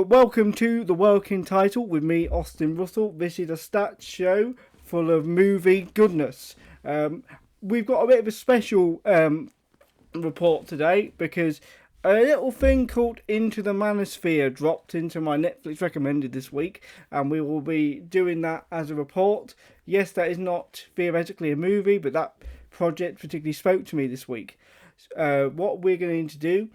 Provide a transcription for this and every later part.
But welcome to the Working Title with me, Austin Russell. This is a stats show full of movie goodness. We've got a bit of a special report today because a little thing called Into the Manosphere dropped into my Netflix recommended this week, and we will be doing that as a report. Yes, that is not theoretically a movie, but that project particularly spoke to me this week. What we're going to do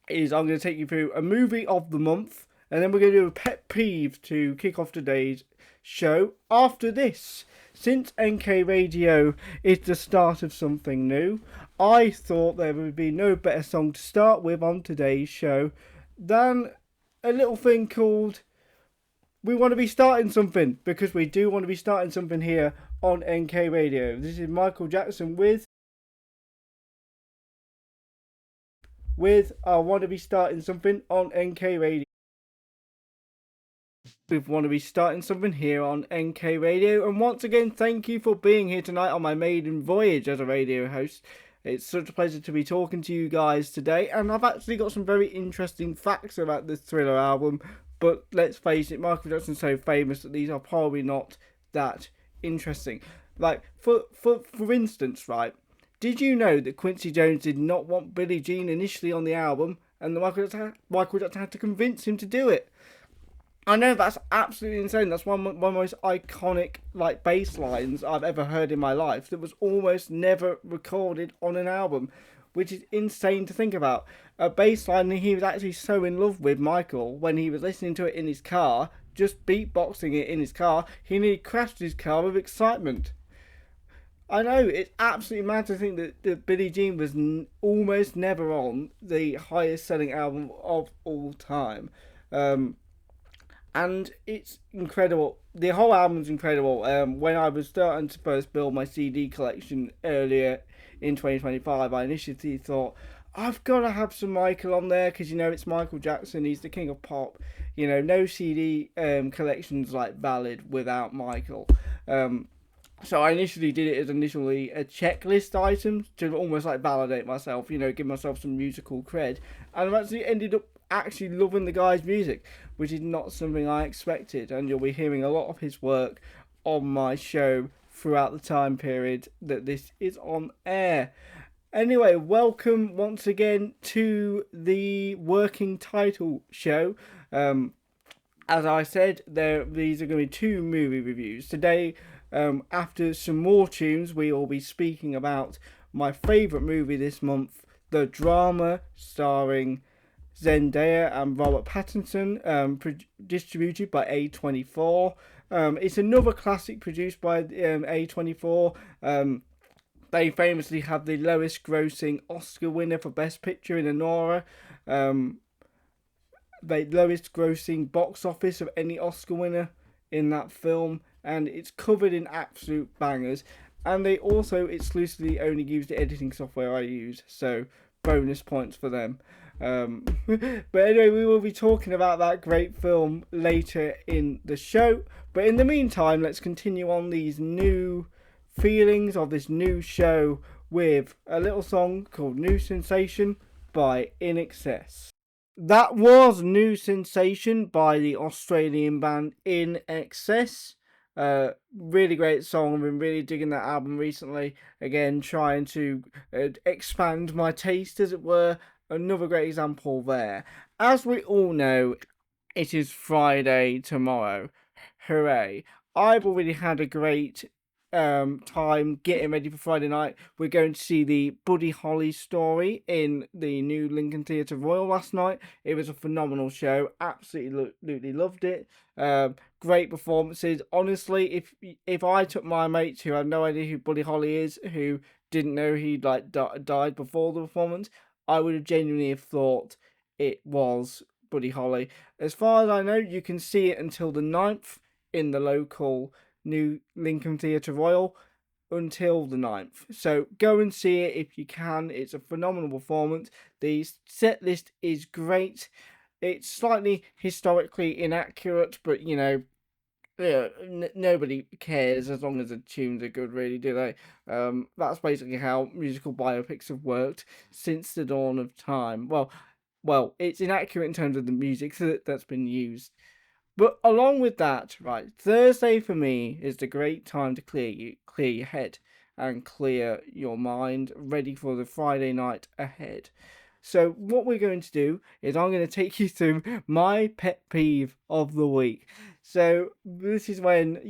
is I'm going to take you through a movie of the month, and then we're going to do a pet peeve to kick off today's show. After this, since NK Radio is the start of something new, I thought there would be no better song to start with on today's show than a little thing called We Want to Be Starting Something, because we do want to be starting something here on NK Radio. This is Michael Jackson with I Want to Be Starting Something on NK Radio. We want to be starting something here on NK Radio, and once again, thank you for being here tonight on my maiden voyage as a radio host. It's such a pleasure to be talking to you guys today, and I've actually got some very interesting facts about this Thriller album, but let's face it, Michael Jackson's so famous that these are probably not that interesting. Like, for instance, right, did you know that Quincy Jones did not want Billie Jean initially on the album, and Michael Jackson had to convince him to do it? I know, that's absolutely insane. That's one of the most iconic bass lines I've ever heard in my life that was almost never recorded on an album, which is insane to think about. A bass line he was actually so in love with, Michael, when he was listening to it in his car, just beatboxing it in his car, he nearly crashed his car with excitement. I know, it's absolutely mad to think that Billie Jean was almost never on the highest selling album of all time. And it's incredible. The whole album's incredible. When I was starting to first build my CD collection earlier in 2025, I initially thought, I've got to have some Michael on there because, it's Michael Jackson. He's the king of pop. No CD collection's valid without Michael. So I initially did it as a checklist item to almost validate myself, give myself some musical cred. And I've actually ended up loving the guy's music, which is not something I expected. And you'll be hearing a lot of his work on my show throughout the time period that this is on air. Anyway, welcome once again to the Working Title show. As I said, these are going to be two movie reviews. Today, after some more tunes, we will be speaking about my favourite movie this month, the drama starring Zendaya and Robert Pattinson, distributed by A24. It's another classic produced by A24. They famously have the lowest grossing Oscar winner for Best Picture in Anora. The lowest grossing box office of any Oscar winner in that film, and it's covered in absolute bangers. And they also exclusively only use the editing software I use, so bonus points for them. But anyway, we will be talking about that great film later in the show. But in the meantime, let's continue on these new feelings of this new show with a little song called New Sensation by In Excess. That was New Sensation by the Australian band In Excess. Really great song. I've been really digging that album recently. Again, trying to expand my taste, as it were. Another great example there. As we all know, it is Friday tomorrow. Hooray. I've already had a great time getting ready for Friday night. We're going to see the Buddy Holly story in the new Lincoln Theatre Royal last night. It was a phenomenal show. Absolutely loved it. Great performances. Honestly, if I took my mates who had no idea who Buddy Holly is, who didn't know he'd died before the performance, I would have genuinely have thought it was Buddy Holly. As far as I know, you can see it until the 9th in the local new Lincoln Theatre Royal until the 9th. So go and see it if you can. It's a phenomenal performance. The set list is great. It's slightly historically inaccurate, but nobody cares as long as the tunes are good, really, do they? That's basically how musical biopics have worked since the dawn of time. Well, well, it's inaccurate in terms of the music that's been used. But along with that, right, Thursday for me is the great time to clear your head and clear your mind, ready for the Friday night ahead. So what we're going to do is I'm going to take you through my pet peeve of the week. So this is when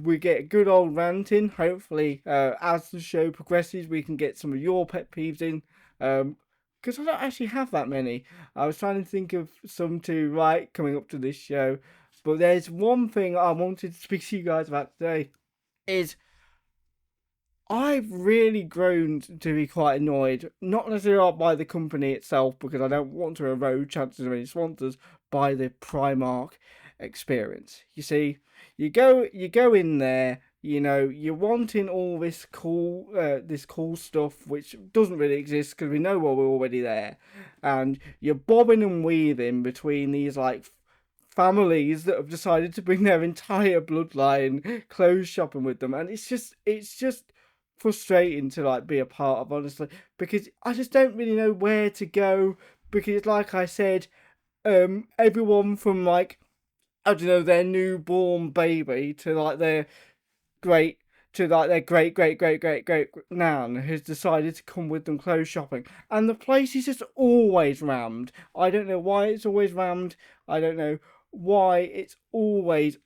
we get good old ranting. Hopefully, as the show progresses, we can get some of your pet peeves in. Because I don't actually have that many. I was trying to think of some to write coming up to this show, but there's one thing I wanted to speak to you guys about today. Is I've really grown to be quite annoyed, not necessarily by the company itself, because I don't want to erode chances of any sponsors, by the Primark experience. You see, you go in there, you're wanting all this cool stuff which doesn't really exist because we know we're already there, and you're bobbing and weaving between these like families that have decided to bring their entire bloodline clothes shopping with them, and it's just frustrating to like be a part of, honestly, because I just don't really know where to go, because like I said, everyone from like, I don't know, their newborn baby to like great their great nan has decided to come with them clothes shopping, and the place is just always rammed. I don't know why it's always rammed. I don't know why it's always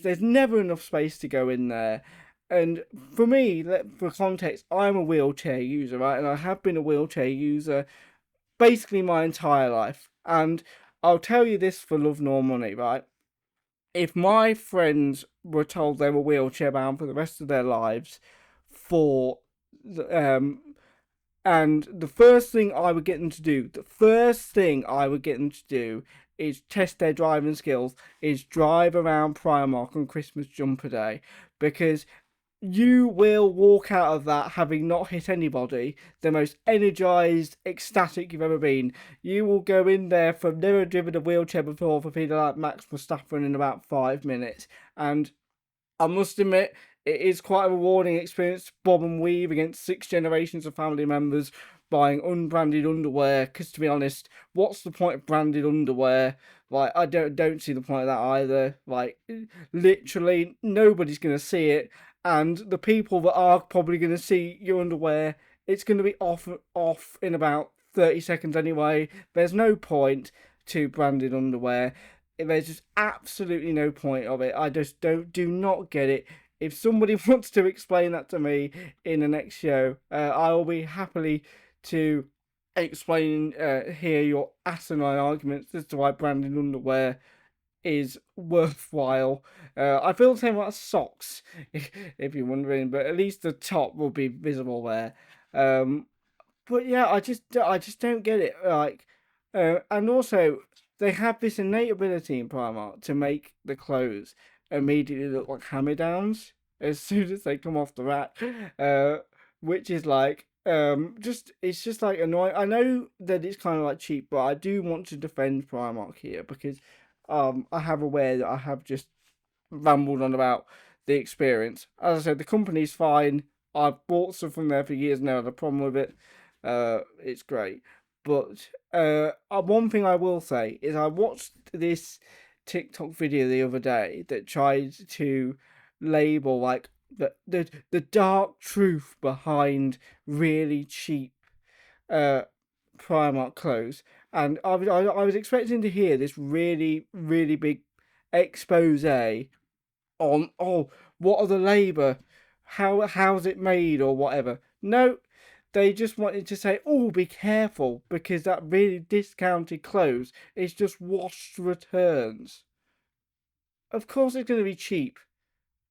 there's never enough space to go in there. And for me, for context, I'm a wheelchair user, right? And I have been a wheelchair user basically my entire life. And I'll tell you this for love nor money, right? If my friends were told they were wheelchair bound for the rest of their lives, for and the first thing I would get them to do, is test their driving skills, is drive around Primark on Christmas jumper day, because you will walk out of that having not hit anybody, the most energized, ecstatic you've ever been. You will go in there from never driven a wheelchair before for feeling like Max Verstappen in about 5 minutes. And I must admit, it is quite a rewarding experience to bob and weave against 6 generations of family members buying unbranded underwear. Because to be honest, what's the point of branded underwear? Like, I don't see the point of that either. Like, literally nobody's gonna see it, and the people that are probably gonna see your underwear, it's gonna be off in about 30 seconds anyway. There's no point to branded underwear. There's just absolutely no point of it. I just do not get it. If somebody wants to explain that to me in the next show, I will be happily to explain, hear your asinine arguments as to why branded underwear is worthwhile. I feel the same about socks, if you're wondering, but at least the top will be visible there. But yeah, I just don't get it. Like, and also they have this innate ability in Primark to make the clothes immediately look like hand-me-downs as soon as they come off the rack, which is like just it's just like annoying. I know that it's kind of like cheap, but I do want to defend Primark here because I have aware that I have just rambled on about the experience. As I said, the company's fine. I've bought stuff from there for years now. The problem with it, it's great. But one thing I will say is I watched this TikTok video the other day that tried to label like the dark truth behind really cheap uh Primark clothes, and I was expecting to hear this really big expose on, oh, what are the labour, how's it made or whatever. No, they just wanted to say, oh, be careful because that really discounted clothes is just washed returns. Of course it's going to be cheap,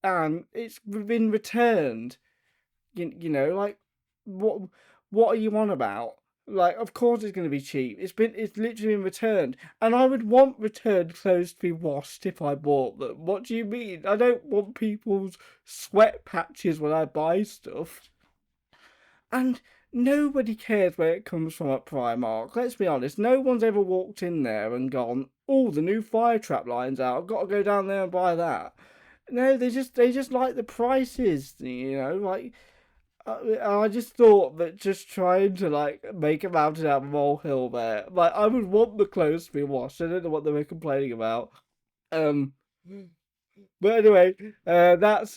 and it's been returned. Like, what what are you on about? Like, of course it's going to be cheap. It's literally been returned, and I would want returned clothes to be washed if I bought them. What do you mean? I don't want people's sweat patches when I buy stuff. And nobody cares where it comes from at Primark. Let's be honest. No one's ever walked in there and gone, "Oh, the new fire trap line's out. I've got to go down there and buy that." No, they just like the prices. Like, I just thought that just trying to like make a mountain out of a molehill there, like I would want the clothes to be washed. I don't know what they were complaining about. Um, but anyway, that's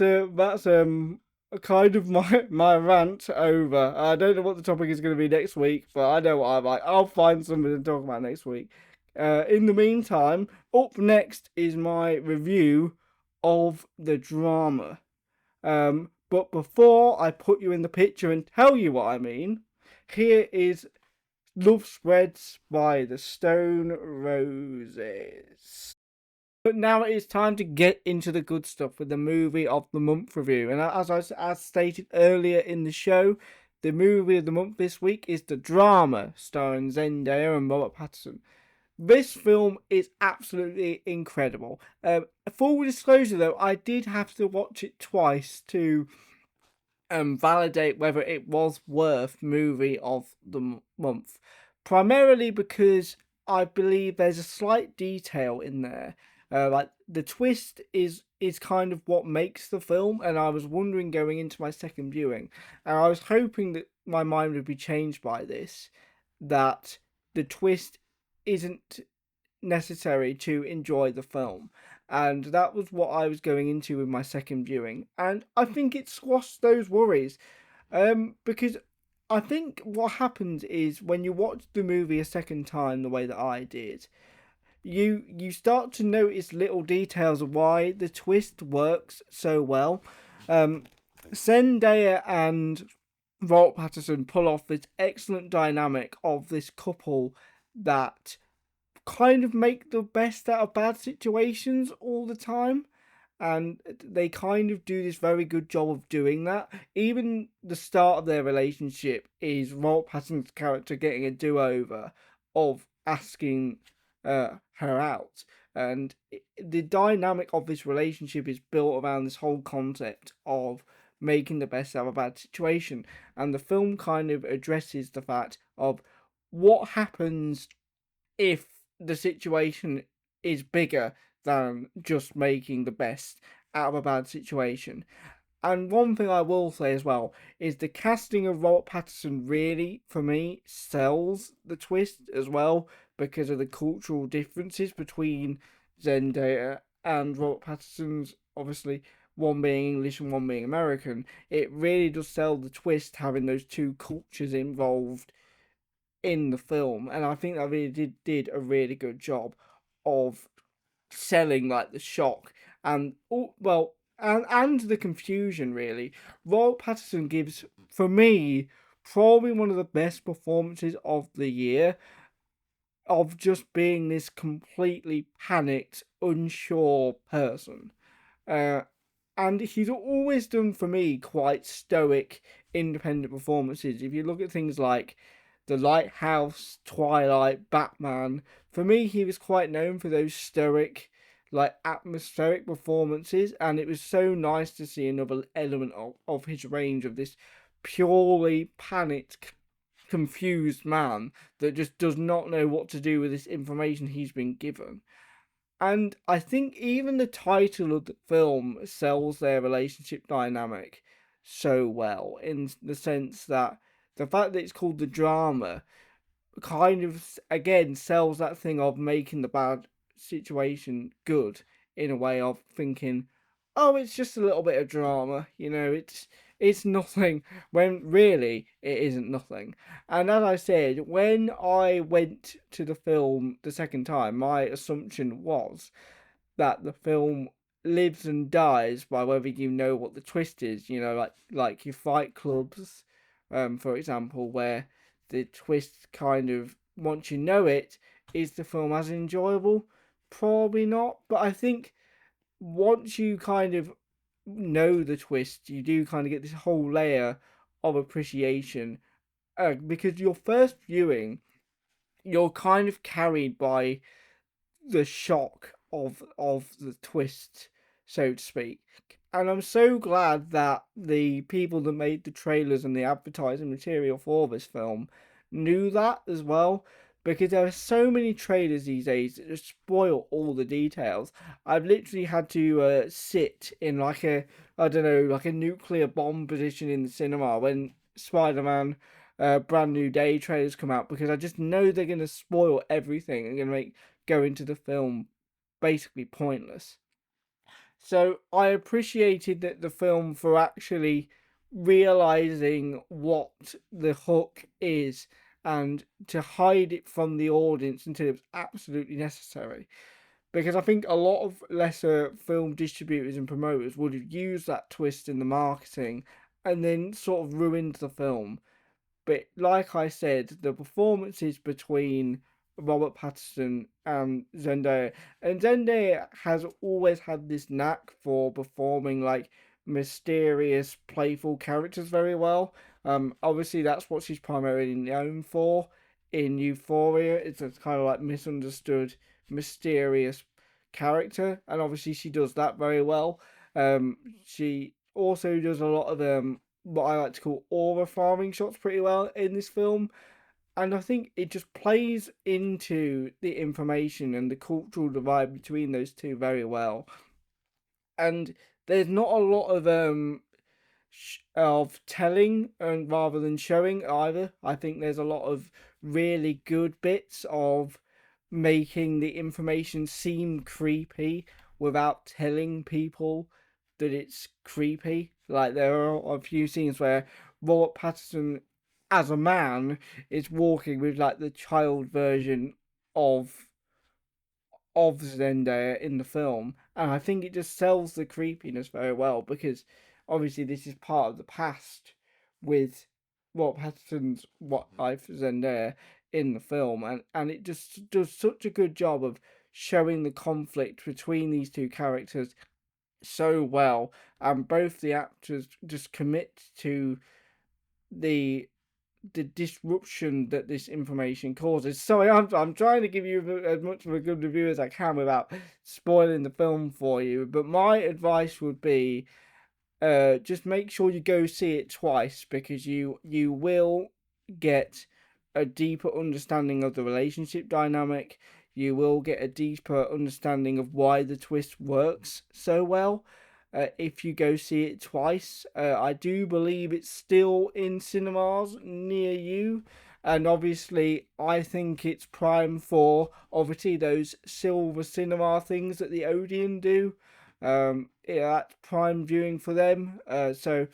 kind of my rant over. I don't know what the topic is going to be next week, but I know what I like. I'll find something to talk about next week. In the meantime, up next is my review of the drama. But before I put you in the picture and tell you what I mean, here is Love Spreads by the Stone Roses. But now it is time to get into the good stuff with the movie of the month review. And as stated earlier in the show, the movie of the month this week is The Drama, starring Zendaya and Robert Pattinson. This film is absolutely incredible. Full disclosure though, I did have to watch it twice to validate whether it was worth movie of the month. Primarily because I believe there's a slight detail in there. Like the twist is kind of what makes the film, and I was wondering going into my second viewing, and I was hoping that my mind would be changed by this, that the twist isn't necessary to enjoy the film. And that was what I was going into with my second viewing. And I think it squashed those worries. Because I think what happens is when you watch the movie a second time the way that I did, you start to notice little details of why the twist works so well. Zendaya and Robert Pattinson pull off this excellent dynamic of this couple that kind of make the best out of bad situations all the time. And they kind of do this very good job of doing that. Even the start of their relationship is Robert Pattinson's character getting a do-over of asking her out. And the dynamic of this relationship is built around this whole concept of making the best out of a bad situation. And the film kind of addresses the fact of what happens if the situation is bigger than just making the best out of a bad situation. And one thing I will say as well is the casting of Robert Pattinson really, for me, sells the twist as well because of the cultural differences between Zendaya and Robert Pattinson's, obviously, one being English and one being American. It really does sell the twist having those two cultures involved in the film, and I think that really did a really good job of selling like the shock and and the confusion really. Robert Pattinson gives, for me, probably one of the best performances of the year, of just being this completely panicked, unsure person. Uh, and he's always done for me quite stoic, independent performances. If you look at things like The Lighthouse, Twilight, Batman, for me he was quite known for those stoic, like atmospheric performances, and it was so nice to see another element of his range of this purely panicked, confused man that just does not know what to do with this information he's been given. And I think even the title of the film sells their relationship dynamic so well, in the sense that the fact that it's called The Drama kind of, again, sells that thing of making the bad situation good, in a way of thinking, oh, it's just a little bit of drama, it's nothing, when really it isn't nothing. And as I said, when I went to the film the second time, my assumption was that the film lives and dies by whether you know what the twist is. Like your Fight Clubs, for example, where the twist kind of, once you know it, is the film as enjoyable? Probably not. But I think once you kind of know the twist, you do kind of get this whole layer of appreciation. Because your first viewing, you're kind of carried by the shock of the twist, so to speak. And I'm so glad that the people that made the trailers and the advertising material for this film knew that as well, because there are so many trailers these days that just spoil all the details. I've literally had to sit in like a, I don't know, like a nuclear bomb position in the cinema when Spider-Man Brand New Day trailers come out, because I just know they're going to spoil everything and going to make going to the film basically pointless. So I appreciated that the film for actually realizing what the hook is and to hide it from the audience until it was absolutely necessary. Because I think a lot of lesser film distributors and promoters would have used that twist in the marketing and then sort of ruined the film. But like I said, the performances between Robert Pattinson and Zendaya has always had this knack for performing like mysterious, playful characters very well. Obviously that's what she's primarily known for in Euphoria. It's a kind of like misunderstood, mysterious character, and obviously she does that very well. She also does a lot of what I like to call aura farming shots pretty well in this film. And I think it just plays into the information and the cultural divide between those two very well. And there's not a lot of telling and rather than showing either. I think there's a lot of really good bits of making the information seem creepy without telling people that it's creepy. Like there are a few scenes where Robert Pattinson as a man is walking with like the child version of Zendaya in the film, and I think it just sells the creepiness very well because obviously this is part of the past with Robert Pattinson's what life Zendaya in the film, and it just does such a good job of showing the conflict between these two characters so well, and both the actors just commit to the disruption that this information causes. Sorry, I'm trying to give you as much of a good review as I can without spoiling the film for you. But my advice would be, just make sure you go see it twice because you will get a deeper understanding of the relationship dynamic. You will get a deeper understanding of why the twist works so well. If you go see it twice, I do believe it's still in cinemas near you, and obviously I think it's prime for obviously those silver cinema things that the Odeon do. Yeah, that's prime viewing for them. So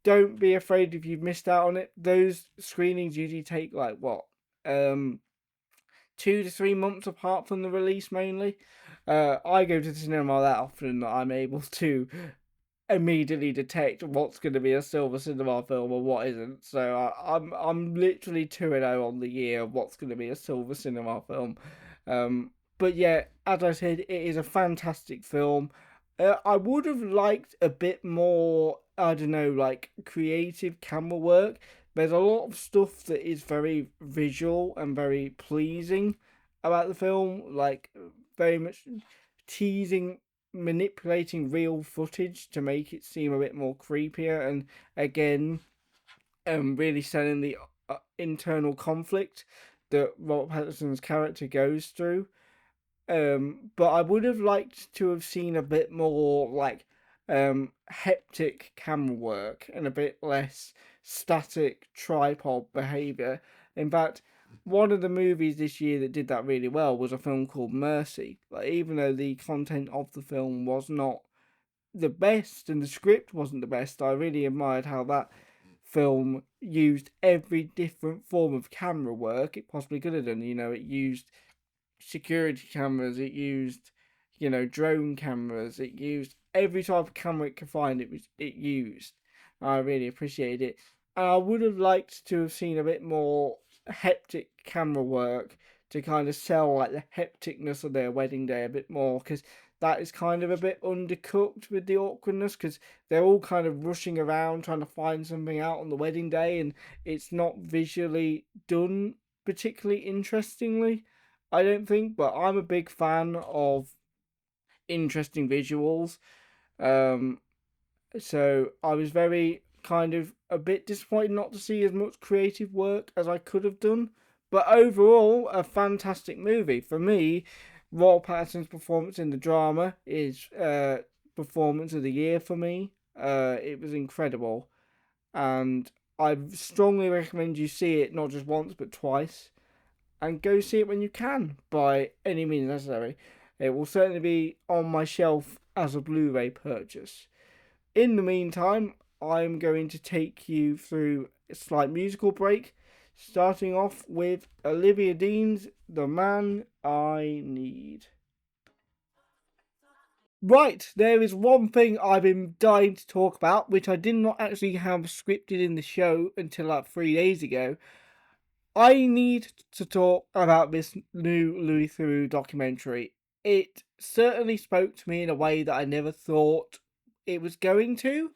don't be afraid if you've missed out on it. Those screenings usually take like what, 2 to 3 months apart from the release mainly. I go to the cinema that often that I'm able to immediately detect what's going to be a silver cinema film and what isn't. So I'm literally 2-0 on the year of what's going to be a silver cinema film. But yeah, as I said, it is a fantastic film. I would have liked a bit more, I don't know, like creative camera work. There's a lot of stuff that is very visual and very pleasing about the film, like very much teasing, manipulating real footage to make it seem a bit more creepier, and again, really selling the internal conflict that Robert Pattinson's character goes through. But I would have liked to have seen a bit more like hectic camera work and a bit less static tripod behavior. In fact, one of the movies this year that did that really well was a film called Mercy. Like, even though the content of the film was not the best and the script wasn't the best, I really admired how that film used every different form of camera work it possibly could have done. You know, it used security cameras, it used, drone cameras, it used every type of camera it could find, it used. I really appreciated it. And I would have liked to have seen a bit more hectic camera work to kind of sell like the hecticness of their wedding day a bit more, because that is kind of a bit undercooked with the awkwardness, because they're all kind of rushing around trying to find something out on the wedding day, and it's not visually done particularly interestingly, I don't think, but I'm a big fan of interesting visuals. Um, so I was very kind of a bit disappointed not to see as much creative work as I could have done. But overall, a fantastic movie. For me, Robert Pattinson's performance in the drama is performance of the year for me. It was incredible, and I strongly recommend you see it not just once but twice, and go see it when you can by any means necessary. It will certainly be on my shelf as a Blu-ray purchase. In the meantime, I'm going to take you through a slight musical break, starting off with Olivia Dean's The Man I Need. Right, there is one thing I've been dying to talk about, which I did not actually have scripted in the show until like 3 days ago. I need to talk about this new Louis Theroux documentary. It certainly spoke to me in a way that I never thought it was going to.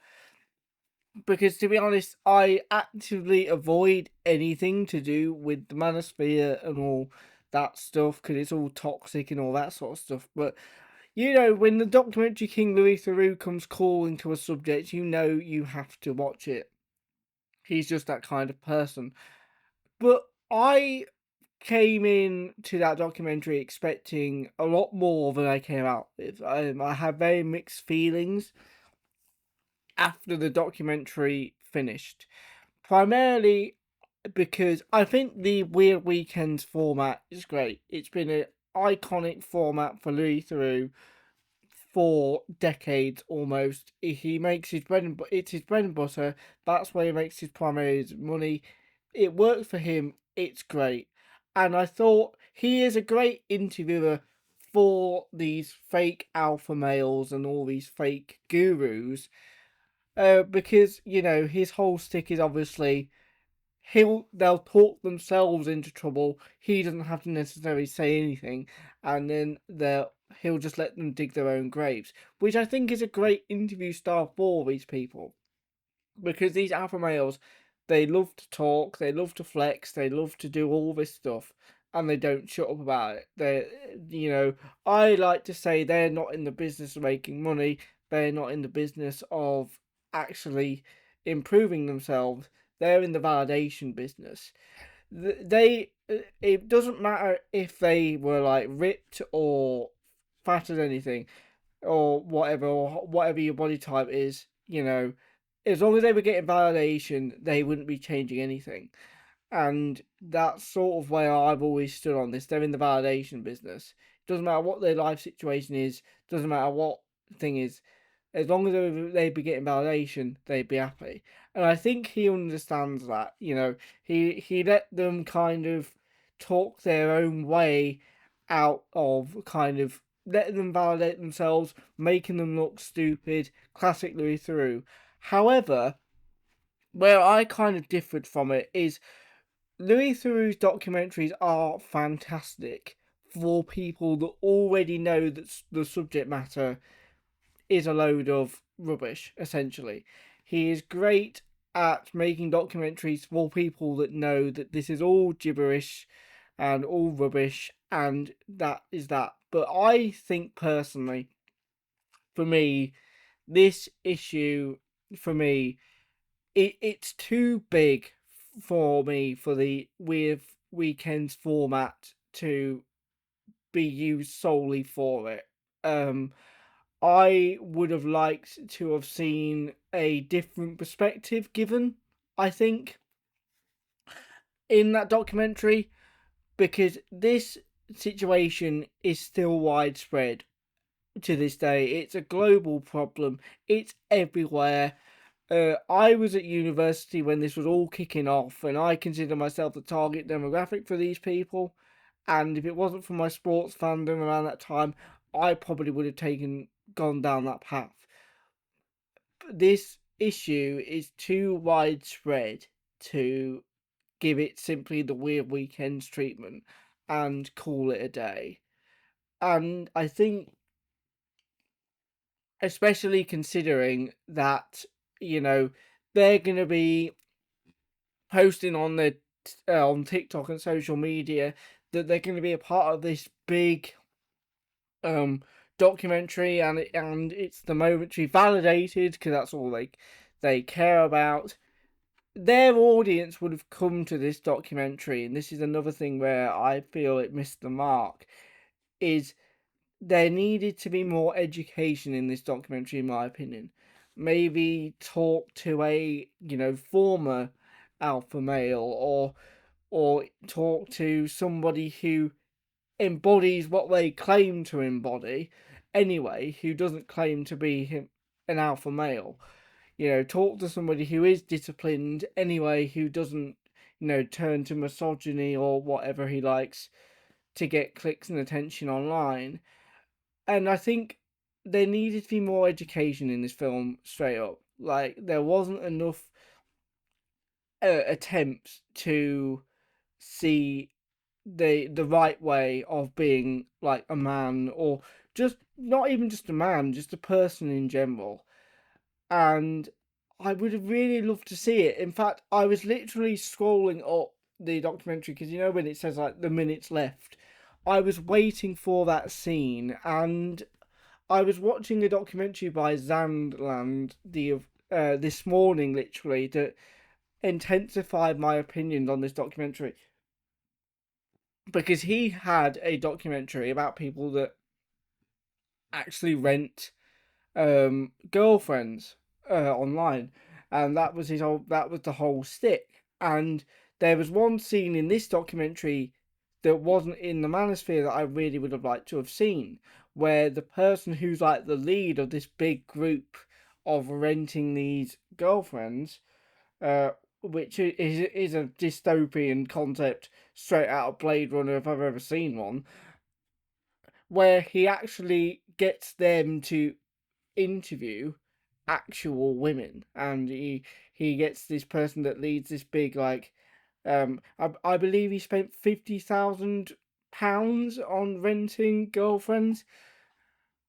Because to be honest, I actively avoid anything to do with the Manosphere and all that stuff because it's all toxic and all that sort of stuff. But you know, when the documentary King Louis Theroux comes calling to a subject, you know you have to watch it. He's just that kind of person. But I came in to that documentary expecting a lot more than I came out with. I had very mixed feelings after the documentary finished. Primarily because I think the Weird Weekends format is great. It's been an iconic format for Louis Theroux for decades almost. He makes his bread and it's his bread and butter. That's where he makes his primary money. It works for him. It's great, and I thought he is a great interviewer for these fake alpha males and all these fake gurus. Because you know his whole stick is obviously they'll talk themselves into trouble. He doesn't have to necessarily say anything, and then he'll just let them dig their own graves, which I think is a great interview style for these people, because these alpha males, they love to talk, they love to flex, they love to do all this stuff, and they don't shut up about it. You know, I like to say they're not in the business of making money. They're not in the business of actually improving themselves. They're in the validation business. It doesn't matter if they were like ripped or fat as anything or whatever your body type is, you know, as long as they were getting validation, they wouldn't be changing anything. And that's sort of where I've always stood on this. They're in the validation business. It doesn't matter what their life situation is, doesn't matter what thing is. As long as they'd be getting validation, they'd be happy. And I think he understands that. You know, he let them kind of talk their own way out of kind of letting them validate themselves, making them look stupid. Classic Louis Theroux. However, where I kind of differed from it is Louis Theroux's documentaries are fantastic for people that already know that the subject matter is a load of rubbish, essentially. He is great at making documentaries for people that know that this is all gibberish and all rubbish, and that is that. But I think personally, for me, this issue, for me, it's too big for me for the Weird Weekends format to be used solely for it. I would have liked to have seen a different perspective given, I think, in that documentary, because this situation is still widespread to this day. It's a global problem, it's everywhere. I was at university when this was all kicking off, and I consider myself the target demographic for these people. And if it wasn't for my sports fandom around that time, I probably would have gone down that path. This issue is too widespread to give it simply the Weird Weekends treatment and call it a day. And I think, especially considering that, you know, they're going to be posting on their on TikTok and social media that they're going to be a part of this big documentary, and it's the momentary validated because that's all they care about. their audience would have come to this documentary, and this is another thing where I feel it missed the mark, is there needed to be more education in this documentary, in my opinion. Maybe talk to a, former alpha male, or talk to somebody who embodies what they claim to embody anyway, who doesn't claim to be an alpha male. Talk to somebody who is disciplined anyway, who doesn't, turn to misogyny or whatever he likes to get clicks and attention online. And I think there needed to be more education in this film, straight up. Like, there wasn't enough attempts to see the right way of being like a man, or just not even just a man, just a person in general. And I would have really loved to see it. In fact, I was literally scrolling up the documentary because when it says like the minutes left, I was waiting for that scene, and I was watching a documentary by Zandland this morning, literally, to intensify my opinion on this documentary, because he had a documentary about people that actually rent girlfriends online, and that was the whole stick. And there was one scene in this documentary that wasn't in the Manosphere that I really would have liked to have seen, where the person who's like the lead of this big group of renting these girlfriends, uh, which is a dystopian concept straight out of Blade Runner if I've ever seen one, where he actually gets them to interview actual women, and he gets this person that leads this big, like, I believe he spent £50,000 on renting girlfriends,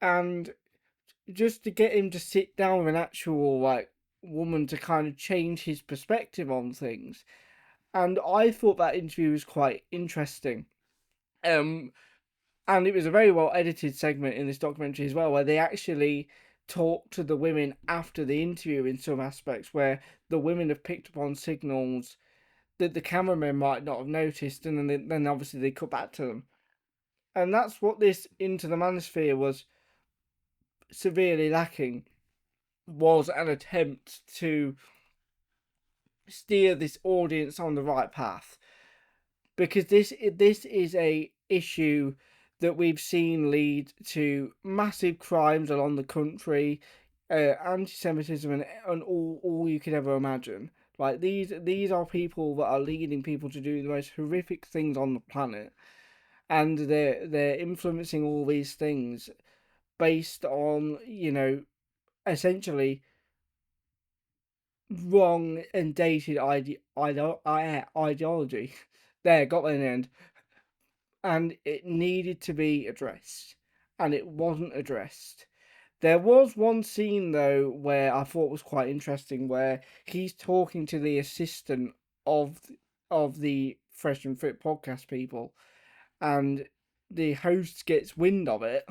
and just to get him to sit down with an actual, like, woman to kind of change his perspective on things. And I thought that interview was quite interesting. um and it was a very well edited segment in this documentary as well, where they actually talk to the women after the interview in some aspects, where the women have picked up on signals that the cameramen might not have noticed, and then obviously they cut back to them. And that's what this Into the Manosphere was severely lacking, was an attempt to steer this audience on the right path, because this is a issue that we've seen lead to massive crimes along the country, anti-Semitism, and all you could ever imagine. Like, these are people that are leading people to do the most horrific things on the planet, and they're influencing all these things based on, essentially wrong and dated ideology. There, got there in the end. And it needed to be addressed, and it wasn't addressed. There was one scene though where I thought was quite interesting, where he's talking to the assistant of the Fresh and Fit podcast people, and the host gets wind of it,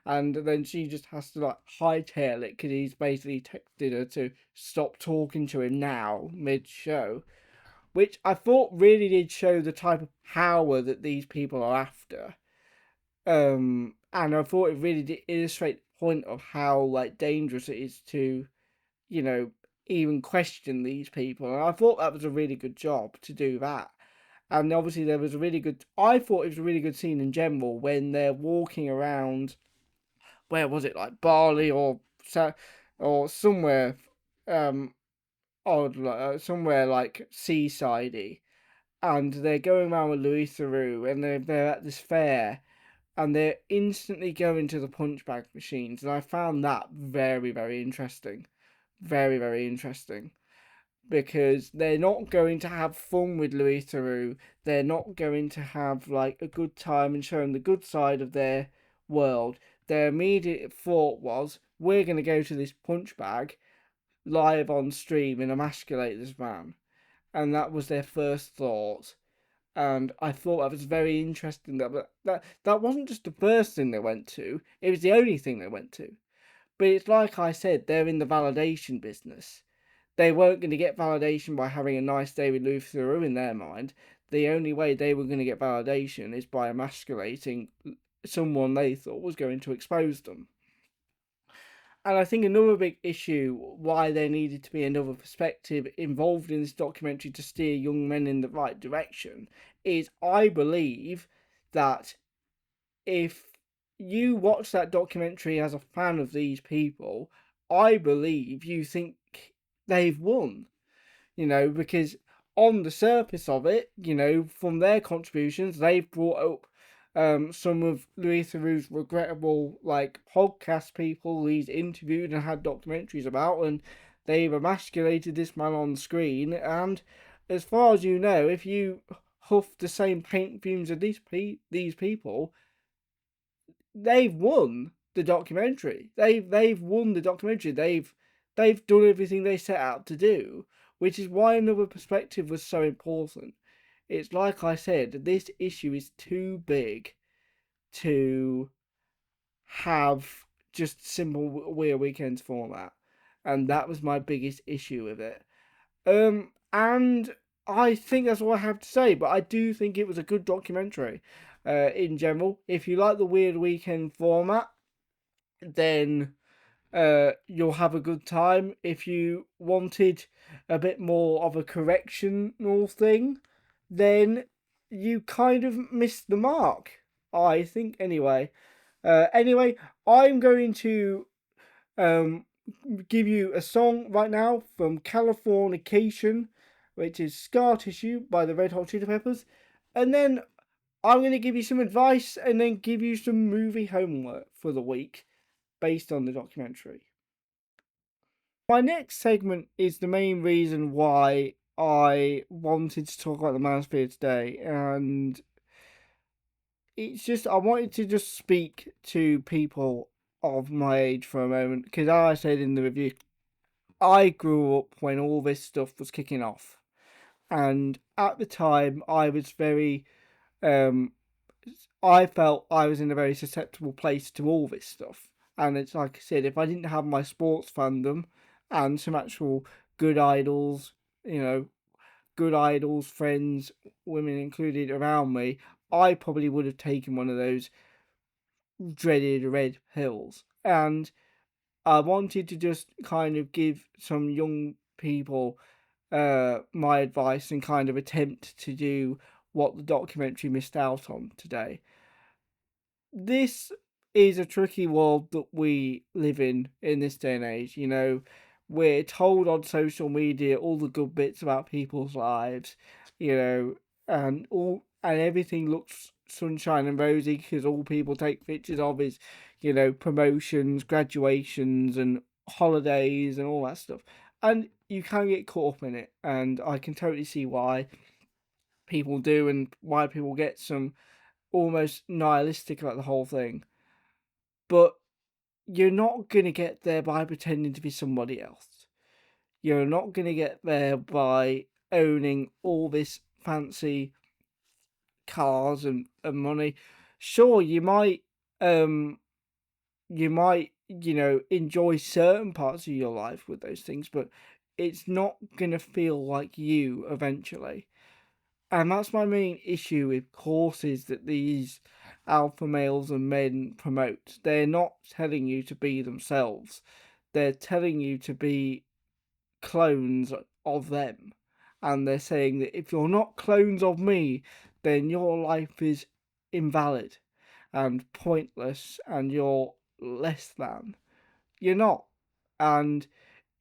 and then she just has to like hightail it because he's basically texted her to stop talking to him now mid show, which I thought really did show the type of power that these people are after. And I thought it really did illustrate the point of how like dangerous it is to, you know, even question these people. And I thought that was a really good job to do that. And obviously there was a really good, I thought it was a really good scene in general when they're walking around, where was it, like Bali or somewhere, um, odd, somewhere like seasidey, and they're going around with Louis Theroux, and they're at this fair, and they're instantly going to the punch bag machines, and I found that very, very interesting. Very, very interesting. Because they're not going to have fun with Louis Theroux. They're not going to have like a good time and show them the good side of their world. Their immediate thought was, we're going to go to this punch bag live on stream and emasculate this man. And that was their first thought. And I thought that was very interesting. That wasn't just the first thing they went to; it was the only thing they went to. But it's like I said, they're in the validation business. They weren't going to get validation by having a nice day with Luther Theroux in their mind. The only way they were going to get validation is by emasculating someone they thought was going to expose them. And I think another big issue why there needed to be another perspective involved in this documentary to steer young men in the right direction is I believe that if you watch that documentary as a fan of these people, I believe you think they've won, because on the surface of it, from their contributions, they've brought up some of Louis Theroux's regrettable podcast people he's interviewed and had documentaries about, and they've emasculated this man on screen. And as far as you know, if you huff the same paint fumes of these people, they've won the documentary. They've won the documentary. They've done everything they set out to do, which is why another perspective was so important. It's like I said, this issue is too big to have just simple Weird Weekends format, and that was my biggest issue with it. And I think that's all I have to say. But I do think it was a good documentary. In general, if you like the Weird Weekend format, then you'll have a good time. If you wanted a bit more of a correctional thing, then you kind of missed the mark, I think. Anyway, I'm going to give you a song right now from Californication, which is Scar Tissue by the Red Hot Chili Peppers, and then I'm going to give you some advice and then give you some movie homework for the week based on the documentary. My next segment is the main reason why I wanted to talk about the Manosphere today, and it's just I wanted to just speak to people of my age for a moment, because as I said in the review, I grew up when all this stuff was kicking off, and at the time I was very I felt I was in a very susceptible place to all this stuff. And it's like I said, if I didn't have my sports fandom and some actual good idols, good idols, friends, women included around me, I probably would have taken one of those dreaded red pills. And I wanted to just kind of give some young people my advice and kind of attempt to do what the documentary missed out on today. This is a tricky world that we live in this day and age. We're told on social media all the good bits about people's lives, and everything looks sunshine and rosy because all people take pictures of is, promotions, graduations, and holidays and all that stuff. And you can get caught up in it, and I can totally see why people do and why people get some almost nihilistic about the whole thing. But you're not going to get there by pretending to be somebody else. You're not going to get there by owning all this fancy cars and money. Sure, you might enjoy certain parts of your life with those things, but it's not going to feel like you eventually. And that's my main issue with courses that these alpha males and men promote. They're not telling you to be themselves. They're telling you to be clones of them. And they're saying that if you're not clones of me, then your life is invalid and pointless and you're less than. You're not. And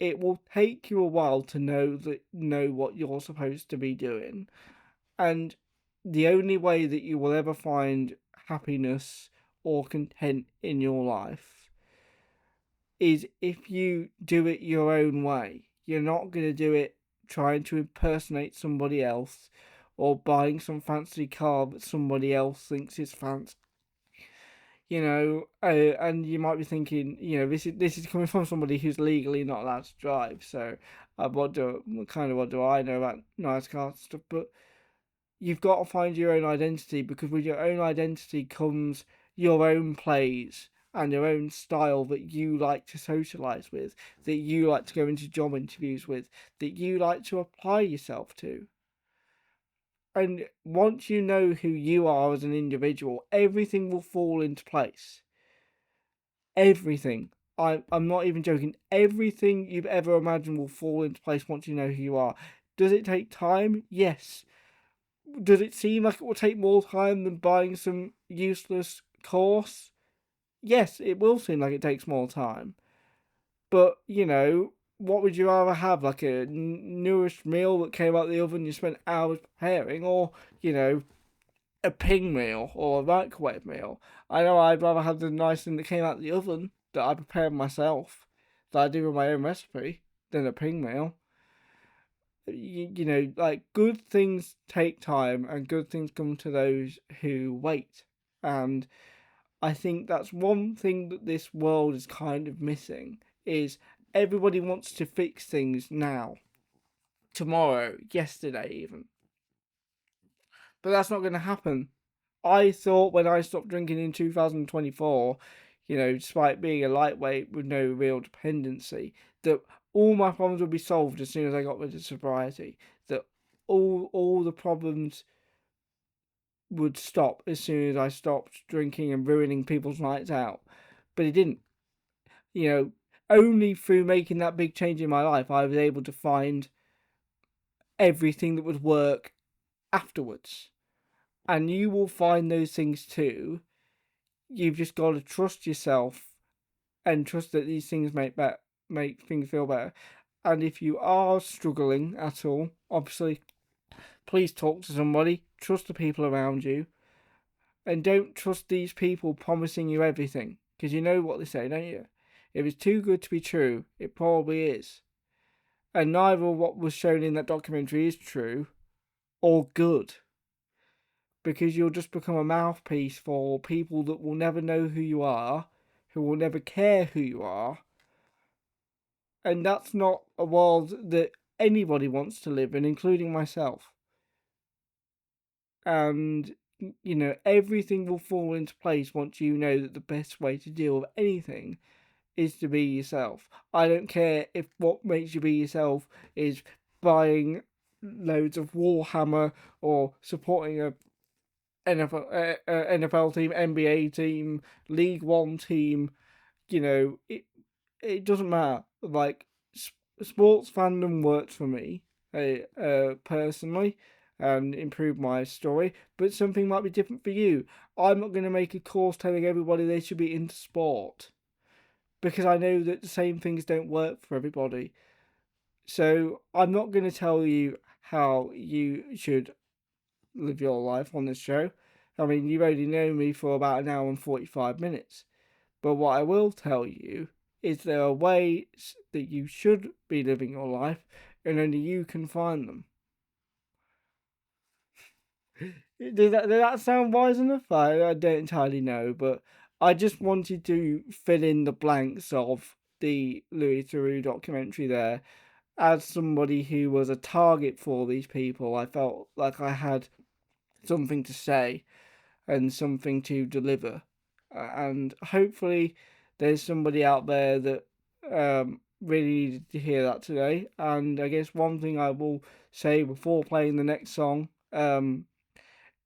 it will take you a while to know what you're supposed to be doing. And the only way that you will ever find happiness or content in your life is if you do it your own way. You're not going to do it trying to impersonate somebody else or buying some fancy car that somebody else thinks is fancy. And you might be thinking, this is coming from somebody who's legally not allowed to drive. So, what do I know about nice cars stuff? But you've got to find your own identity, because with your own identity comes your own plays and your own style that you like to socialize with, that you like to go into job interviews with, that you like to apply yourself to. And once you know who you are as an individual, everything will fall into place. Everything. I'm not even joking. Everything you've ever imagined will fall into place once you know who you are. Does it take time? Yes. Does it seem like it will take more time than buying some useless course? Yes, it will seem like it takes more time. But, what would you rather have? Like a nourished meal that came out of the oven you spent hours preparing, or, a ping meal or a microwave meal? I know I'd rather have the nice thing that came out of the oven that I prepared myself, that I do with my own recipe, than a ping meal. Like, good things take time and good things come to those who wait. And I think that's one thing that this world is kind of missing, is everybody wants to fix things now, tomorrow, yesterday even. But that's not going to happen. I thought when I stopped drinking in 2024, despite being a lightweight with no real dependency, that all my problems would be solved as soon as I got rid of sobriety. That all the problems would stop as soon as I stopped drinking and ruining people's nights out. But it didn't. Only through making that big change in my life, I was able to find everything that would work afterwards. And you will find those things too. You've just got to trust yourself and trust that these things make things feel better. And if you are struggling at all, obviously, please talk to somebody. Trust the people around you. And don't trust these people promising you everything. Because you know what they say, don't you? If it's too good to be true, it probably is. And neither what was shown in that documentary is true or good. Because you'll just become a mouthpiece for people that will never know who you are, who will never care who you are. And that's not a world that anybody wants to live in, including myself. And, everything will fall into place once you know that the best way to deal with anything is to be yourself. I don't care if what makes you be yourself is buying loads of Warhammer or supporting a NFL team, NBA team, League One team. It doesn't matter. Like, sports fandom works for me, personally, and improve my story. But something might be different for you. I'm not going to make a course telling everybody they should be into sport, because I know that the same things don't work for everybody. So I'm not going to tell you how you should live your life on this show. I mean, you've only known me for about an hour and 45 minutes. But what I will tell you is there are ways that you should be living your life, and only you can find them. Did that sound wise enough? I don't entirely know, but I just wanted to fill in the blanks of the Louis Theroux documentary there. As somebody who was a target for these people, I felt like I had something to say and something to deliver. And hopefully there's somebody out there that really needed to hear that today. And I guess one thing I will say before playing the next song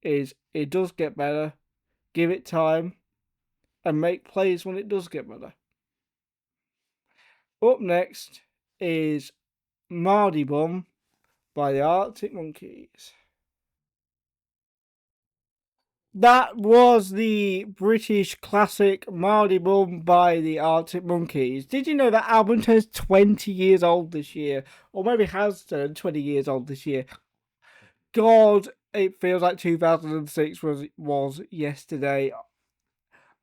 is it does get better. Give it time and make plays when it does get better. Up next is Mardy Bum by the Arctic Monkeys. That was the British classic Mardy Bum by the Arctic Monkeys. Did you know that album turns 20 years old this year? Or maybe has turned 20 years old this year. God, it feels like 2006 was yesterday.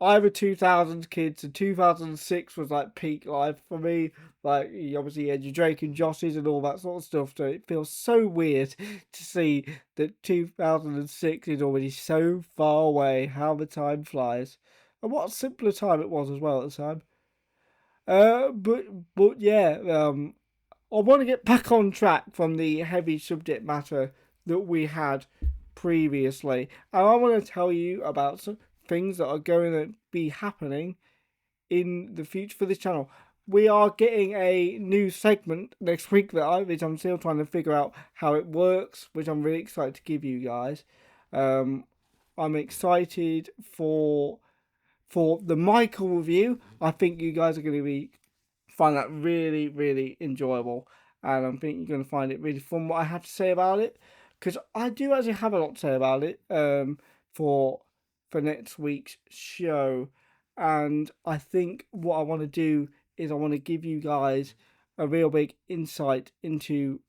I'm a 2000s kid, so 2006 was like peak life for me. Like, you obviously had your Drake and Joshes and all that sort of stuff, so it feels so weird to see that 2006 is already so far away, how the time flies. And what a simpler time it was as well at the time. But yeah, I want to get back on track from the heavy subject matter that we had previously. And I want to tell you about some things that are going to be happening in the future for this channel. We are getting a new segment next week which I'm still trying to figure out how it works, which I'm really excited to give you guys. I'm excited for the Michael review. I think you guys are going to find that really, really enjoyable, and I think you're going to find it really fun. What I have to say about it, because I do actually have a lot to say about it. For next week's show, and I think what I want to do is I want to give you guys a real big insight into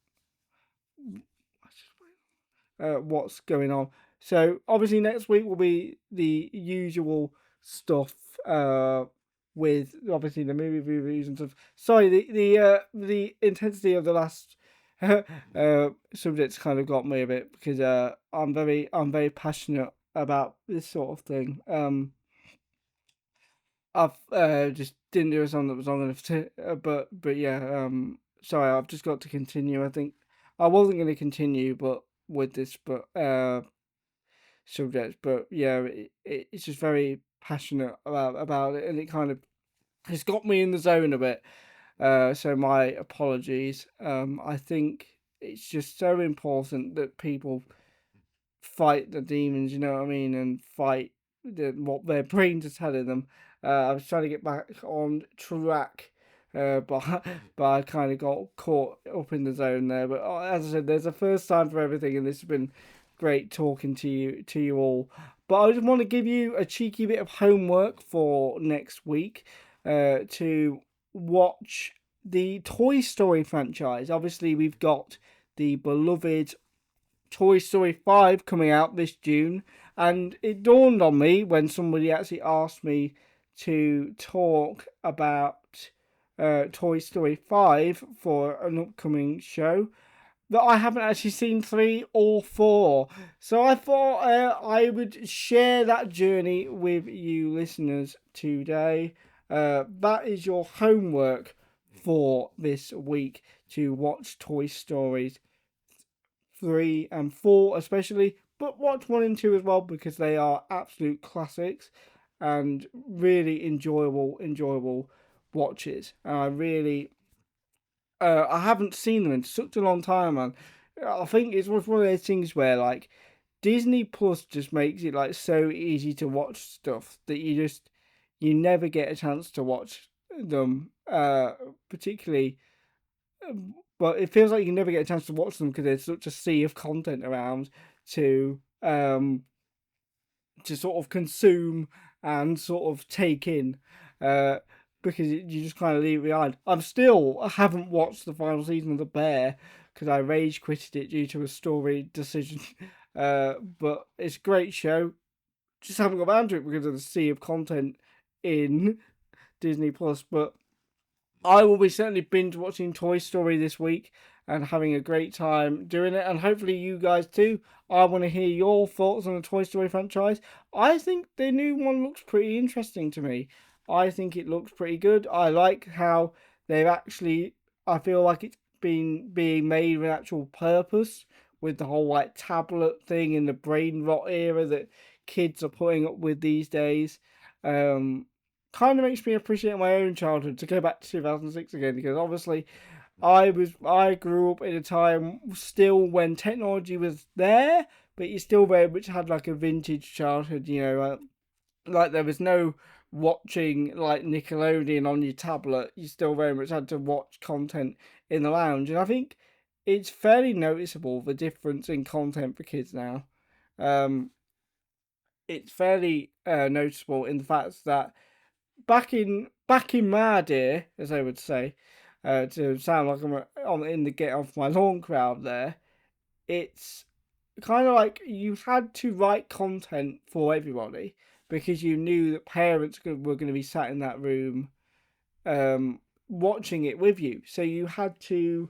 what's going on. So obviously next week will be the usual stuff with obviously the movie reviews and stuff. Sorry, the intensity of the last subjects kind of got me a bit because I'm very passionate about this sort of thing. I've just didn't do a song that was long enough to, but yeah. Sorry, I've just got to continue. I think I wasn't going to continue, but with this, but subject, but yeah, it's just very passionate about it, and it kind of has got me in the zone a bit. So my apologies. I think it's just so important that people fight the demons, you know what I mean, and fight what their brains are telling them. I was trying to get back on track, but I kind of got caught up in the zone there. But as I said, there's a first time for everything, and this has been great talking to you all. But I just want to give you a cheeky bit of homework for next week, to watch the Toy Story franchise. Obviously, we've got the beloved Toy Story 5 coming out this June, and it dawned on me when somebody actually asked me to talk about Toy Story 5 for an upcoming show that I haven't actually seen 3 or 4. So I thought I would share that journey with you listeners today. That is your homework for this week, to watch Toy Stories 3 and 4 especially, but watch 1 and 2 as well, because they are absolute classics and really enjoyable watches. And I really I haven't seen them in such a long time, man. I think it's one of those things where like Disney Plus just makes it like so easy to watch stuff that you never get a chance to watch them, particularly. But it feels like you never get a chance to watch them because there's such a sea of content around to sort of consume and sort of take in, because you just kind of leave it behind. I haven't watched the final season of The Bear because I rage quitted it due to a story decision. But it's a great show. Just haven't got around to it because of the sea of content in Disney Plus. But I will be certainly binge watching Toy Story this week and having a great time doing it, and hopefully you guys too. I want to hear your thoughts on the Toy Story franchise. I think the new one looks pretty interesting to me. I think it looks pretty good. I like how they've actually, I feel like it's been being made with actual purpose, with the whole like tablet thing in the brain rot era that kids are putting up with these days. Kind of makes me appreciate my own childhood, to go back to 2006 again, because obviously I grew up in a time still when technology was there, but you still very much had like a vintage childhood, you know, like there was no watching like Nickelodeon on your tablet. You still very much had to watch content in the lounge, and I think it's fairly noticeable the difference in content for kids now. It's fairly noticeable in the fact that back in my day, as I would say, to sound like I'm in the get off my lawn crowd there, it's kind of like you had to write content for everybody because you knew that parents were going to be sat in that room watching it with you. So you had to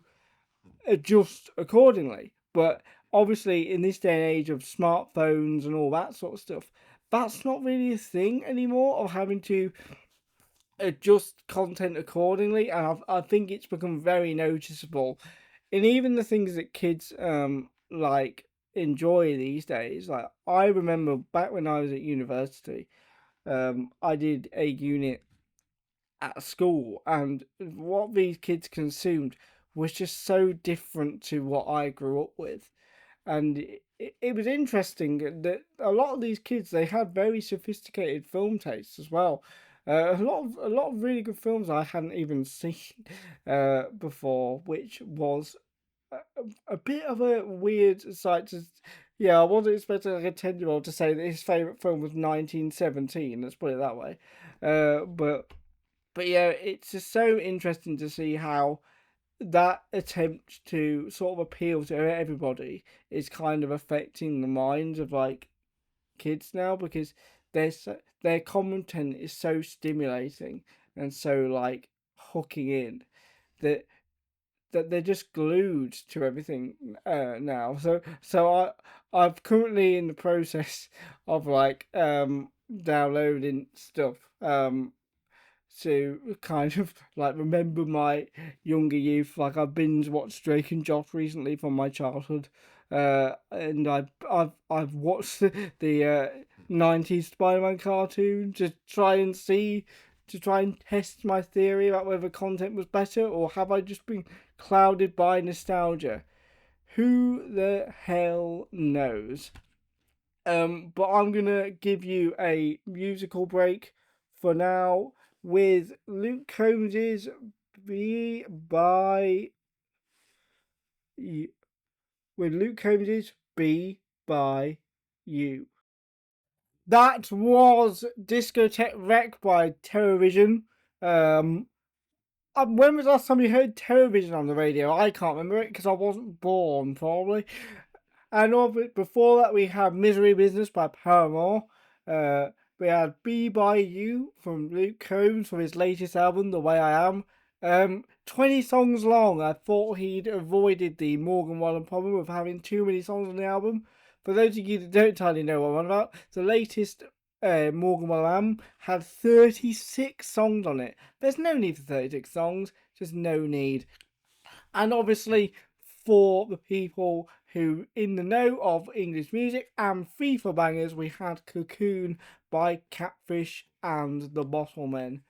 adjust accordingly. But obviously, in this day and age of smartphones and all that sort of stuff, that's not really a thing anymore, of having to adjust content accordingly, and I think it's become very noticeable in even the things that kids like enjoy these days. Like I remember back when I was at university, I did a unit at school, and what these kids consumed was just so different to what I grew up with. And it was interesting that a lot of these kids, they had very sophisticated film tastes as well. A lot of really good films I hadn't even seen before, which was a bit of a weird sight to. Yeah, I wasn't expecting like a 10-year-old to say that his favorite film was 1917. Let's put it that way. But yeah, it's just so interesting to see how that attempt to sort of appeal to everybody is kind of affecting the minds of like kids now, because their content is so stimulating and so like hooking in that they're just glued to everything now. I'm currently in the process of like downloading stuff to kind of like remember my younger youth. Like I binge watched Drake and Josh recently from my childhood, and I've watched the 90s Spider-Man cartoon to try and test my theory about whether content was better, or have I just been clouded by nostalgia? Who the hell knows? But I'm gonna give you a musical break for now with Luke Combs's "Be by You." With Luke Combs's "Be by You." That was Discotheque Wreck by Terrorvision. When was the last time you heard Terrorvision on the radio? I can't remember it because I wasn't born, probably. And before that, we had Misery Business by Paramore. We had Be By You from Luke Combs from his latest album, The Way I Am. 20 songs long. I thought he'd avoided the Morgan Wallen problem of having too many songs on the album. For those of you that don't entirely know what I'm on about, the latest Morgan Wallen album had 36 songs on it. There's no need for 36 songs, just no need. And obviously, for the people who in the know of English music and FIFA bangers, we had Cocoon by Catfish and the Bottlemen.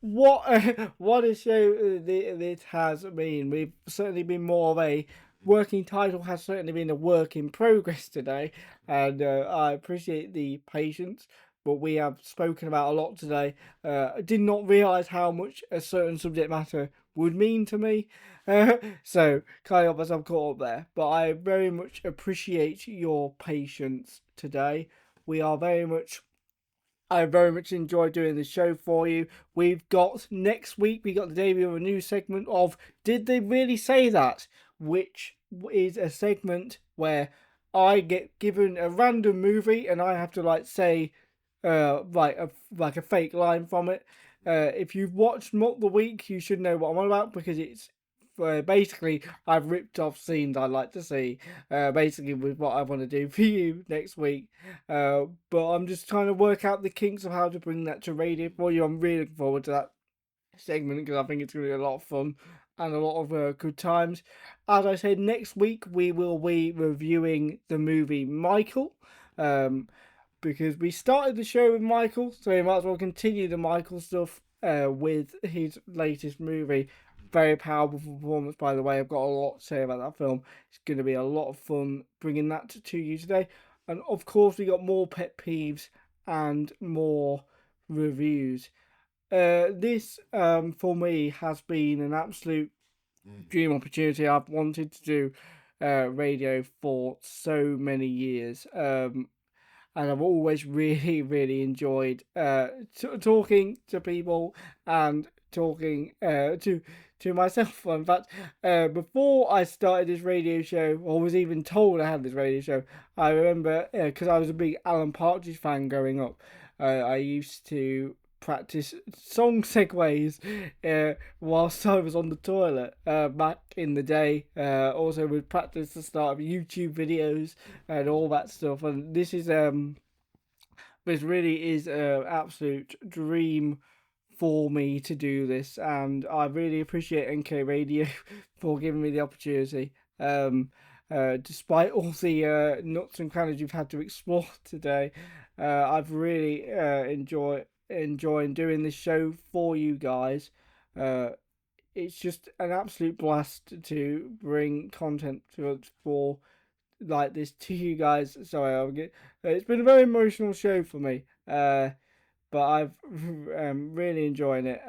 What a show this has been. We've certainly been more of a working title, has certainly been a work in progress today, and I appreciate the patience. But we have spoken about a lot today. I did not realise how much a certain subject matter would mean to me, so kind of as I'm caught up there. But I very much appreciate your patience today. We are very much I very much enjoyed doing the show for you. We've got next week, we got the debut of a new segment of Did They Really Say That? Which is a segment where I get given a random movie and I have to like say like a fake line from it. If you've watched Mock the Week, you should know what I'm on about, because it's basically I've ripped off scenes I'd like to see. Basically with what I want to do for you next week. But I'm just trying to work out the kinks of how to bring that to radio for you. I'm really looking forward to that segment because I think it's going to be a lot of fun and a lot of good times. As I said, next week we will be reviewing the movie Michael. Because we started the show with Michael, so we might as well continue the Michael stuff with his latest movie. Very powerful performance, by the way. I've got a lot to say about that film. It's going to be a lot of fun bringing that to you today. And of course, we got more pet peeves and more reviews. This, for me, has been an absolute dream opportunity. I've wanted to do radio for so many years. And I've always really, really enjoyed talking to people and talking to myself. In fact, before I started this radio show, or was even told I had this radio show, I remember because I was a big Alan Partridge fan growing up. I used to practice song segues whilst I was on the toilet back in the day. Also would practice the start of YouTube videos and all that stuff. And this really is an absolute dream for me to do this, and I really appreciate NK Radio for giving me the opportunity. Despite all the nuts and crannies you've had to explore today, I've really enjoyed enjoying doing this show for you guys. Uh, it's just an absolute blast to bring content to us for like this to you guys. Sorry, I'll get. It's been a very emotional show for me. But I've really enjoying it.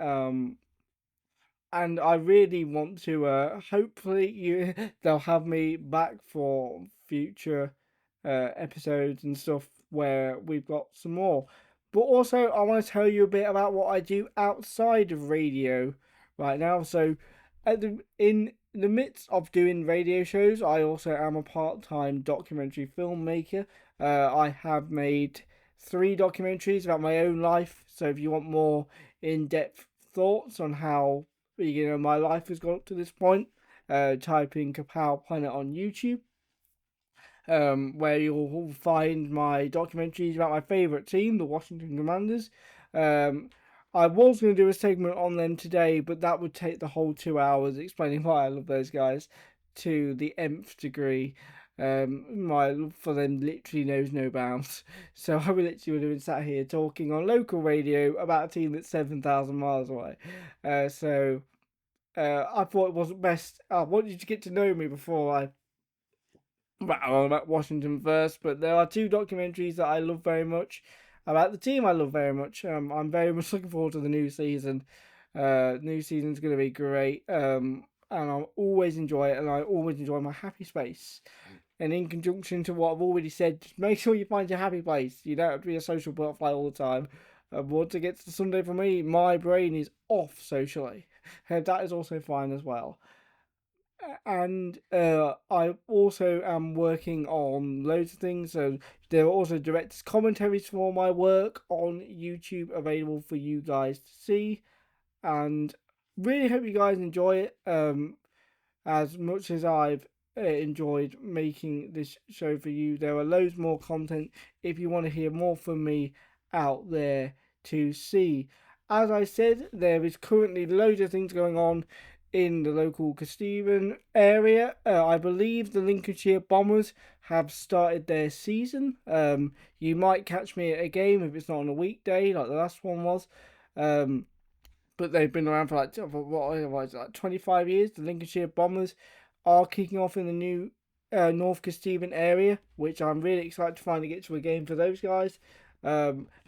And I really want to. Hopefully, they'll have me back for future episodes and stuff where we've got some more. But also, I want to tell you a bit about what I do outside of radio right now. So, in the midst of doing radio shows, I also am a part-time documentary filmmaker. I have made 3 documentaries about my own life. So, if you want more in-depth thoughts on how my life has got up to this point, type in Kapow Planet on YouTube, where you'll find my documentaries about my favourite team, the Washington Commanders. Um, I was going to do a segment on them today, but that would take the whole 2 hours explaining why I love those guys to the nth degree. My love for them literally knows no bounds. So I literally would have been sat here talking on local radio about a team that's 7,000 miles away. I thought it wasn't best. I wanted you to get to know me before I rattle about Washington first, but there are 2 documentaries that I love very much about the team I love very much. I'm very much looking forward to the new season. New season's going to be great. And I'll always enjoy it, and I always enjoy my happy space. And in conjunction to what I've already said, just make sure you find your happy place. You don't have to be a social butterfly all the time. Once it gets to Sunday for me, my brain is off socially. That is also fine as well. And I also am working on loads of things. So there are also director's commentaries for my work on YouTube available for you guys to see. And really hope you guys enjoy it as much as I've enjoyed making this show for you. There are loads more content if you want to hear more from me out there to see. As I said, there is currently loads of things going on in the local Kesteven area. I believe the Lincolnshire Bombers have started their season. You might catch me at a game if it's not on a weekday like the last one was. But they've been around for like 25 years. The Lincolnshire Bombers are kicking off in the new North Kesteven area, which I'm really excited to finally get to a game for those guys.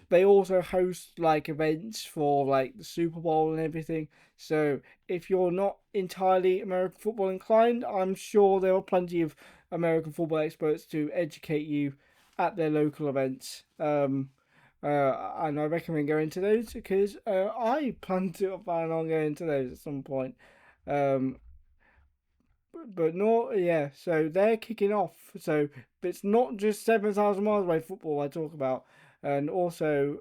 They also host like events for like the Super Bowl and everything. So if you're not entirely American football inclined, I'm sure there are plenty of American football experts to educate you at their local events. And I recommend going to those because I plan on going to those at some point. Um, but no, yeah. So they're kicking off. So it's not just 7,000 miles away football I talk about, and also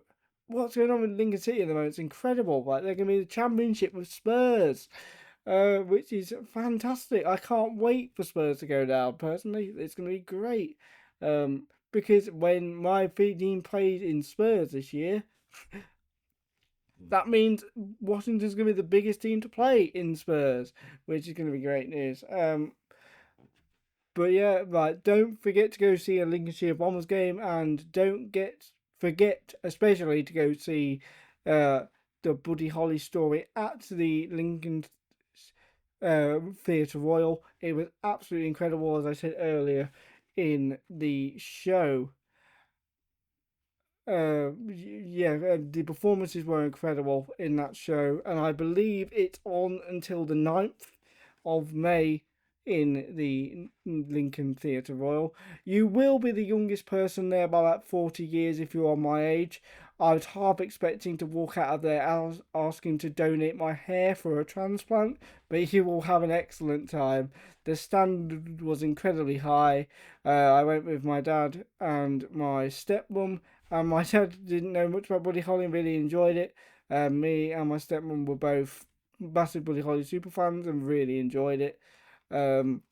what's going on with Lincoln City at the moment. It's incredible. Like they're going to be the championship with Spurs, which is fantastic. I can't wait for Spurs to go down. Personally, it's going to be great. Because when my team played in Spurs this year, that means Washington's going to be the biggest team to play in Spurs, which is going to be great news. But yeah, right. Don't forget to go see a Lincolnshire Bombers game, and don't forget especially to go see the Buddy Holly story at the Lincoln Theatre Royal. It was absolutely incredible, as I said earlier in the show. The performances were incredible in that show, and I believe it's on until the 9th of May in the Lincoln Theatre Royal. You will be the youngest person there by about 40 years if you're my age. I was half expecting to walk out of there asking to donate my hair for a transplant, but you will have an excellent time. The standard was incredibly high. I went with my dad and my stepmom, and my dad didn't know much about Buddy Holly and really enjoyed it. Me and my stepmom were both massive Buddy Holly super fans and really enjoyed it. Um,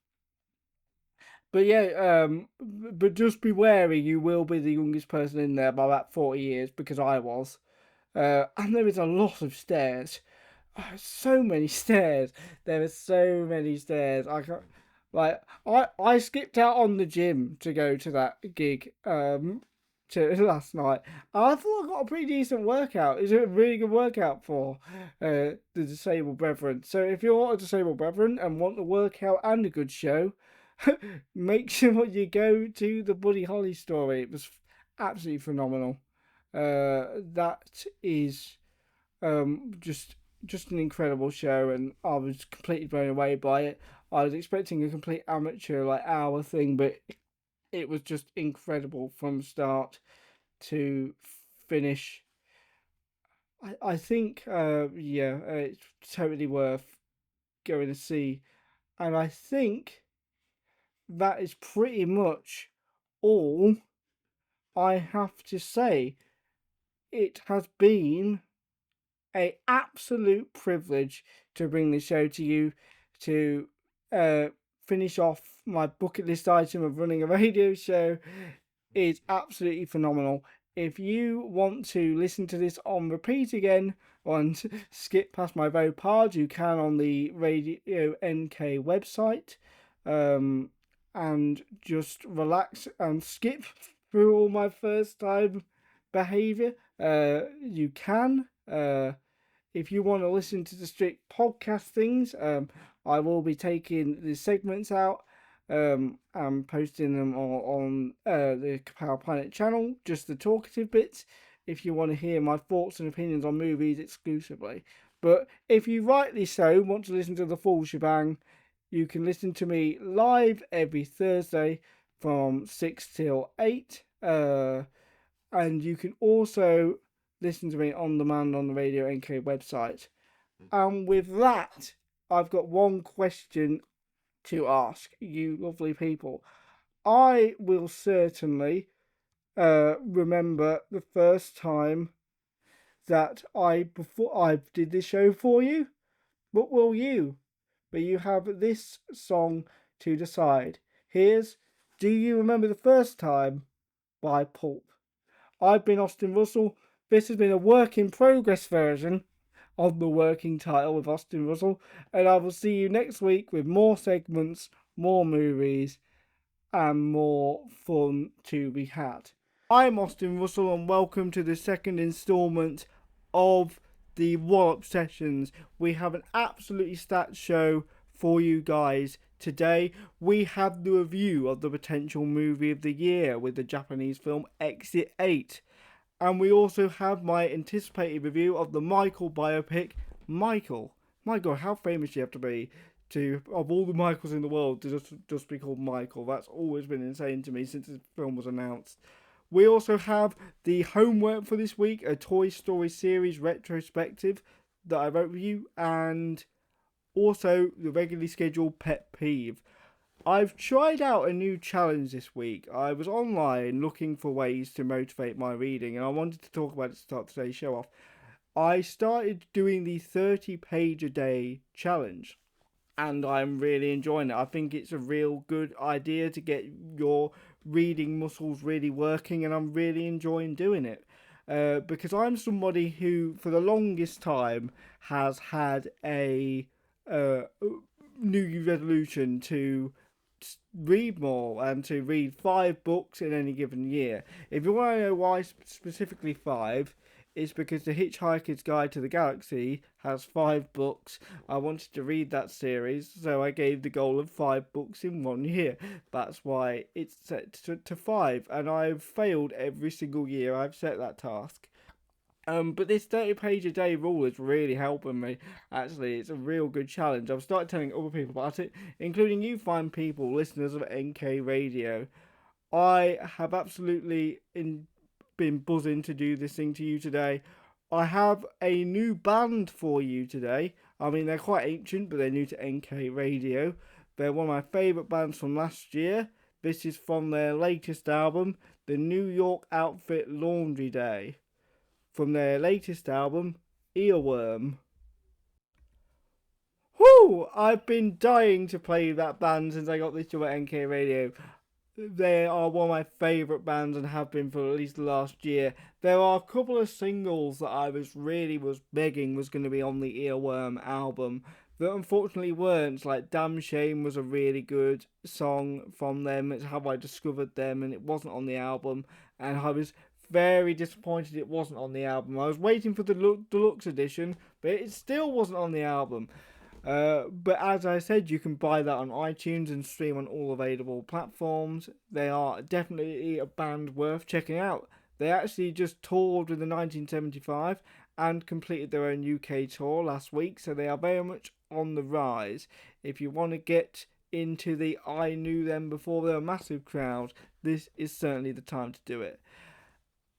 but yeah, but just be wary, you will be the youngest person in there by about 40 years because I was. And there is a lot of stairs. So many stairs. There are so many stairs. I can't, like, I skipped out on the gym to go to that gig. last night. I thought I got a pretty decent workout. It's a really good workout for the disabled brethren. So if you're a disabled brethren and want a workout and a good show, make sure you go to the Buddy Holly story. It was absolutely phenomenal. That is just an incredible show, and I was completely blown away by it. I was expecting a complete amateur like hour thing, but it was just incredible from start to finish. I think it's totally worth going to see, and I think that is pretty much all I have to say. It has been a absolute privilege to bring the show to you, to finish off my bucket list item of running a radio show. Is absolutely phenomenal. If you want to listen to this on repeat again and skip past my very part, you can on the Radio NK website, and just relax and skip through all my first time behaviour. You can. If you want to listen to the strict podcast things, I will be taking the segments out and posting them on the Kapow Planet channel, just the talkative bits, if you want to hear my thoughts and opinions on movies exclusively. But if you rightly so want to listen to the full shebang, you can listen to me live every Thursday from 6 till 8. And you can also listen to me on demand on the Radio NK website. And with that, I've got one question to ask you lovely people. I will certainly remember the first time that I did this show for you. But will you? But you have this song to decide. Here's Do You Remember the First Time by Pulp. I've been Austin Russell. This has been a work in progress version of the working title with Austin Russell, and I will see you next week with more segments, more movies, and more fun to be had. I'm Austin Russell, and welcome to the second instalment of the Wallop sessions. We have an absolutely stacked show for you guys. Today we have the review of the potential movie of the year with the Japanese film Exit 8. And we also have my anticipated review of the Michael biopic, Michael. My God, how famous do you have to be of all the Michaels in the world to just be called Michael? That's always been insane to me since the film was announced. We also have the homework for this week, a Toy Story series retrospective that I wrote with you, and also the regularly scheduled pet peeve. I've tried out a new challenge this week. I was online looking for ways to motivate my reading, and I wanted to talk about it to start today's show off. I started doing the 30-page a day challenge, and I'm really enjoying it. I think it's a real good idea to get your reading muscles really working, and I'm really enjoying doing it. Because I'm somebody who, for the longest time, has had a New Year's resolution to read more and to read 5 books in any given year. If you want to know why specifically 5, it's because The Hitchhiker's Guide to the Galaxy has 5 books. I wanted to read that series, so I gave the goal of 5 books in 1 year. That's why it's set to 5, and I've failed every single year I've set that task. But this 30-page a day rule is really helping me. Actually, it's a real good challenge. I've started telling other people about it, including you fine people, listeners of NK Radio. I have absolutely been buzzing to do this thing to you today. I have a new band for you today. I mean, they're quite ancient, but they're new to NK Radio. They're one of my favourite bands from last year. This is from their latest album, the New York outfit Laundry Day. From their latest album, Earworm. Whoo! I've been dying to play that band since I got this job at NK Radio. They are one of my favourite bands and have been for at least the last year. There are a couple of singles that I was begging was going to be on the Earworm album that unfortunately weren't. Like Damn Shame was a really good song from them. It's how I discovered them, and it wasn't on the album. and I was very disappointed it wasn't on the album. I was waiting for the deluxe edition, but it still wasn't on the album. But as I said, you can buy that on iTunes and stream on all available platforms. They are definitely a band worth checking out. They actually just toured with the 1975 and completed their own UK tour last week, so they are very much on the rise. If you want to get into the I knew them before they were a massive crowd, this is certainly the time to do it.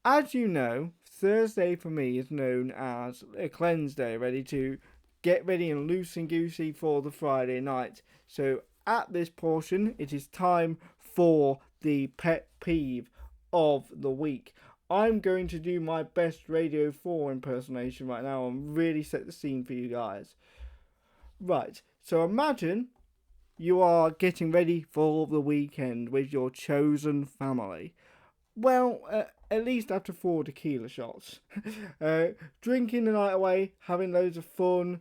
As you know, Thursday for me is known as a cleanse day, ready to get ready and loose and goosey for the Friday night. So at this portion, it is time for the pet peeve of the week. I'm going to do my best Radio 4 impersonation right now and really set the scene for you guys. Right, so imagine you are getting ready for the weekend with your chosen family. Well, at least after 4 tequila shots. Drinking the night away, having loads of fun,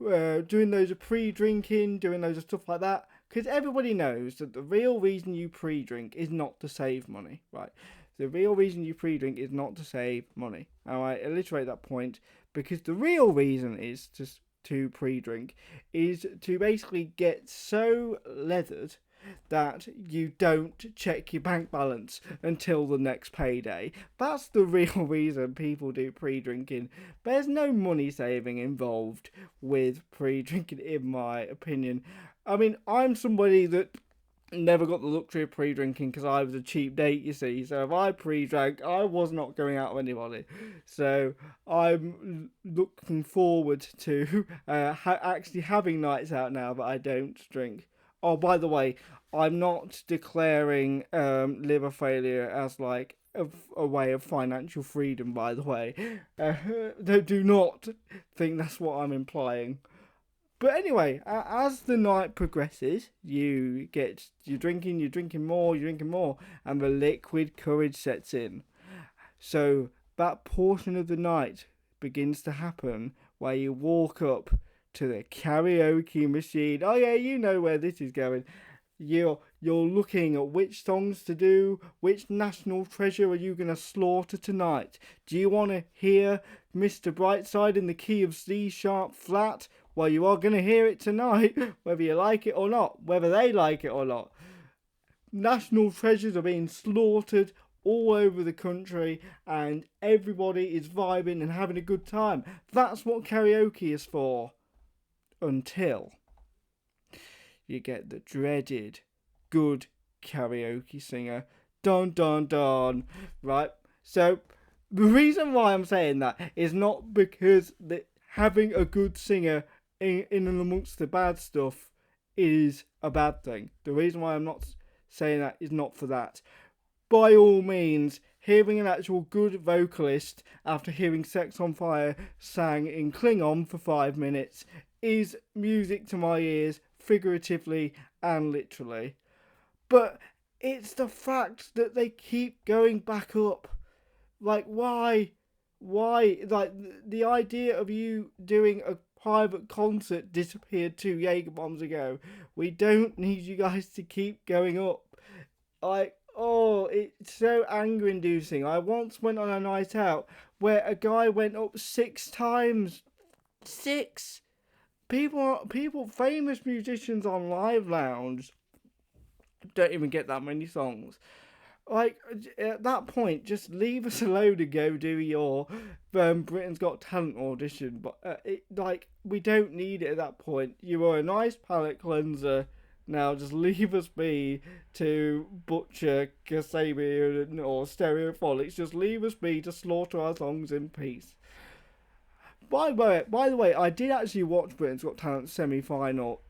doing loads of pre-drinking, doing loads of stuff like that. Because everybody knows that the real reason you pre-drink is not to save money, right? The real reason you pre-drink is not to save money. Alright, alliterate that point. Because the real reason is to pre-drink is to basically get so leathered that you don't check your bank balance until the next payday. That's the real reason people do pre-drinking. There's no money saving involved with pre-drinking, in my opinion. I mean, I'm somebody that never got the luxury of pre-drinking because I was a cheap date, you see. So if I pre-drank, I was not going out with anybody. So I'm looking forward to actually having nights out now that I don't drink. Oh, by the way, I'm not declaring liver failure as like a way of financial freedom, by the way. Do not think that's what I'm implying. But anyway, as the night progresses, you're drinking more, and the liquid courage sets in. So that portion of the night begins to happen where you walk up to the karaoke machine. Oh yeah, you know where this is going. You're looking at which songs to do, which national treasure are you going to slaughter tonight? Do you want to hear Mr. Brightside in the key of C sharp flat? Well, you are going to hear it tonight, whether you like it or not, whether they like it or not. National treasures are being slaughtered all over the country and everybody is vibing and having a good time. That's what karaoke is for. Until you get the dreaded good karaoke singer. Dun dun dun. Right? So the reason why I'm saying that is not because having a good singer in and amongst the bad stuff is a bad thing. The reason why I'm not saying that is not for that. By all means, hearing an actual good vocalist after hearing Sex on Fire sang in Klingon for 5 minutes is music to my ears, figuratively and literally. But it's the fact that they keep going back up. Like, why? Like, the idea of you doing a private concert disappeared 2 Jaeger bombs ago. We don't need you guys to keep going up. Like, oh, it's so anger inducing. I once went on a night out where a guy went up 6 times. 6! People, famous musicians on Live Lounge don't even get that many songs. Like, at that point, just leave us alone and go do your Britain's Got Talent audition. But, we don't need it at that point. You are a nice palate cleanser. Now, just leave us be to butcher Kasabian or Stereophonics. Just leave us be to slaughter our songs in peace. By the way, I did actually watch Britain's Got Talent semi-final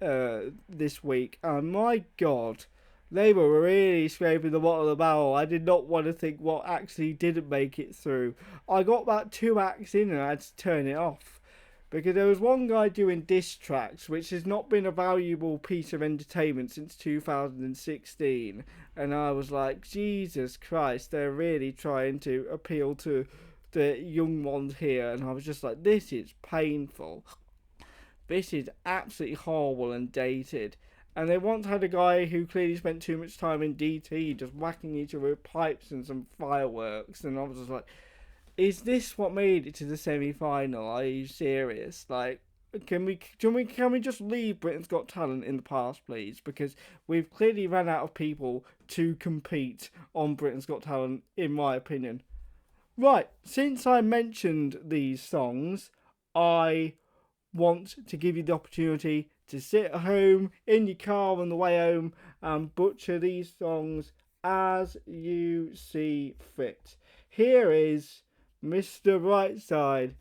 this week, and my God, they were really scraping the bottom of the barrel. I did not want to think what actually didn't make it through. I got about 2 acts in and I had to turn it off. Because there was one guy doing diss tracks, which has not been a valuable piece of entertainment since 2016. And I was like, Jesus Christ, they're really trying to appeal to the young ones here. And I was just like, this is painful. This is absolutely horrible and dated. And they once had a guy who clearly spent too much time in DT just whacking each other with pipes and some fireworks. And I was just like, is this what made it to the semi-final? Are you serious? Like, can we just leave Britain's Got Talent in the past, please? Because we've clearly ran out of people to compete on Britain's Got Talent, in my opinion. Right, since I mentioned these songs, I want to give you the opportunity to sit at home in your car on the way home and butcher these songs as you see fit. Here is Mr. Brightside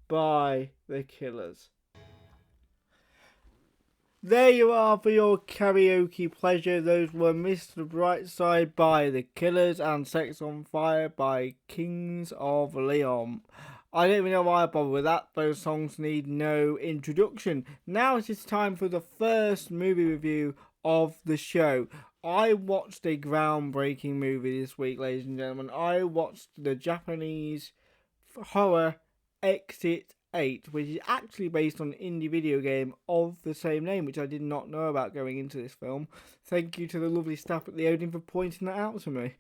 by The Killers. There you are for your karaoke pleasure. Those were Mr. Brightside by The Killers and Sex on Fire by Kings of Leon. I don't even know why I bother with that. Those songs need no introduction. Now it is time for the first movie review of the show. I watched a groundbreaking movie this week, ladies and gentlemen. I watched the Japanese horror Exit 8, which is actually based on an indie video game of the same name, which I did not know about going into this film. Thank you to the lovely staff at the Odin for pointing that out to me.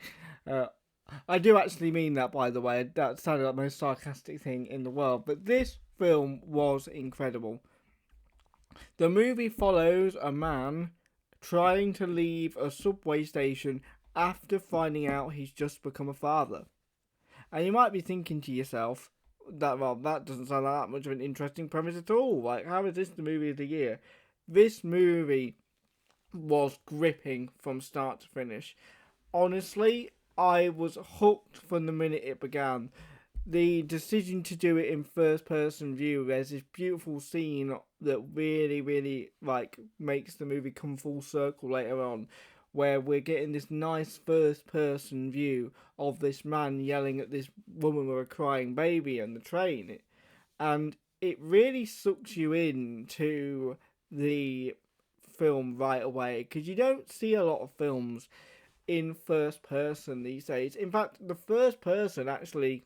I do actually mean that, by the way. That sounded like the most sarcastic thing in the world. But this film was incredible. The movie follows a man trying to leave a subway station after finding out he's just become a father. And you might be thinking to yourself, that doesn't sound like that much of an interesting premise at all. Like, how is this the movie of the year? This movie was gripping from start to finish. Honestly, I was hooked from the minute it began. The decision to do it in first person view, there's this beautiful scene that really, really makes the movie come full circle later on, where we're getting this nice first person view of this man yelling at this woman with a crying baby on the train. And it really sucks you into the film right away, because you don't see a lot of films in first person these days. In fact, the first person actually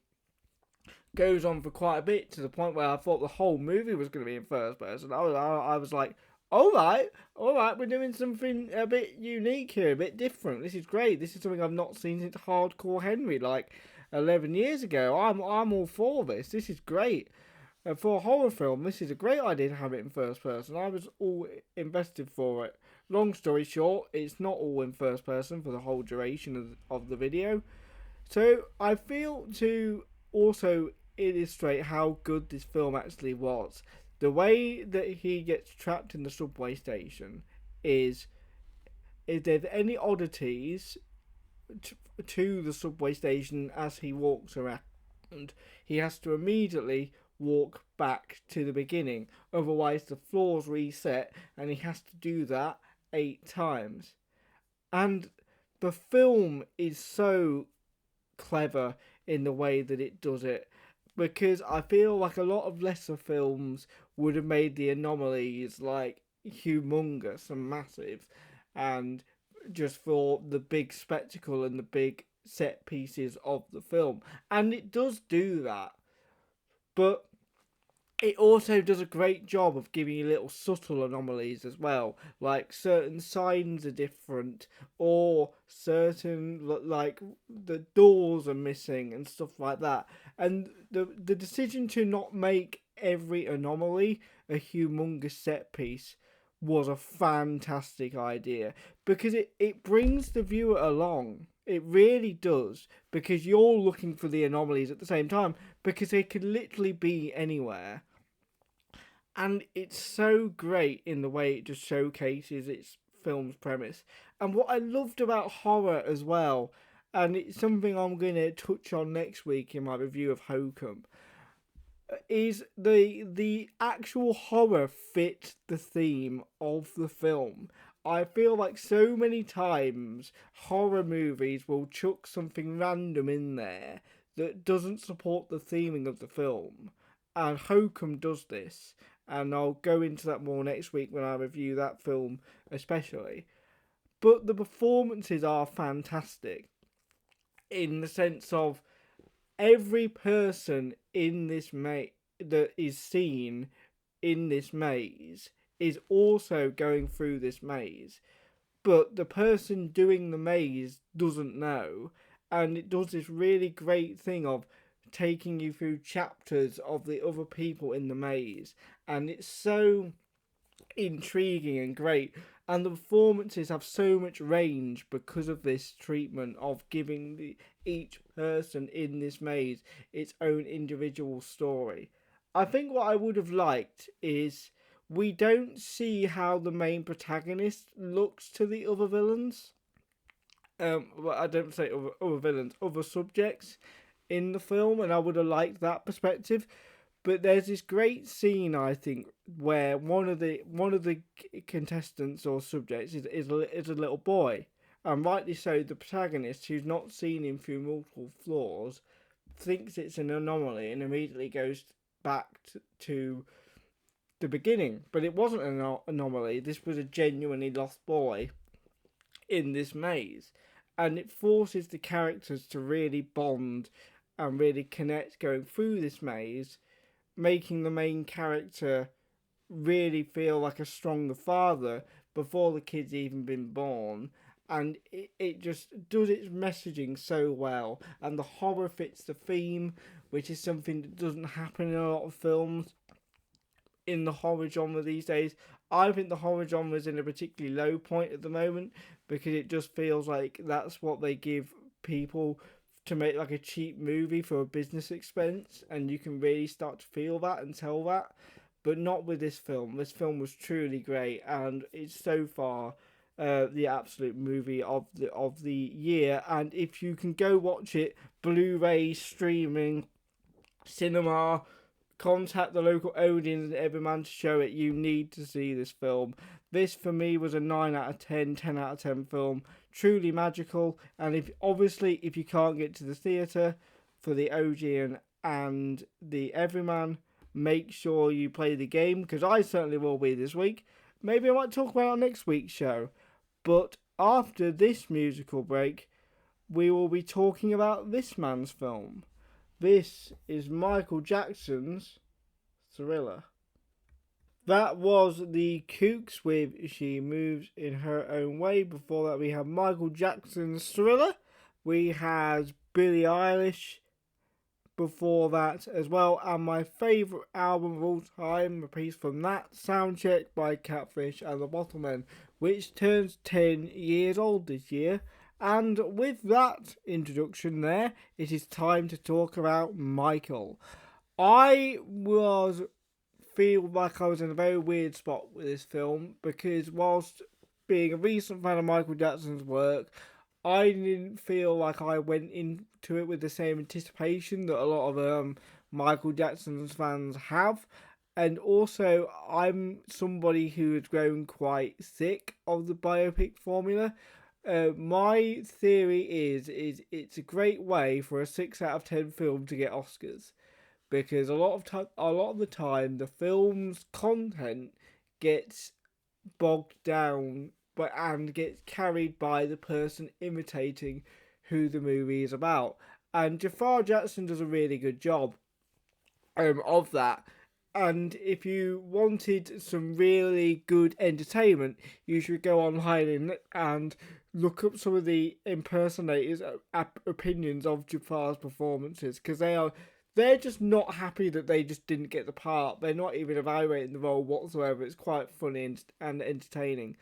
goes on for quite a bit, to the point where I thought the whole movie was going to be in first person. I was like, all right, we're doing something a bit unique here, a bit different. This is great. This is something I've not seen since Hardcore Henry, like 11 years ago. I'm all for this. This is great. For a horror film, this is a great idea to have it in first person. I was all invested for it. Long story short, it's not all in first person for the whole duration of the video. So I feel to also illustrate how good this film actually was. The way that he gets trapped in the subway station is, if there's any oddities to the subway station as he walks around, he has to immediately walk back to the beginning. Otherwise, the floor's reset, and he has to do that 8 times. And the film is so clever in the way that it does it, because I feel like a lot of lesser films would have made the anomalies like humongous and massive, and just for the big spectacle and the big set pieces of the film. And it does do that, but it also does a great job of giving you little subtle anomalies as well, like certain signs are different, or certain, like, the doors are missing and stuff like that. And the decision to not make every anomaly a humongous set piece was a fantastic idea, because it brings the viewer along. It really does, because you're looking for the anomalies at the same time, because they could literally be anywhere. And it's so great in the way it just showcases its film's premise. And what I loved about horror as well, and it's something I'm going to touch on next week in my review of HOKUM, is the actual horror fit the theme of the film. I feel like so many times horror movies will chuck something random in there that doesn't support the theming of the film. And HOKUM does this. And I'll go into that more next week when I review that film especially. But the performances are fantastic, in the sense of every person in this that is seen in this maze is also going through this maze, but the person doing the maze doesn't know, and it does this really great thing of taking you through chapters of the other people in the maze, and it's so intriguing and great, and the performances have so much range because of this treatment of giving each person in this maze its own individual story. I think what I would have liked is we don't see how the main protagonist looks to the other villains. Well, I don't say other villains, other subjects in the film, and I would have liked that perspective. But there's this great scene, I think, where one of the contestants or subjects is a little boy, and rightly so. The protagonist, who's not seen him through multiple floors, thinks it's an anomaly and immediately goes back to the beginning. But it wasn't an anomaly. This was a genuinely lost boy in this maze, and it forces the characters to really bond and really connect going through this maze, making the main character really feel like a stronger father before the kid's even been born. And it just does its messaging so well, and the horror fits the theme, which is something that doesn't happen in a lot of films in the horror genre these days. I think the horror genre is in a particularly low point at the moment, because it just feels like that's what they give people to make like a cheap movie for a business expense, and you can really start to feel that and tell that. But not with this film. This film was truly great, and it's so far the absolute movie of the year. And if you can go watch it, Blu-ray, streaming, cinema, contact the local Odeons and Everyman to show it. You need to see this film. This for me was a 9 out of 10, 10 out of 10 film. Truly magical. And if you can't get to the theatre for the Odeon and the Everyman, make sure you play the game, because I certainly will be this week. Maybe I might talk about it next week's show. But after this musical break, we will be talking about this man's film. This is Michael Jackson's Thriller. That was the Kooks with She Moves in Her Own Way. Before that, we have Michael Jackson's Thriller. We had Billie Eilish before that as well. And my favourite album of all time, a piece from that, Soundcheck by Catfish and the Bottlemen, which turns 10 years old this year. And with that introduction there, it is time to talk about Michael. I feel like I was in a very weird spot with this film, because whilst being a recent fan of Michael Jackson's work, I didn't feel like I went into it with the same anticipation that a lot of Michael Jackson's fans have. And also, I'm somebody who has grown quite sick of the biopic formula. My theory is it's a great way for a 6 out of 10 film to get Oscars, because a lot of the time the film's content gets bogged down and gets carried by the person imitating who the movie is about. And Jafar Jackson does a really good job of that. And if you wanted some really good entertainment, you should go online and look up some of the impersonators' opinions of Jafar's performances, because they're just not happy that they just didn't get the part. They're not even evaluating the role whatsoever. It's quite funny and entertaining.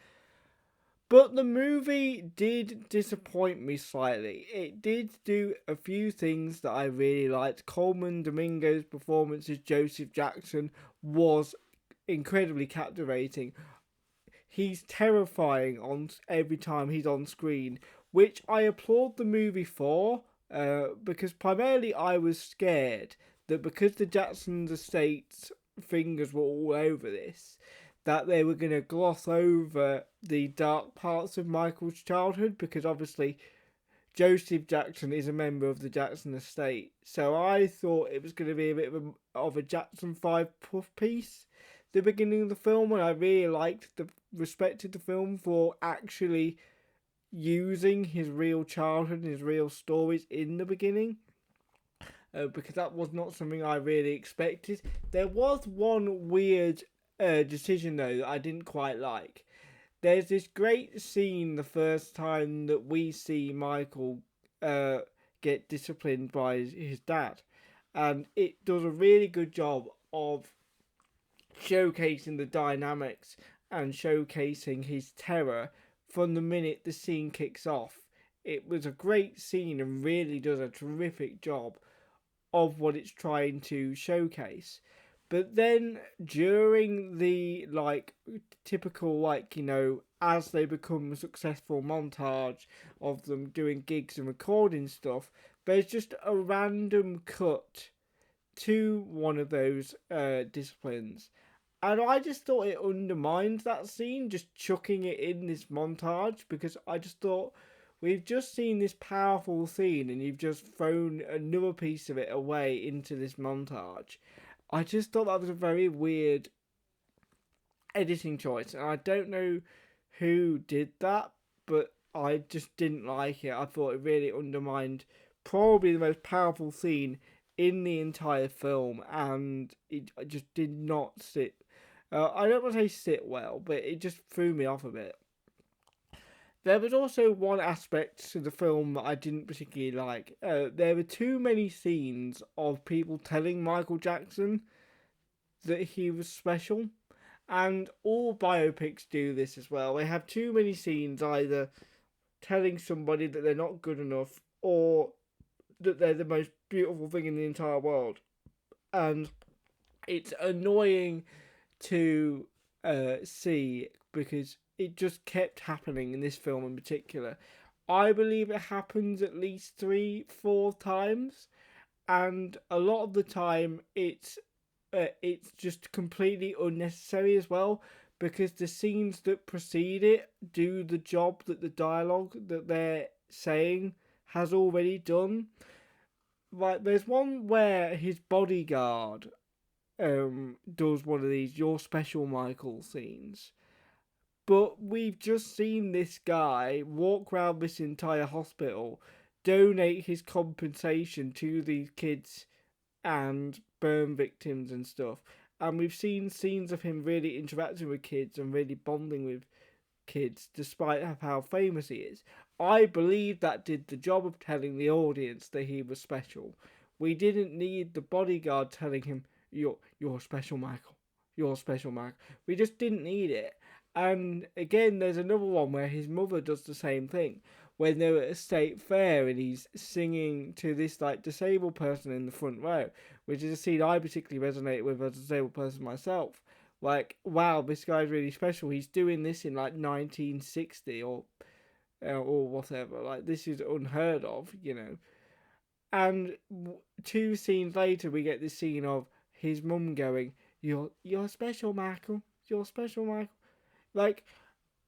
But the movie did disappoint me slightly. It did do a few things that I really liked. Coleman Domingo's performance as Joseph Jackson was incredibly captivating. He's terrifying on every time he's on screen, which I applaud the movie for, because primarily I was scared that because the Jackson estate's fingers were all over this, that they were going to gloss over the dark parts of Michael's childhood, because obviously Joseph Jackson is a member of the Jackson estate. So I thought it was going to be a bit of a Jackson 5 puff piece, the beginning of the film, and I really respected the film for actually using his real childhood and his real stories in the beginning. Because that was not something I really expected. There was one weird decision though that I didn't quite like. There's this great scene the first time that we see Michael uh, get disciplined by his dad, and it does a really good job of showcasing the dynamics and showcasing his terror from the minute the scene kicks off. It was a great scene and really does a terrific job of what it's trying to showcase. But then during the typical as they become a successful montage of them doing gigs and recording stuff, there's just a random cut to one of those disciplines. And I just thought it undermined that scene, just chucking it in this montage, because I just thought we've just seen this powerful scene and you've just thrown another piece of it away into this montage. I just thought that was a very weird editing choice, and I don't know who did that, but I just didn't like it. I thought it really undermined probably the most powerful scene in the entire film, and it just did not sit. I don't want to say sit well, but it just threw me off a bit. There was also one aspect to the film that I didn't particularly like. There were too many scenes of people telling Michael Jackson that he was special. And all biopics do this as well. They have too many scenes either telling somebody that they're not good enough or that they're the most beautiful thing in the entire world. And it's annoying to see because it just kept happening in this film in particular. I believe it happens at least 3-4 times, and a lot of the time it's just completely unnecessary as well, because the scenes that precede it do the job that the dialogue that they're saying has already done. Like, there's one where his bodyguard does one of these "You're Special, Michael" scenes, but we've just seen this guy walk around this entire hospital, donate his compensation to these kids and burn victims and stuff. And we've seen scenes of him really interacting with kids and really bonding with kids despite how famous he is. I believe that did the job of telling the audience that he was special. We didn't need the bodyguard telling him, you're special, Michael. You're special, Michael. We just didn't need it. And again, there's another one where his mother does the same thing. When they're at a state fair and he's singing to this disabled person in the front row, which is a scene I particularly resonate with as a disabled person myself. Like, wow, this guy's really special. He's doing this in 1960 or whatever. Like, this is unheard of, you know. And 2 scenes later, we get this scene of his mum going, "You're special, Michael. You're special, Michael." Like,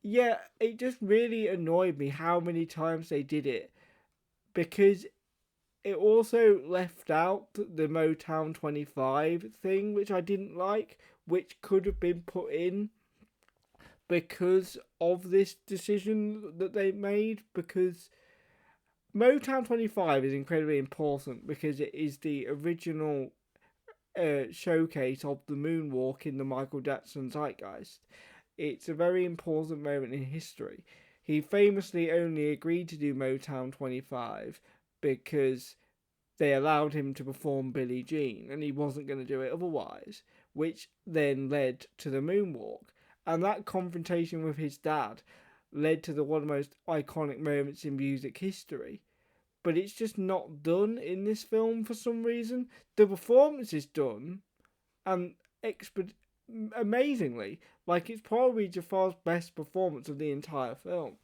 yeah, it just really annoyed me how many times they did it, because it also left out the Motown 25 thing, which I didn't like, which could have been put in because of this decision that they made. Because Motown 25 is incredibly important because it is the original showcase of the moonwalk in the Michael Jackson zeitgeist. It's a very important moment in history. He famously only agreed to do Motown 25 because they allowed him to perform Billie Jean and he wasn't going to do it otherwise, which then led to the moonwalk. And that confrontation with his dad led to one of the most iconic moments in music history. But it's just not done in this film for some reason. The performance is done, and amazingly, like, it's probably Jafar's best performance of the entire film.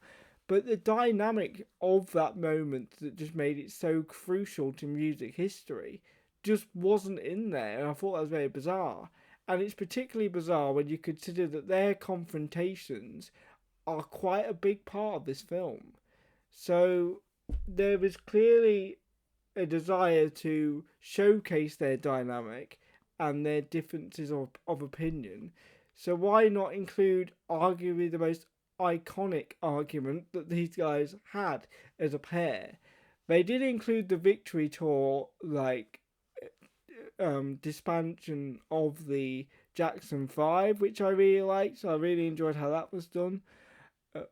But the dynamic of that moment that just made it so crucial to music history just wasn't in there, and I thought that was very bizarre. And it's particularly bizarre when you consider that their confrontations are quite a big part of this film. So there is clearly a desire to showcase their dynamic and their differences of opinion. So why not include arguably the most iconic argument that these guys had as a pair? They did include the victory tour, dispansion of the Jackson 5, which I really liked. So I really enjoyed how that was done. Uh,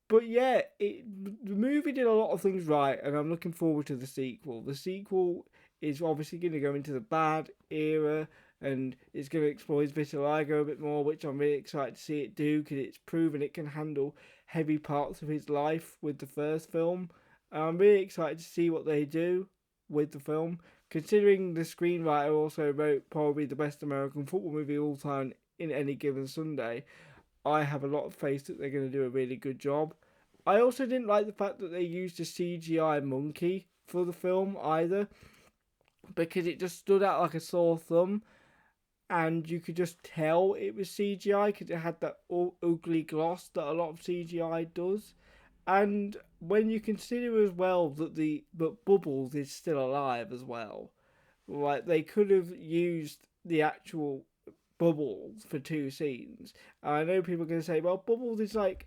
but yeah, the movie did a lot of things right, and I'm looking forward to the sequel. The sequel is obviously going to go into the bad era, and it's going to explore his vitiligo a bit more, which I'm really excited to see it do, because it's proven it can handle heavy parts of his life with the first film. And I'm really excited to see what they do with the film, considering the screenwriter also wrote probably the best American football movie of all time in Any Given Sunday. I have a lot of faith that they're going to do a really good job. I also didn't like the fact that they used a CGI monkey for the film either, because it just stood out like a sore thumb, and you could just tell it was CGI because it had that ugly gloss that a lot of CGI does. And when you consider as well that Bubbles is still alive as well, like they could have used the actual Bubbles for two scenes. And I know people are going to say, well, Bubbles is like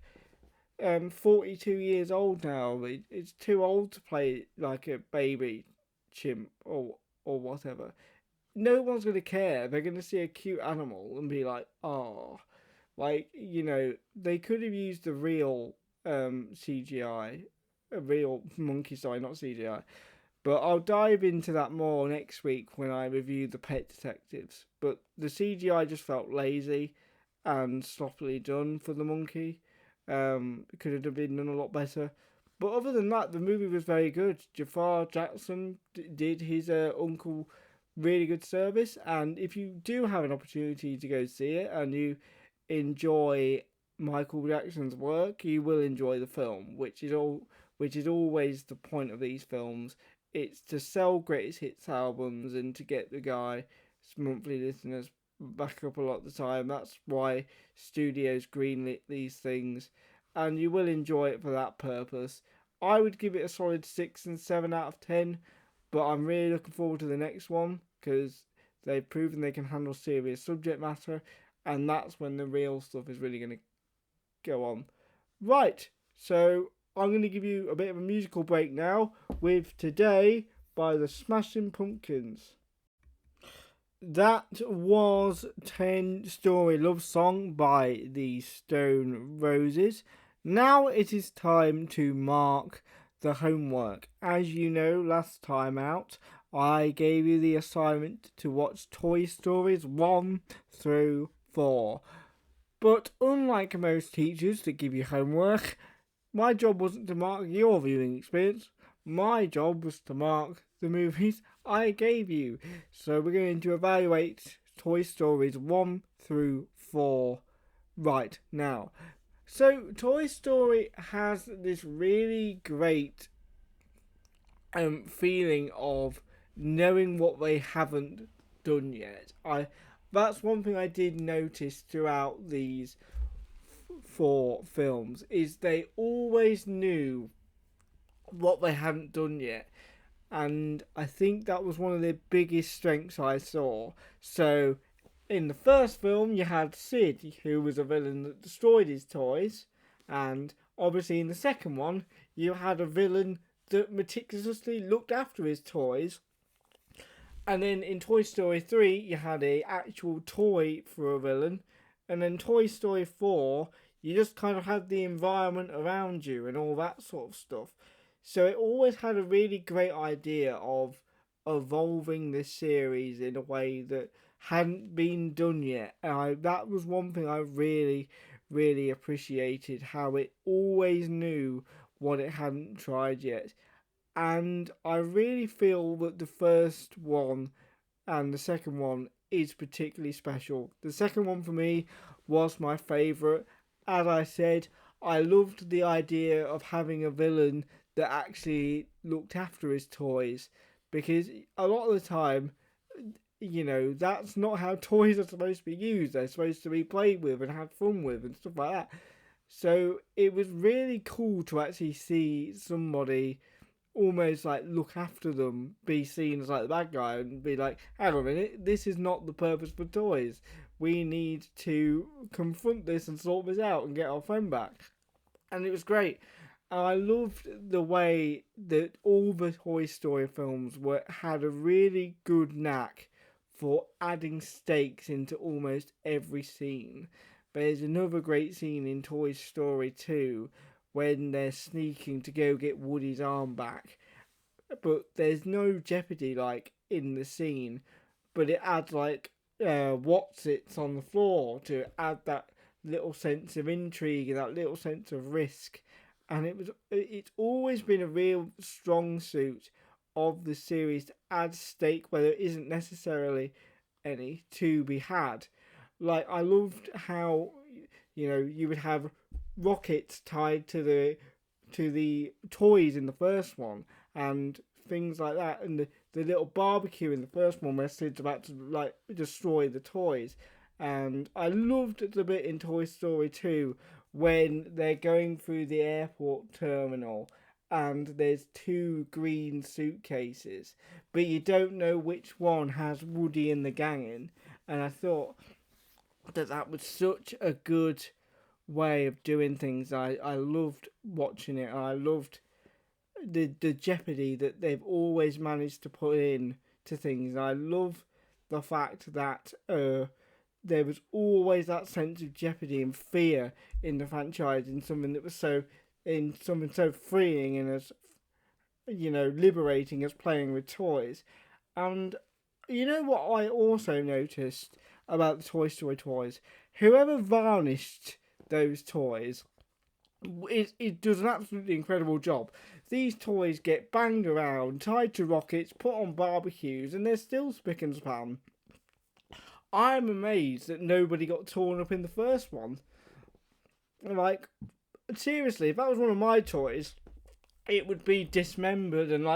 42 years old now. It's too old to play like a baby chimp or whatever. No one's going to care. They're going to see a cute animal and be like, oh. Like, they could have used the real CGI, a real monkey, sorry, not CGI. But I'll dive into that more next week when I review the Pet Detectives. But the CGI just felt lazy and sloppily done for the monkey. It could have been done a lot better. But other than that, the movie was very good. Jafar Jackson did his uncle really good service. And if you do have an opportunity to go see it and you enjoy Michael Jackson's work, you will enjoy the film, which is always the point of these films. It's to sell greatest hits albums and to get the guy's monthly listeners back up a lot of the time. That's why studios greenlit these things, and you will enjoy it for that purpose. I would give it a solid 6 and 7 out of 10, but I'm really looking forward to the next one because they've proven they can handle serious subject matter, and that's when the real stuff is really going to go on. Right, so I'm going to give you a bit of a musical break now with Today by the Smashing Pumpkins. That was 10 Story Love Song by the Stone Roses. Now it is time to mark the homework. As you know, last time out, I gave you the assignment to watch Toy Stories 1 through 4. But unlike most teachers that give you homework, my job wasn't to mark your viewing experience. My job was to mark the movies I gave you. So we're going to evaluate Toy Stories 1 through 4 right now. So Toy Story has this really great feeling of knowing what they haven't done yet. That's one thing I did notice throughout these 4 films, is they always knew what they hadn't done yet, and I think that was one of the biggest strengths I saw. So in the first film you had Sid, who was a villain that destroyed his toys, and obviously in the second one you had a villain that meticulously looked after his toys. And then in Toy Story 3 you had a actual toy for a villain, and then Toy Story 4 you just kind of had the environment around you and all that sort of stuff. So it always had a really great idea of evolving this series in a way that hadn't been done yet. And that was one thing I really, really appreciated, how it always knew what it hadn't tried yet. And I really feel that the first one and the second one is particularly special. The second one for me was my favourite. As I said, I loved the idea of having a villain that actually looked after his toys, because a lot of the time, that's not how toys are supposed to be used. They're supposed to be played with and had fun with and stuff like that. So it was really cool to actually see somebody almost like look after them, be seen as like the bad guy, and be like, hang on a minute, this is not the purpose for toys. We need to confront this and sort this out and get our friend back. And it was great. And I loved the way that all the Toy Story films had a really good knack for adding stakes into almost every scene. There's another great scene in Toy Story 2 when they're sneaking to go get Woody's arm back, but there's no jeopardy like in the scene, but it adds like what's it's on the floor to add that little sense of intrigue and that little sense of risk. And it's always been a real strong suit of the series to add stake where there isn't necessarily any to be had. Like I loved how you would have rockets tied to the toys in the first one and things like that, and the little barbecue in the first one where Sid's about to like destroy the toys. And I loved the bit in Toy Story 2 when they're going through the airport terminal and there's two green suitcases, but you don't know which one has Woody and the gang in. And I thought that was such a good way of doing things. I loved watching it. I loved the jeopardy that they've always managed to put in to things. I love the fact that there was always that sense of jeopardy and fear in the franchise in something that was so freeing and as liberating as playing with toys. And you know what I also noticed about the Toy Story toys? Whoever varnished those toys, it does an absolutely incredible job. These toys get banged around, tied to rockets, put on barbecues, and they're still spick and span. I'm amazed that nobody got torn up in the first one. Like, seriously, if that was one of my toys, it would be dismembered and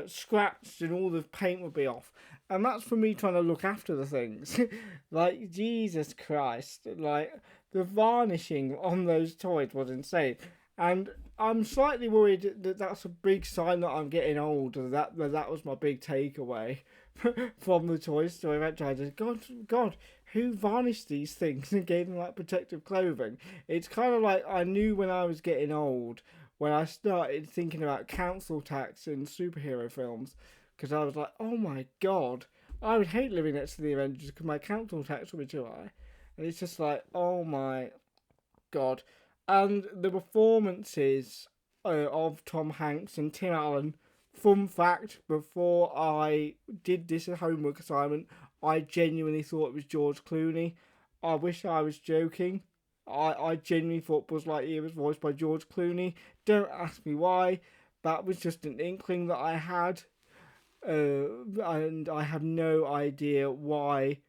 scratched, and all the paint would be off. And that's for me trying to look after the things. Like, Jesus Christ. Like, the varnishing on those toys was insane. And I'm slightly worried that that's a big sign that I'm getting old. That was my big takeaway from the Toy Story franchise. God, who varnished these things and gave them like protective clothing? It's kind of like I knew when I was getting old when I started thinking about council tax in superhero films, because I was like, oh my God, I would hate living next to the Avengers because my council tax would be too high. And it's just like, oh my God. And the performances of Tom Hanks and Tim Allen, fun fact, before I did this homework assignment, I genuinely thought it was George Clooney. I wish I was joking. I genuinely thought Buzz Lightyear was voiced by George Clooney. Don't ask me why. That was just an inkling that I had. And I have no idea why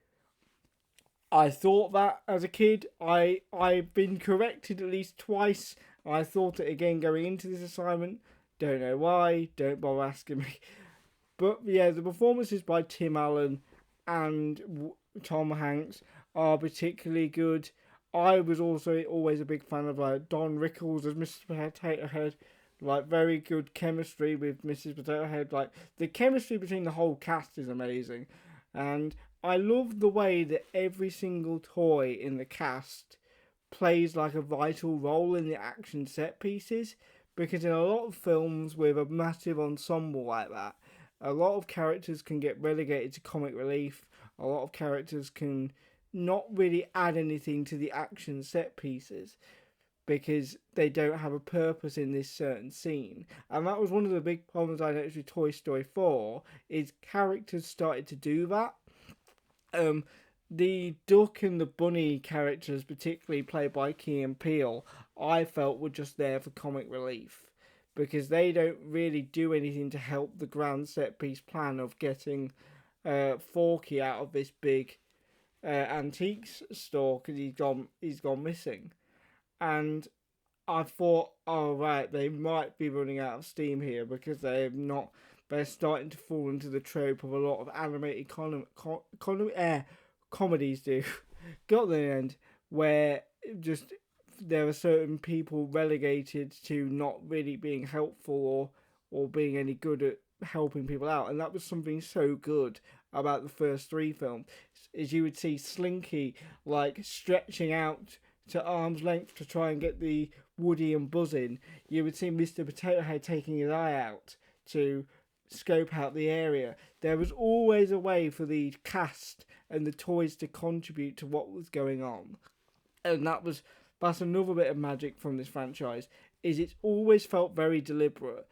I thought that as a kid. I've been corrected at least twice. I thought it again going into this assignment. Don't know why. Don't bother asking me. But yeah, the performances by Tim Allen and Tom Hanks are particularly good. I was also always a big fan of Don Rickles as Mr. Potato Head. Like, very good chemistry with Mrs. Potato Head. Like, the chemistry between the whole cast is amazing. And I love the way that every single toy in the cast plays like a vital role in the action set pieces. Because in a lot of films with a massive ensemble like that, a lot of characters can get relegated to comic relief. A lot of characters can not really add anything to the action set pieces because they don't have a purpose in this certain scene. And that was one of the big problems I noticed with Toy Story 4, is characters started to do that. The Duck and the Bunny characters, particularly played by Key and Peele, I felt were just there for comic relief, because they don't really do anything to help the grand set piece plan of getting Forky out of this big antiques store because he's gone missing. And I thought, oh right, they might be running out of steam here because they're starting to fall into the trope of a lot of animated comedies do. Got the end where just there are certain people relegated to not really being helpful or being any good at helping people out, and that was something so good about the first three films. Is you would see Slinky like stretching out to arm's length to try and get the Woody and Buzz in. You would see Mr. Potato Head taking his eye out to scope out the area. There was always a way for the cast and the toys to contribute to what was going on, and that's another bit of magic from this franchise. Is it's always felt very deliberate.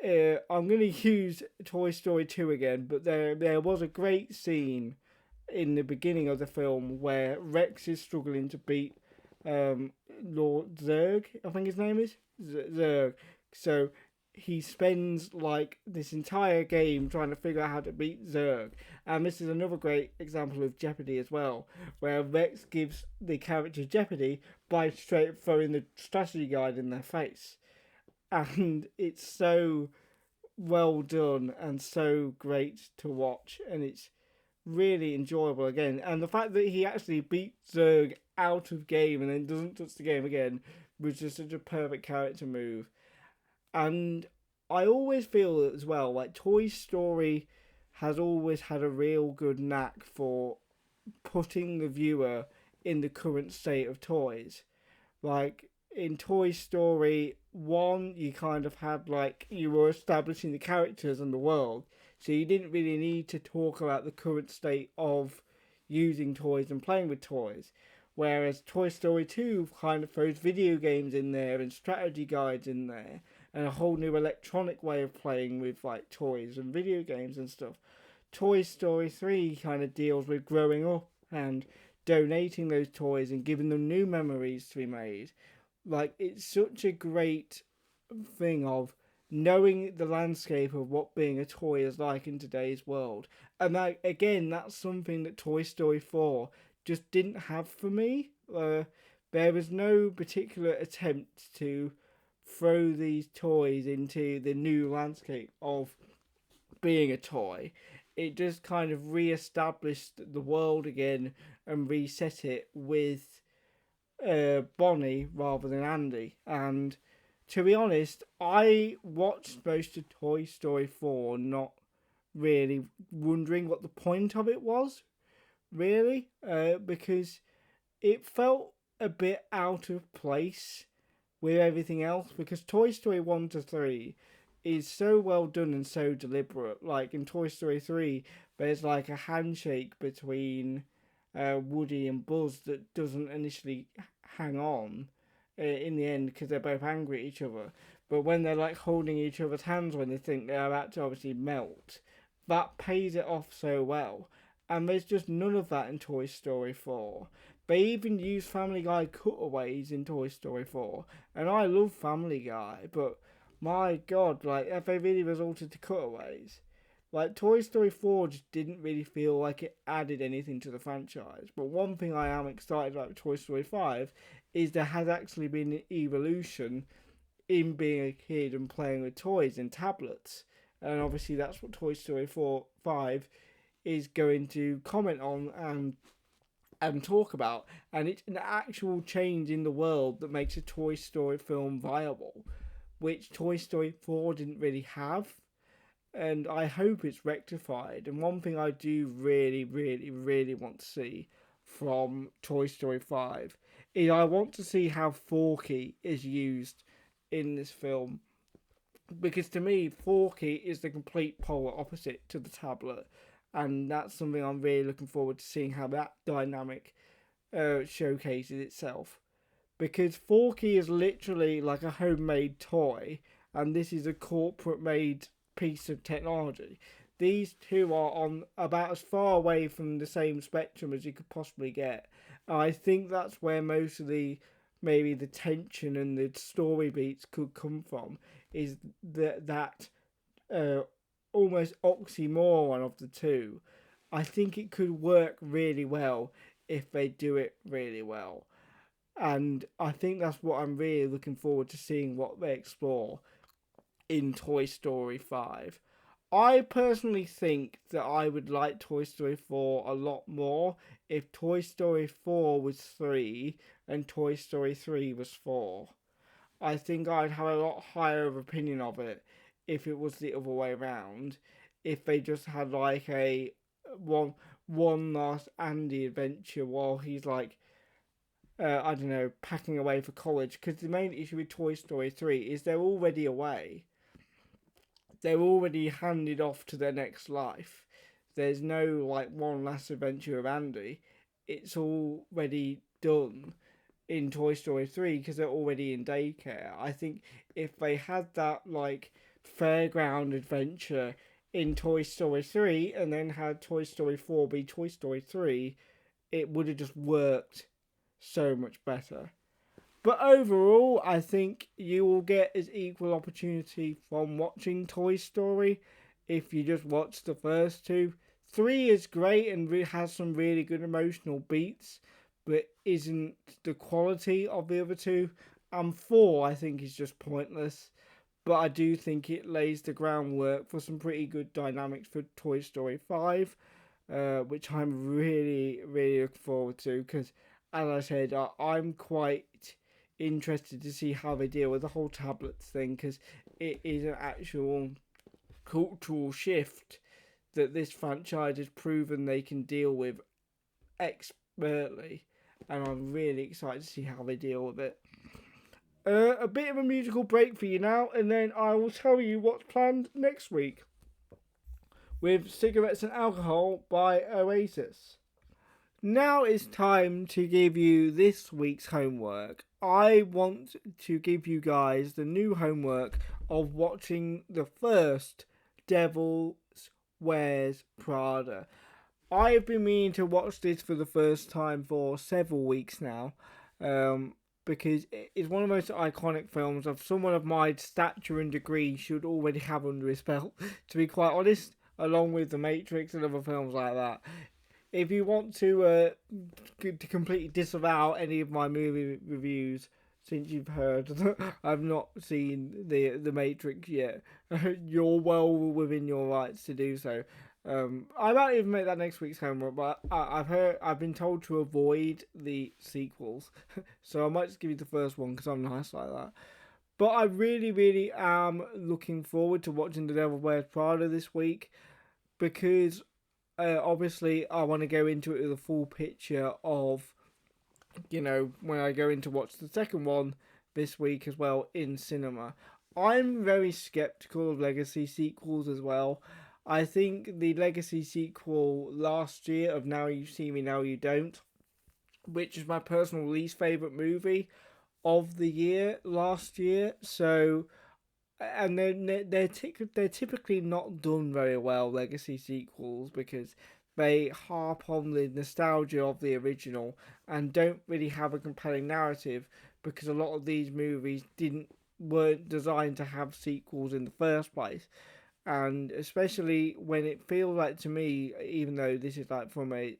I'm going to use Toy Story 2 again, but there was a great scene in the beginning of the film where Rex is struggling to beat Lord Zurg, I think his name is Zurg. So he spends like this entire game trying to figure out how to beat Zurg. And this is another great example of Jeopardy as well, where Rex gives the character Jeopardy by straight throwing the strategy guide in their face. And it's so well done and so great to watch, and it's really enjoyable again. And the fact that he actually beat Zurg out of game and then doesn't touch the game again was just such a perfect character move. And I always feel as well like Toy Story has always had a real good knack for putting the viewer in the current state of toys. Like in Toy Story 1, you kind of had like you were establishing the characters and the world, so you didn't really need to talk about the current state of using toys and playing with toys. Whereas Toy Story 2 kind of throws video games in there and strategy guides in there and a whole new electronic way of playing with like toys and video games and stuff. Toy Story 3 kind of deals with growing up and donating those toys and giving them new memories to be made. Like, it's such a great thing of knowing the landscape of what being a toy is like in today's world. And that, again, that's something that Toy Story 4 just didn't have for me. There was no particular attempt to throw these toys into the new landscape of being a toy. It just kind of re-established the world again and reset it with Bonnie rather than Andy. And to be honest, I watched most of Toy Story 4 not really wondering what the point of it was, really, because it felt a bit out of place with everything else, because Toy Story 1 to 3 is so well done and so deliberate. Like in Toy Story 3, there's like a handshake between Woody and Buzz that doesn't initially hang on in the end because they're both angry at each other. But when they're like holding each other's hands when they think they're about to obviously melt, that pays it off so well. And there's just none of that in Toy Story 4. They even use Family Guy cutaways in Toy Story 4. And I love Family Guy, but my god, like, have they really resorted to cutaways? Like, Toy Story 4 just didn't really feel like it added anything to the franchise. But one thing I am excited about with Toy Story 5 is there has actually been an evolution in being a kid and playing with toys and tablets. And obviously that's what Toy Story 5 is going to comment on and talk about. And it's an actual change in the world that makes a Toy Story film viable, which Toy Story 4 didn't really have. And I hope it's rectified. And one thing I do really, really, really want to see from Toy Story 5 is I want to see how Forky is used in this film. Because to me, Forky is the complete polar opposite to the tablet. And that's something I'm really looking forward to seeing how that dynamic showcases itself. Because Forky is literally like a homemade toy, and this is a corporate made piece of technology. These two are on about as far away from the same spectrum as you could possibly get. And I think that's where most of the maybe the tension and the story beats could come from, is that almost oxymoron of the two. I think it could work really well if they do it really well. And I think that's what I'm really looking forward to seeing what they explore in Toy Story 5. I personally think that I would like Toy Story 4 a lot more if Toy Story 4 was 3 and Toy Story 3 was 4. I think I'd have a lot higher of opinion of it if it was the other way around. If they just had like a one last Andy adventure while he's like I don't know, packing away for college. Because the main issue with Toy Story 3 is they're already away. they're already handed off to their next life. There's no like one last adventure of Andy. It's already done in Toy Story 3 because they're already in daycare. I think if they had that like fairground adventure in Toy Story 3 and then had Toy Story 4 be Toy Story 3, it would have just worked so much better. But overall, I think you will get as equal opportunity from watching Toy Story if you just watch the first two. 3 is great and has some really good emotional beats, but isn't the quality of the other two. And 4, I think, is just pointless. But I do think it lays the groundwork for some pretty good dynamics for Toy Story 5, which I'm really, really looking forward to. Because, as I said, I'm quite interested to see how they deal with the whole tablets thing, because it is an actual cultural shift that this franchise has proven they can deal with expertly, and I'm really excited to see how they deal with it. A bit of a musical break for you now, and then I will tell you what's planned next week with Cigarettes and Alcohol by Oasis. Now it's time to give you this week's homework. I want to give you guys the new homework of watching the first Devil Wears Prada. I have been meaning to watch this for the first time for several weeks now, because it's one of the most iconic films of someone of my stature and degree should already have under his belt, to be quite honest, along with The Matrix and other films like that. If you want to completely disavow any of my movie reviews, since you've heard that I've not seen the Matrix yet, you're well within your rights to do so. I might even make that next week's homework, but I've been told to avoid the sequels, so I might just give you the first one because I'm nice like that. But I really, really am looking forward to watching The Devil Wears Prada this week, because obviously I want to go into it with a full picture of, when I go in to watch the second one this week as well in cinema. I'm very skeptical of Legacy sequels as well. I think the Legacy sequel last year of Now You See Me, Now You Don't, which is my personal least favourite movie of the year last year. So, and they're typically not done very well, Legacy sequels, because they harp on the nostalgia of the original and don't really have a compelling narrative, because a lot of these movies weren't designed to have sequels in the first place. And especially when it feels like, to me, even though this is like from a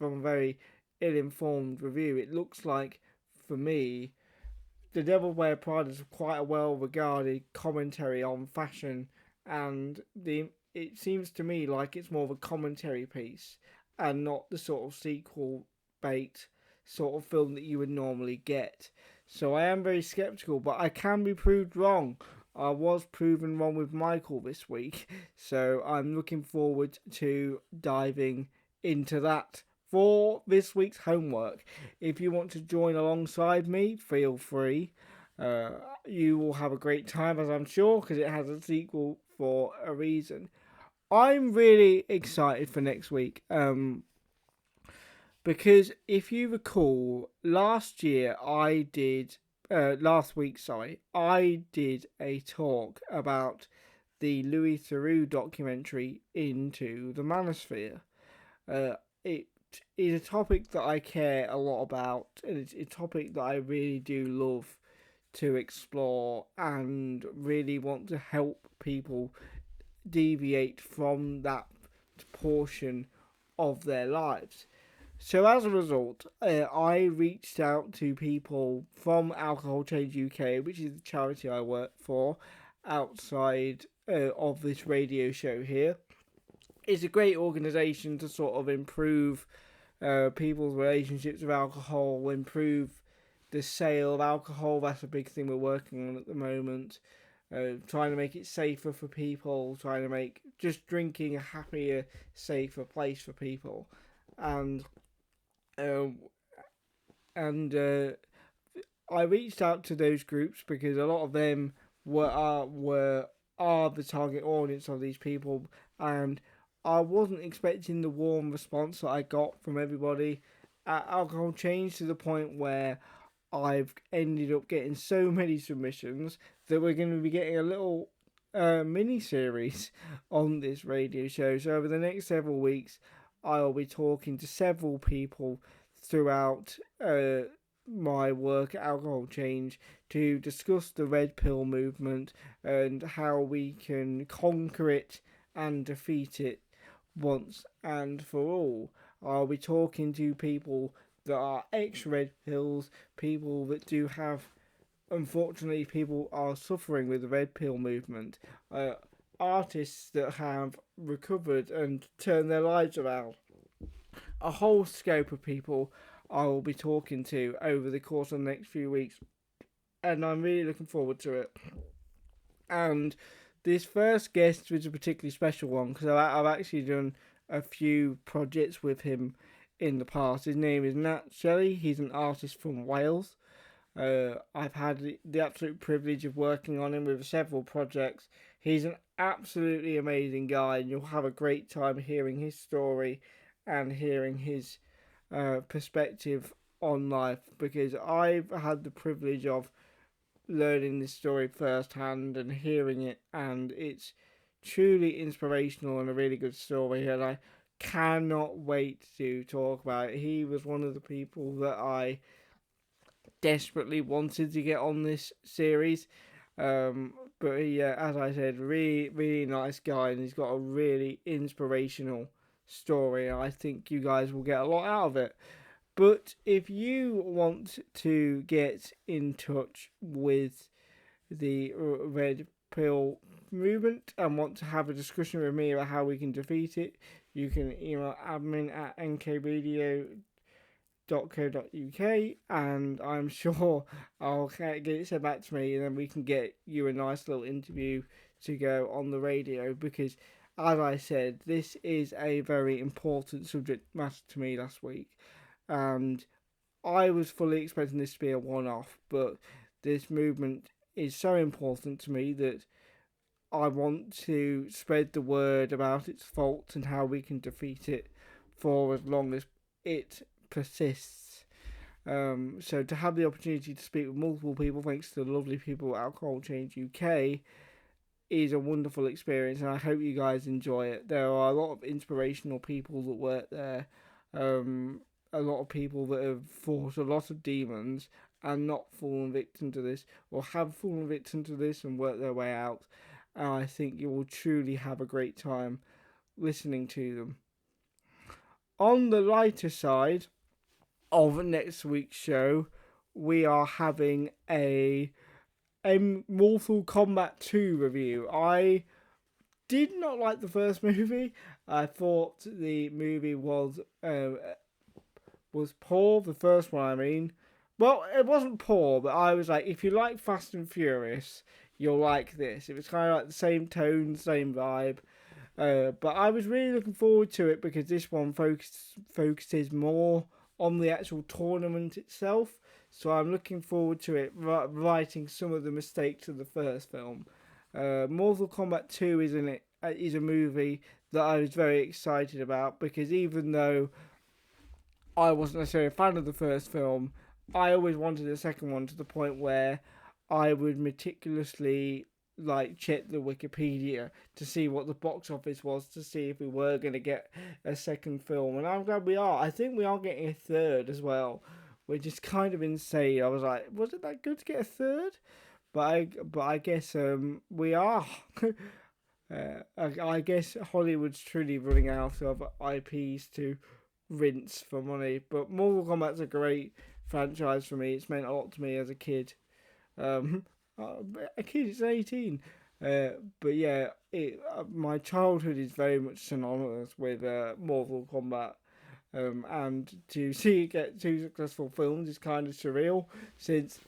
very ill-informed review, it looks like, for me, The Devil Wears Prada is quite a well-regarded commentary on fashion, and it seems to me like it's more of a commentary piece and not the sort of sequel bait sort of film that you would normally get. So I am very skeptical, but I can be proved wrong. I was proven wrong with Michael this week, so I'm looking forward to diving into that for this week's homework. If you want to join alongside me, feel free. You will have a great time, as I'm sure, because it has a sequel for a reason. I'm really excited for next week. Because if you recall, last week, I did a talk about the Louis Theroux documentary Into the Manosphere. It is a topic that I care a lot about, and it's a topic that I really do love to explore and really want to help people deviate from that portion of their lives. So as a result, I reached out to people from Alcohol Change UK, which is the charity I work for, outside of this radio show here. It's a great organisation to sort of improve people's relationships with alcohol, improve the sale of alcohol. That's a big thing we're working on at the moment. Trying to make it safer for people, trying to make just drinking a happier, safer place for people. And I reached out to those groups because a lot of them were are the target audience of these people, and I wasn't expecting the warm response that I got from everybody at Alcohol Change, to the point where I've ended up getting so many submissions that we're going to be getting a little mini series on this radio show. So over the next several weeks, I'll be talking to several people throughout my work at Alcohol Change to discuss the red pill movement and how we can conquer it and defeat it once and for all. I'll be talking to people that are ex red pills, people that do have, unfortunately, people are suffering with the red pill movement, artists that have recovered and turned their lives around. A whole scope of people I will be talking to over the course of the next few weeks, and I'm really looking forward to it. And this first guest was a particularly special one because I've actually done a few projects with him in the past. His name is Nat Shelley. He's an artist from Wales. I've had the absolute privilege of working on him with several projects. He's an absolutely amazing guy, and you'll have a great time hearing his story and hearing his perspective on life, because I've had the privilege of learning this story firsthand and hearing it, and it's truly inspirational and a really good story, and I cannot wait to talk about it. He was one of the people that I desperately wanted to get on this series. But yeah, as I said, really, really nice guy, and he's got a really inspirational story. And I think you guys will get a lot out of it. But if you want to get in touch with the Red Pill movement and want to have a discussion with me about how we can defeat it, you can email admin@nkradio.co.uk, and I'm sure I'll get it sent back to me, and then we can get you a nice little interview to go on the radio, because as I said, this is a very important subject matter to me last week, and I was fully expecting this to be a one-off, but this movement is so important to me that I want to spread the word about its faults and how we can defeat it for as long as it persists. So to have the opportunity to speak with multiple people, thanks to the lovely people at Alcohol Change UK, is a wonderful experience, and I hope you guys enjoy it. There are a lot of inspirational people that work there. A lot of people that have fought a lot of demons and not fallen victim to this, or have fallen victim to this and worked their way out. And I think you will truly have a great time listening to them. On the lighter side of next week's show, we are having a Mortal Kombat 2 review. I did not like the first movie. I thought the movie was poor. The first one, I mean. Well, it wasn't poor, but I was like, if you like Fast and Furious, you'll like this. It was kind of like the same tone, same vibe. But I was really looking forward to it because this one focuses more on the actual tournament itself. So I'm looking forward to it righting some of the mistakes of the first film. Mortal Kombat 2 is a movie that I was very excited about, because even though I wasn't necessarily a fan of the first film, I always wanted a second one, to the point where I would meticulously check the Wikipedia to see what the box office was, to see if we were going to get a second film, and I'm glad we are. I think we are getting a third as well, which is kind of insane. I was like, was it that good to get a third? But I guess we are. I guess Hollywood's truly running out of IPs to rinse for money. But Mortal Kombat's a great franchise for me. It's meant a lot to me as a kid. A kid is 18. But yeah, my childhood is very much synonymous with Mortal Kombat. And to see it get two successful films is kind of surreal, since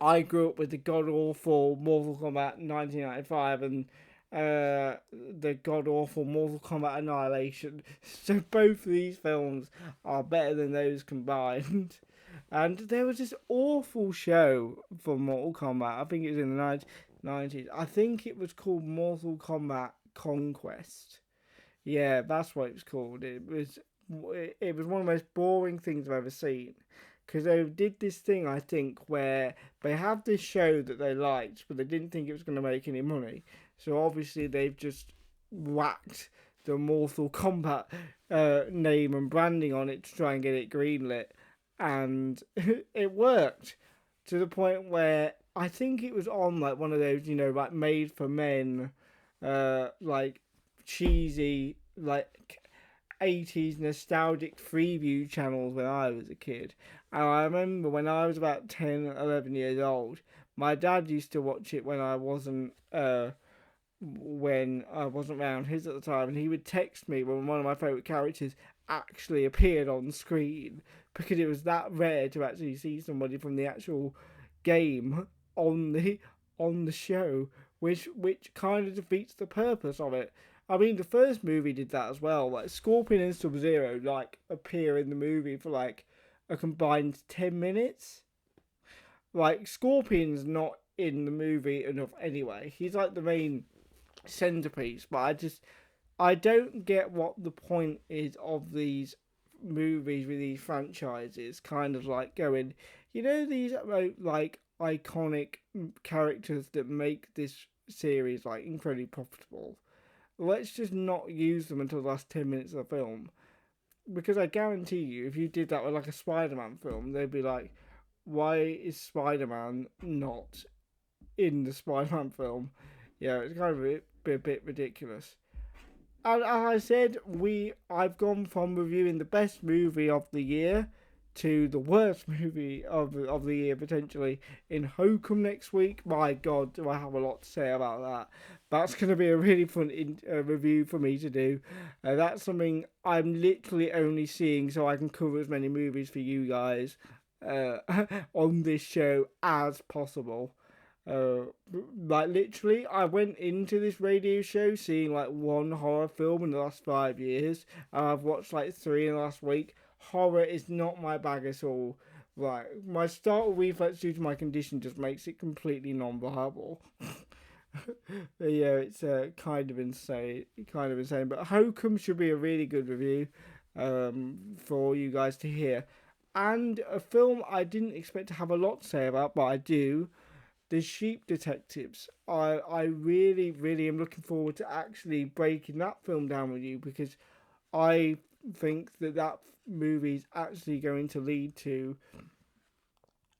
I grew up with the god-awful Mortal Kombat 1995 and the god-awful Mortal Kombat Annihilation. So both of these films are better than those combined. And there was this awful show for Mortal Kombat, I think it was in the 90s. I think it was called Mortal Kombat Conquest. Yeah, that's what it was called. It was one of the most boring things I've ever seen. Because they did this thing, I think, where they have this show that they liked, but they didn't think it was going to make any money. So obviously they've just whacked the Mortal Kombat name and branding on it to try and get it greenlit. And it worked to the point where I think it was on like one of those, like made for men, like cheesy, like 80s nostalgic freeview channels when I was a kid. And I remember when I was about 10, 11 years old, my dad used to watch it when I wasn't around his at the time, and he would text me when one of my favourite characters actually appeared on screen because it was that rare to actually see somebody from the actual game on the show, which kind of defeats the purpose of it. I mean, the first movie did that as well. Like Scorpion and Sub-Zero like appear in the movie for like a combined 10 minutes. Like Scorpion's not in the movie enough anyway. He's like the main centerpiece, but I don't get what the point is of these movies with these franchises. Kind of like going, these like iconic characters that make this series like incredibly profitable. Let's just not use them until the last 10 minutes of the film, because I guarantee you, if you did that with like a Spider-Man film, they'd be like, "Why is Spider-Man not in the Spider-Man film?" Yeah, it's kind of a bit ridiculous. And as I said, I've gone from reviewing the best movie of the year to the worst movie of the year potentially in HOKUM next week. My God, do I have a lot to say about that? That's going to be a really fun review for me to do. That's something I'm literally only seeing so I can cover as many movies for you guys on this show as possible. Like literally, I went into this radio show seeing like one horror film in the last 5 years, and I've watched like three in the last week. Horror is not my bag at all. Like my startle reflex due to my condition just makes it completely non-viable. Yeah, it's kind of insane, But HOKUM should be a really good review, for you guys to hear, and a film I didn't expect to have a lot to say about, but I do. The Sheep Detectives. I really, really am looking forward to actually breaking that film down with you, because I think that movie is actually going to lead to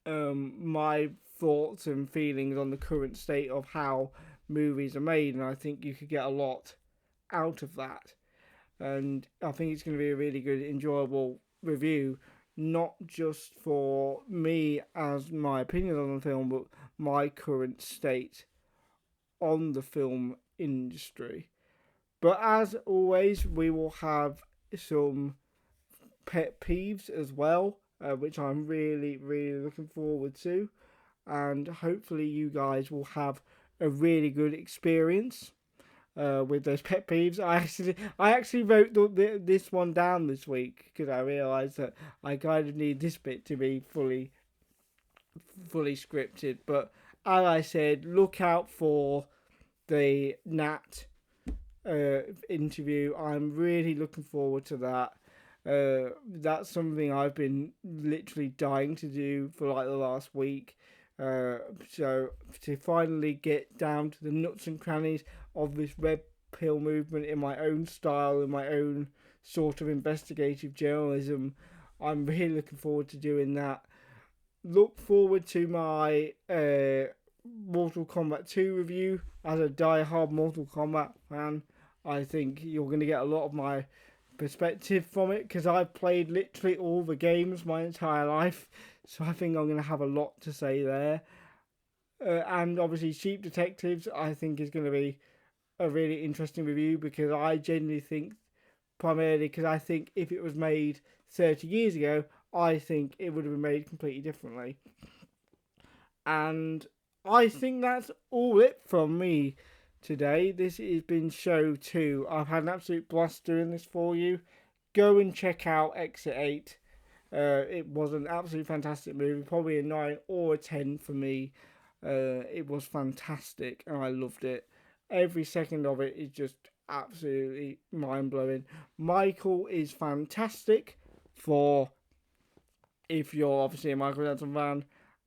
my thoughts and feelings on the current state of how movies are made, and I think you could get a lot out of that. And I think it's going to be a really good, enjoyable review, not just for me as my opinion on the film, but my current state on the film industry. But as always, we will have some pet peeves as well, which I'm really, really looking forward to. And hopefully, you guys will have a really good experience with those pet peeves. I actually wrote this one down this week because I realised that I kind of need this bit to be fully scripted. But as I said, look out for the Nat interview. I'm really looking forward to that. That's something I've been literally dying to do for like the last week. So to finally get down to the nuts and crannies of this red pill movement in my own style, in my own sort of investigative journalism, I'm really looking forward to doing that. Look forward to my Mortal Kombat 2 review. As a die-hard Mortal Kombat fan, I think you're going to get a lot of my perspective from it, because I've played literally all the games my entire life, so I think I'm going to have a lot to say there. And obviously Sheep Detectives I think is going to be a really interesting review, because I genuinely think, primarily because I think if it was made 30 years ago, I think it would have been made completely differently. And I think that's all it from me today. This has been show 2. I've had an absolute blast doing this for you. Go and check out Exit 8. It was an absolutely fantastic movie, probably a 9 or a 10 for me. It was fantastic and I loved it. Every second of it is just absolutely mind blowing. Michael is fantastic for if you're obviously a Michael Jackson fan.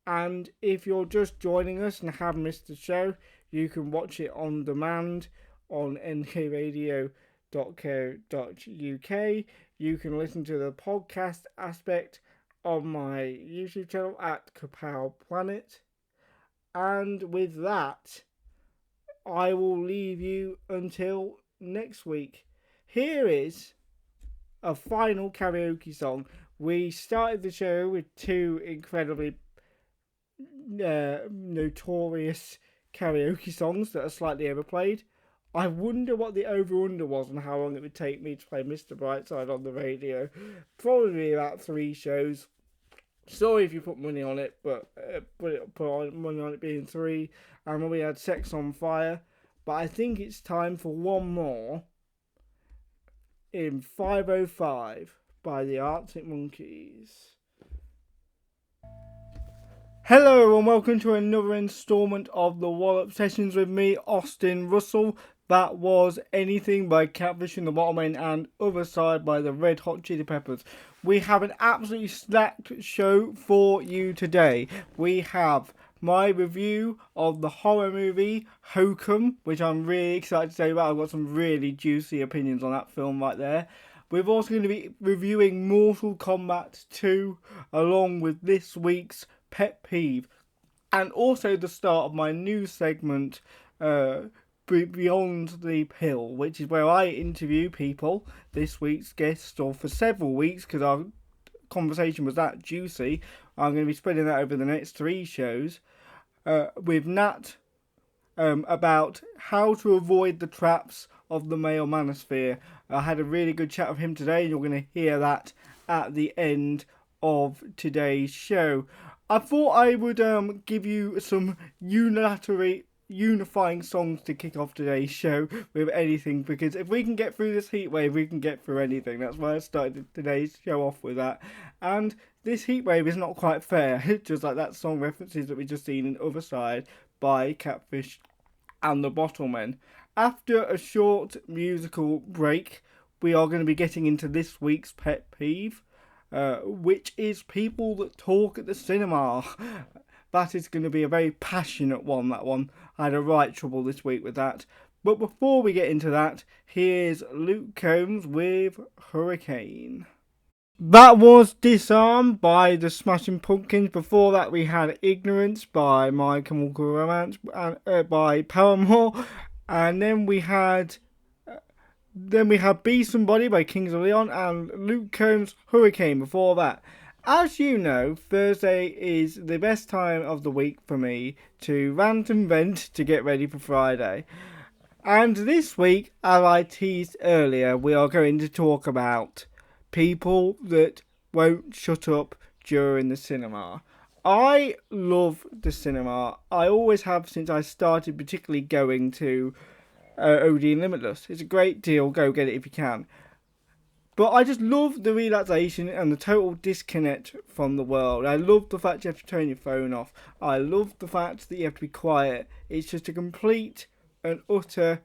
And if you're just joining us and have missed the show, you can watch it on demand on nkradio.co.uk. You can listen to the podcast aspect on my YouTube channel at Kapow Planet. And with that, I will leave you until next week. Here is a final karaoke song. We started the show with two incredibly notorious karaoke songs that are slightly overplayed. I wonder what the over-under was and how long it would take me to play Mr. Brightside on the radio. Probably about 3 shows. Sorry if you put money on it, but put money on it being 3. And then we had Sex on Fire. But I think it's time for one more in 505 by the Arctic Monkeys. Hello and welcome to another instalment of the Wallop Sessions with me, Austin Russell. That was Anything by Catfish and the Bottlemen and Other Side by the Red Hot Chili Peppers. We have an absolutely stacked show for you today. We have my review of the horror movie HOKUM, which I'm really excited to tell you about. I've got some really juicy opinions on that film right there. We're also going to be reviewing Mortal Kombat 2 along with this week's pet peeve, and also the start of my new segment, Beyond the Pill, which is where I interview people, this week's guest, or for several weeks, because our conversation was that juicy. I'm going to be spreading that over the next 3 shows, with Nat, about how to avoid the traps of the male manosphere. I had a really good chat with him today, and you're going to hear that at the end of today's show. I thought I would give you some unifying songs to kick off today's show with anything, because if we can get through this heatwave, we can get through anything. That's why I started today's show off with that. And this heatwave is not quite fair, just like that song references that we just seen in Other Side by Catfish and the Bottlemen. After a short musical break, we are going to be getting into this week's pet peeve, which is people that talk at the cinema. That is going to be a very passionate one, that one. I had a right trouble this week with that. But before we get into that, here's Luke Combs with Hurricane. That was Disarm by the Smashing Pumpkins. Before that we had Ignorance by My Chemical Romance and by Paramore. And then we had Be Somebody by Kings of Leon and Luke Combs' Hurricane before that. As you know, Thursday is the best time of the week for me to rant and vent to get ready for Friday. And this week, as I teased earlier, we are going to talk about people that won't shut up during the cinema. I love the cinema. I always have since I started particularly going to OD and Limitless. It's a great deal. Go get it if you can. But I just love the relaxation and the total disconnect from the world. I love the fact you have to turn your phone off. I love the fact that you have to be quiet. It's just a complete and utter,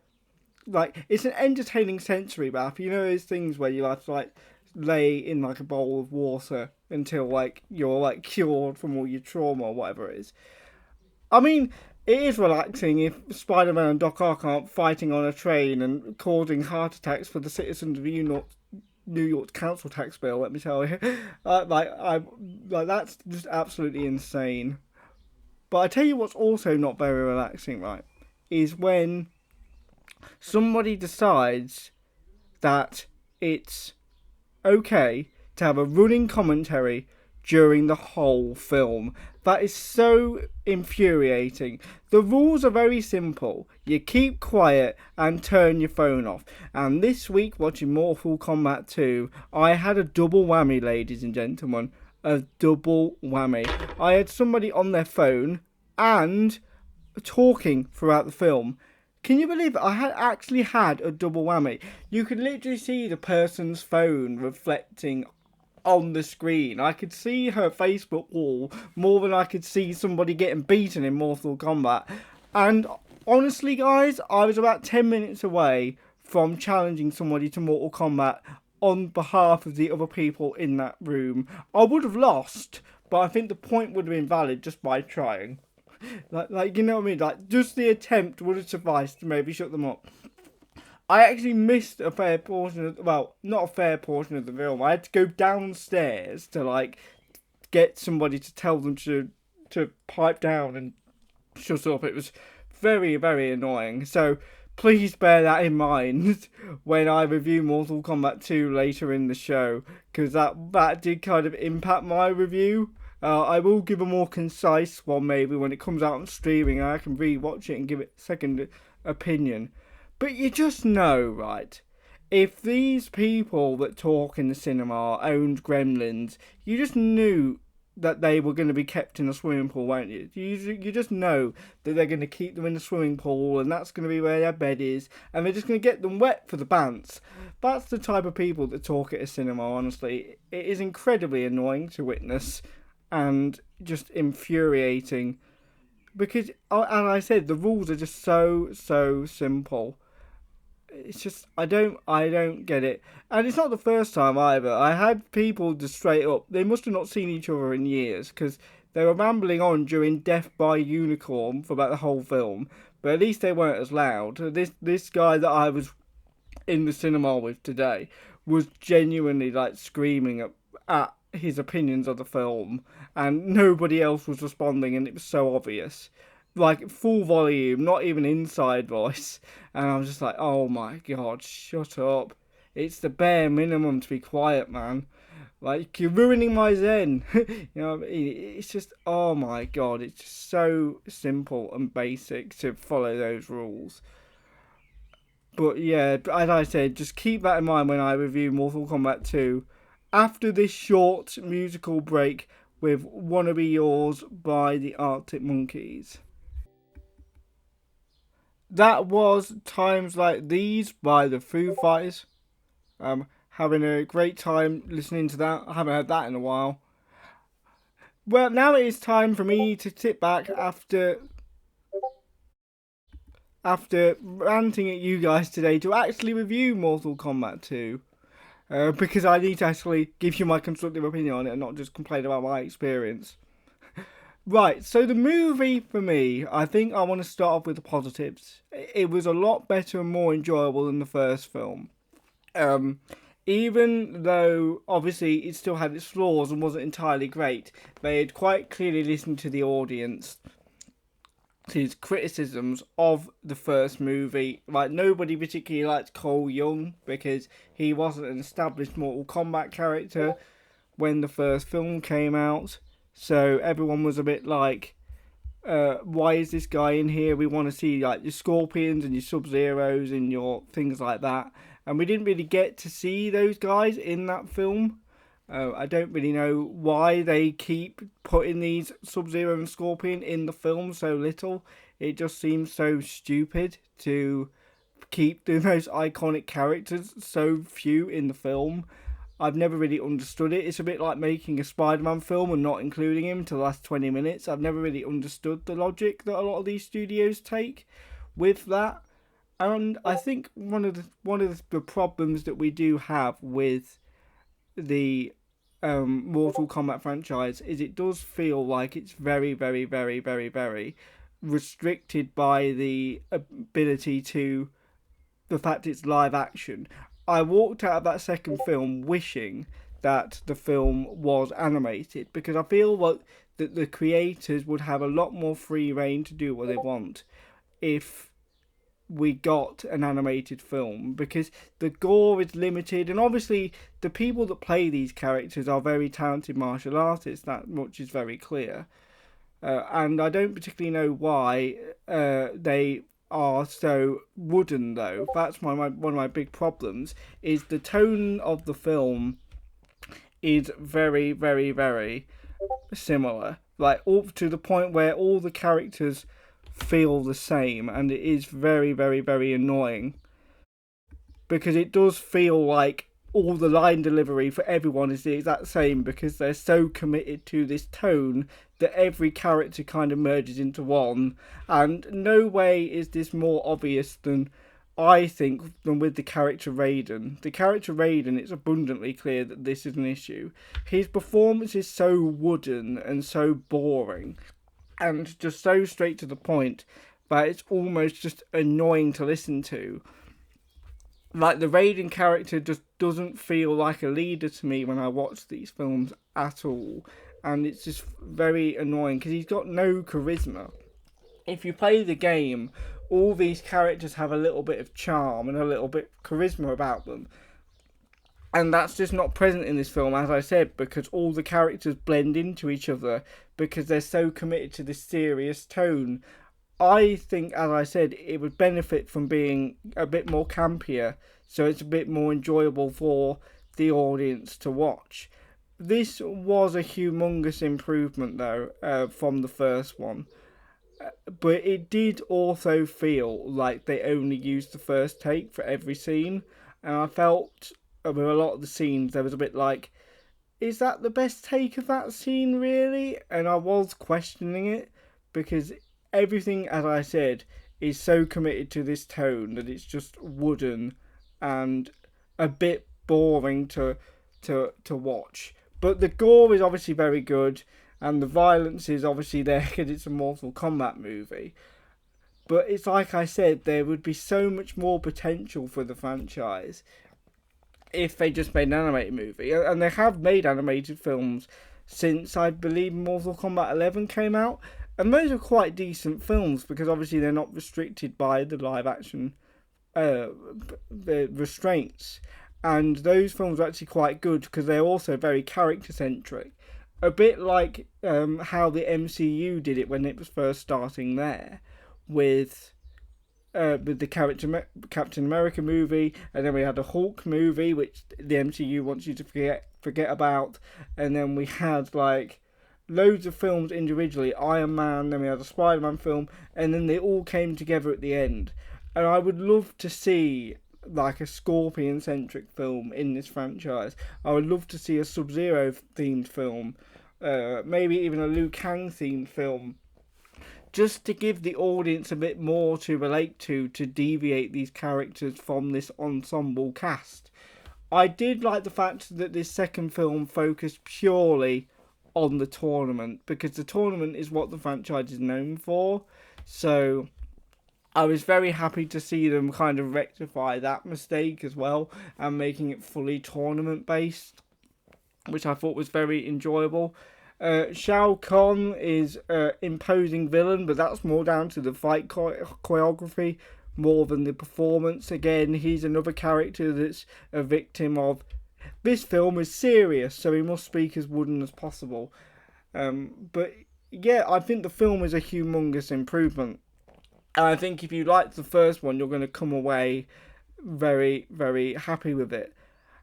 it's an entertaining sensory bath. You know those things where you have to lay in a bowl of water until you're cured from all your trauma or whatever it is. I mean, it is relaxing if Spider-Man and Doc Ock aren't fighting on a train and causing heart attacks for the citizens of New York's council tax bill, let me tell you. That's just absolutely insane. But I tell you what's also not very relaxing, right, is when somebody decides that it's okay to have a running commentary during the whole film. That is so infuriating. The rules are very simple. You keep quiet and turn your phone off. And this week, watching Mortal Kombat 2, I had a double whammy, ladies and gentlemen. A double whammy. I had somebody on their phone and talking throughout the film. Can you believe it? I had actually had a double whammy. You could literally see the person's phone reflecting on the screen. I could see her Facebook wall more than I could see somebody getting beaten in Mortal Kombat. And honestly, guys, I was about 10 minutes away from challenging somebody to Mortal Kombat on behalf of the other people in that room. I would have lost, but I think the point would have been valid just by trying. Like you know what I mean? Like, just the attempt would have sufficed to maybe shut them up. I actually missed a fair portion of, well, not a fair portion of the film. I had to go downstairs to, like, get somebody to tell them to pipe down and shut up. It was very, very annoying. So please bear that in mind when I review Mortal Kombat 2 later in the show, because that did kind of impact my review. I will give a more concise one maybe when it comes out on streaming and I can re-watch it and give it a second opinion. But you just know, right? If these people that talk in the cinema owned gremlins, you just knew that they were going to be kept in a swimming pool, won't you? You just know that they're going to keep them in the swimming pool and that's going to be where their bed is and they're just going to get them wet for the bants. That's the type of people that talk at a cinema, honestly. It is incredibly annoying to witness and just infuriating because, as I said, the rules are just so simple. It's just I don't get it, and it's not the first time either. I had people just straight up, they must have not seen each other in years because they were rambling on during Death by Unicorn for about the whole film, but at least they weren't as loud. This guy that I was in the cinema with today was genuinely like screaming at his opinions of the film, and nobody else was responding, and it was so obvious. Like, full volume, not even inside voice. And I was just like, oh my god, shut up. It's the bare minimum to be quiet, man. Like, you're ruining my zen. You know what I mean? It's just, oh my god, it's just so simple and basic to follow those rules. But yeah, as I said, just keep that in mind when I review Mortal Kombat 2. After this short musical break with Wanna Be Yours by the Arctic Monkeys. That was Times Like These by the Foo Fighters. Having a great time listening to that. I haven't heard that in a while. Well, now it is time for me to sit back after ranting at you guys today to actually review Mortal Kombat 2. Because I need to actually give you my constructive opinion on it and not just complain about my experience. Right, so the movie for me, I think I want to start off with the positives. It was a lot better and more enjoyable than the first film. Even though obviously it still had its flaws and wasn't entirely great, they had quite clearly listened to the audience, his criticisms of the first movie. Like, nobody particularly liked Cole Young because he wasn't an established Mortal Kombat character when the first film came out. So everyone was a bit like, why is this guy in here? We want to see like your Scorpions and your Sub-Zeros and your things like that. And we didn't really get to see those guys in that film. I don't really know why they keep putting these Sub-Zero and Scorpion in the film so little. It just seems so stupid to keep the most iconic characters so few in the film. I've never really understood it. It's a bit like making a Spider-Man film and not including him to the last 20 minutes. I've never really understood the logic that a lot of these studios take with that. And I think one of the problems that we do have with the Mortal Kombat franchise is it does feel like it's very, very, very, very, very restricted by the ability to the fact it's live action. I walked out of that second film wishing that the film was animated because I feel like that the creators would have a lot more free reign to do what they want if we got an animated film, because the gore is limited and obviously the people that play these characters are very talented martial artists. That much is very clear, and I don't particularly know why they are so wooden though. That's one of my big problems, is the tone of the film is very, very, very similar, like up to the point where all the characters feel the same, and it is very, very, very annoying because it does feel like all the line delivery for everyone is the exact same because they're so committed to this tone that every character kind of merges into one. And no way is this more obvious than I think than with the character Raiden. The character Raiden, it's abundantly clear that this is an issue. His performance is so wooden and so boring and just so straight to the point that it's almost just annoying to listen to. Like, the Raiden character just doesn't feel like a leader to me when I watch these films at all. And it's just very annoying because he's got no charisma. If you play the game, all these characters have a little bit of charm and a little bit of charisma about them. And that's just not present in this film, as I said, because all the characters blend into each other because they're so committed to this serious tone. I think, as I said, it would benefit from being a bit more campier, so it's a bit more enjoyable for the audience to watch. This was a humongous improvement, though, from the first one. But it did also feel like they only used the first take for every scene. And I felt with a lot of the scenes, there was a bit like, is that the best take of that scene, really? And I was questioning it, because everything, as I said, is so committed to this tone that it's just wooden and a bit boring to watch. But the gore is obviously very good, and the violence is obviously there because it's a Mortal Kombat movie. But it's like I said, there would be so much more potential for the franchise if they just made an animated movie. And they have made animated films since, I believe, Mortal Kombat 11 came out. And those are quite decent films because obviously they're not restricted by the live action the restraints. And those films are actually quite good because they're also very character centric. A bit like how the MCU did it when it was first starting there, with the Captain America movie, and then we had a Hulk movie, which the MCU wants you to forget about, and then we had like loads of films individually, Iron Man, then we had a Spider-Man film, and then they all came together at the end. And I would love to see like a Scorpion-centric film in this franchise. I would love to see a Sub-Zero themed film, maybe even a Liu Kang themed film, just to give the audience a bit more to relate to deviate these characters from this ensemble cast. I did like the fact that this second film focused purely on the tournament, because the tournament is what the franchise is known for. So I was very happy to see them kind of rectify that mistake as well and making it fully tournament based, which I thought was very enjoyable. Shao Kahn is an imposing villain, but that's more down to the fight choreography more than the performance. Again, he's another character that's a victim of, this film is serious, so he must speak as wooden as possible. But yeah, I think the film is a humongous improvement. And I think if you liked the first one, you're going to come away very, very happy with it.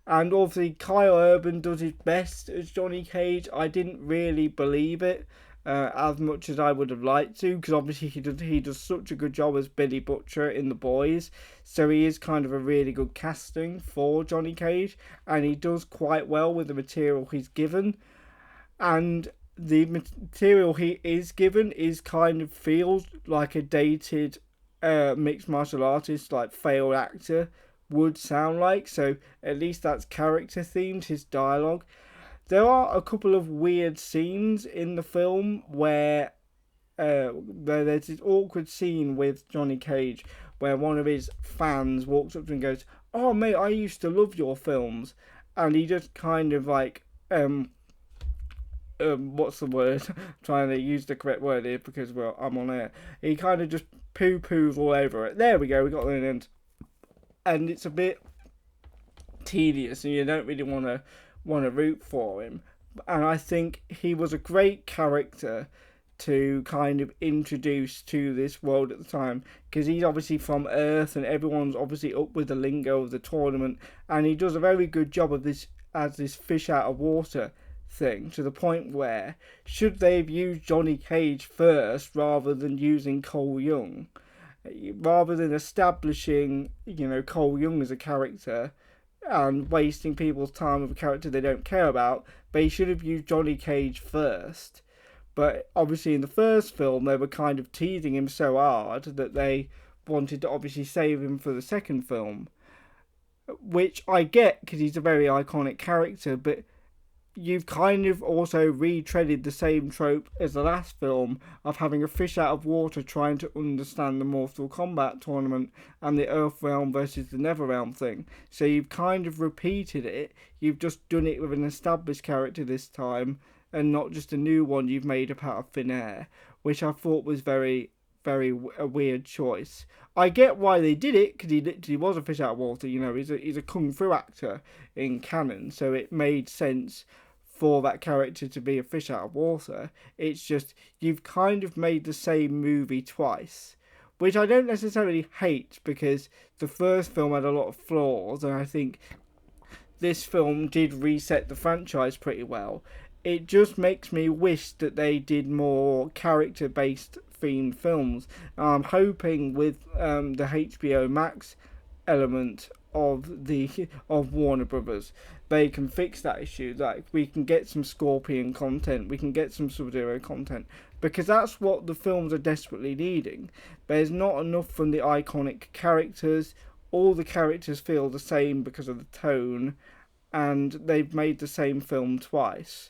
And obviously, Kyle Urban does his best as Johnny Cage. I didn't really believe it as much as I would have liked to, because obviously he does such a good job as Billy Butcher in The Boys. So he is kind of a really good casting for Johnny Cage, and he does quite well with the material he's given. And the material he is given is kind of feels like a dated mixed martial artist, like failed actor would sound like. So at least that's character themed, his dialogue. There are a couple of weird scenes in the film where there's this awkward scene with Johnny Cage where one of his fans walks up to him and goes, "Oh mate, I used to love your films," and he just kind of like what's the word? I'm trying to use the correct word here because, well, I'm on air. He kind of just poo-poos all over it. There we go, we got an end. And it's a bit tedious, and you don't really want to root for him. And I think he was a great character to kind of introduce to this world at the time, because he's obviously from Earth, and everyone's obviously up with the lingo of the tournament, and he does a very good job of this as this fish out of water thing, to the point where, should they have used Johnny Cage first rather than using Cole Young, rather than establishing, Cole Young as a character and wasting people's time with a character they don't care about, they should have used Johnny Cage first. But obviously, in the first film, they were kind of teasing him so hard that they wanted to obviously save him for the second film, which I get because he's a very iconic character, but you've kind of also retreaded the same trope as the last film of having a fish out of water trying to understand the Mortal Kombat tournament and the Earth Realm versus the Nether Realm thing. So you've kind of repeated it. You've just done it with an established character this time and not just a new one you've made up out of thin air, which I thought was very a weird choice. I get why they did it because he literally was a fish out of water. You know, he's a kung fu actor in canon, so it made sense for that character to be a fish out of water. It's just you've kind of made the same movie twice, which I don't necessarily hate because the first film had a lot of flaws, and I think this film did reset the franchise pretty well. It just makes me wish that they did more character-based themed films. I'm hoping with the HBO Max element of Warner Brothers, they can fix that issue. Like we can get some Scorpion content, we can get some Sub-Zero content, because that's what the films are desperately needing. There's not enough from the iconic characters. All the characters feel the same because of the tone, and they've made the same film twice.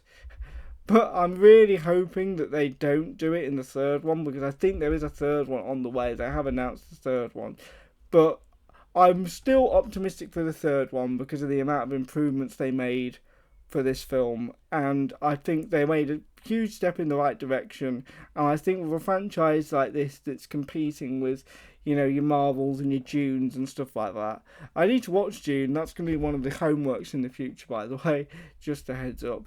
But I'm really hoping that they don't do it in the third one, because I think there is a third one on the way. They have announced the third one. But I'm still optimistic for the third one because of the amount of improvements they made for this film. And I think they made a huge step in the right direction. And I think with a franchise like this that's competing with, you know, your Marvels and your Dunes and stuff like that. I need to watch Dune. That's going to be one of the homeworks in the future, by the way. Just a heads up.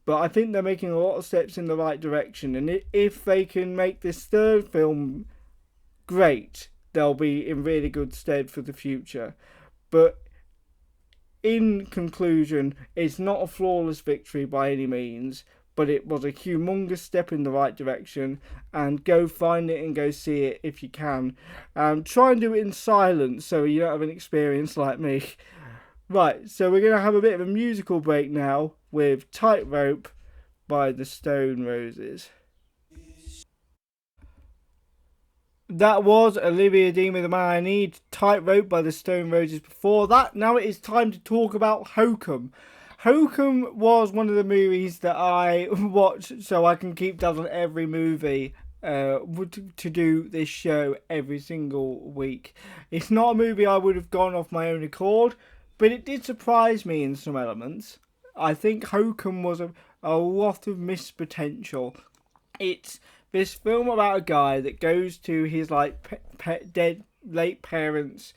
But I think they're making a lot of steps in the right direction. And if they can make this third film great, they'll be in really good stead for the future. But in conclusion, it's not a flawless victory by any means, but it was a humongous step in the right direction. And go find it and go see it if you can. Try and do it in silence so you don't have an experience like me. Right, so we're going to have a bit of a musical break now with Tightrope by the Stone Roses. That was Olivia Dean with The Man I Need, Tightrope by the Stone Roses before that. Now it is time to talk about HOKUM. HOKUM was one of the movies that I watched so I can keep tabs on every movie to do this show every single week. It's not a movie I would have gone off my own accord, but it did surprise me in some elements. I think HOKUM was a lot of missed potential. It's this film about a guy that goes to his dead late parents'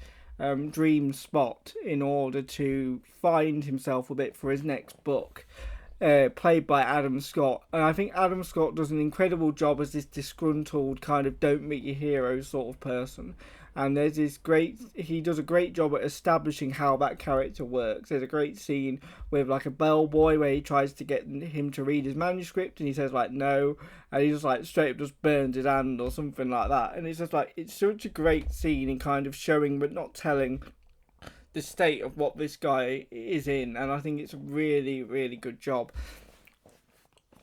dream spot in order to find himself a bit for his next book, played by Adam Scott. And I think Adam Scott does an incredible job as this disgruntled kind of don't meet your hero sort of person. And there's this he does a great job at establishing how that character works. There's a great scene with like a bellboy where he tries to get him to read his manuscript and he says like no, and he just like straight up just burns his hand or something like that. And it's just like, it's such a great scene in kind of showing but not telling the state of what this guy is in. And I think it's a really, really good job.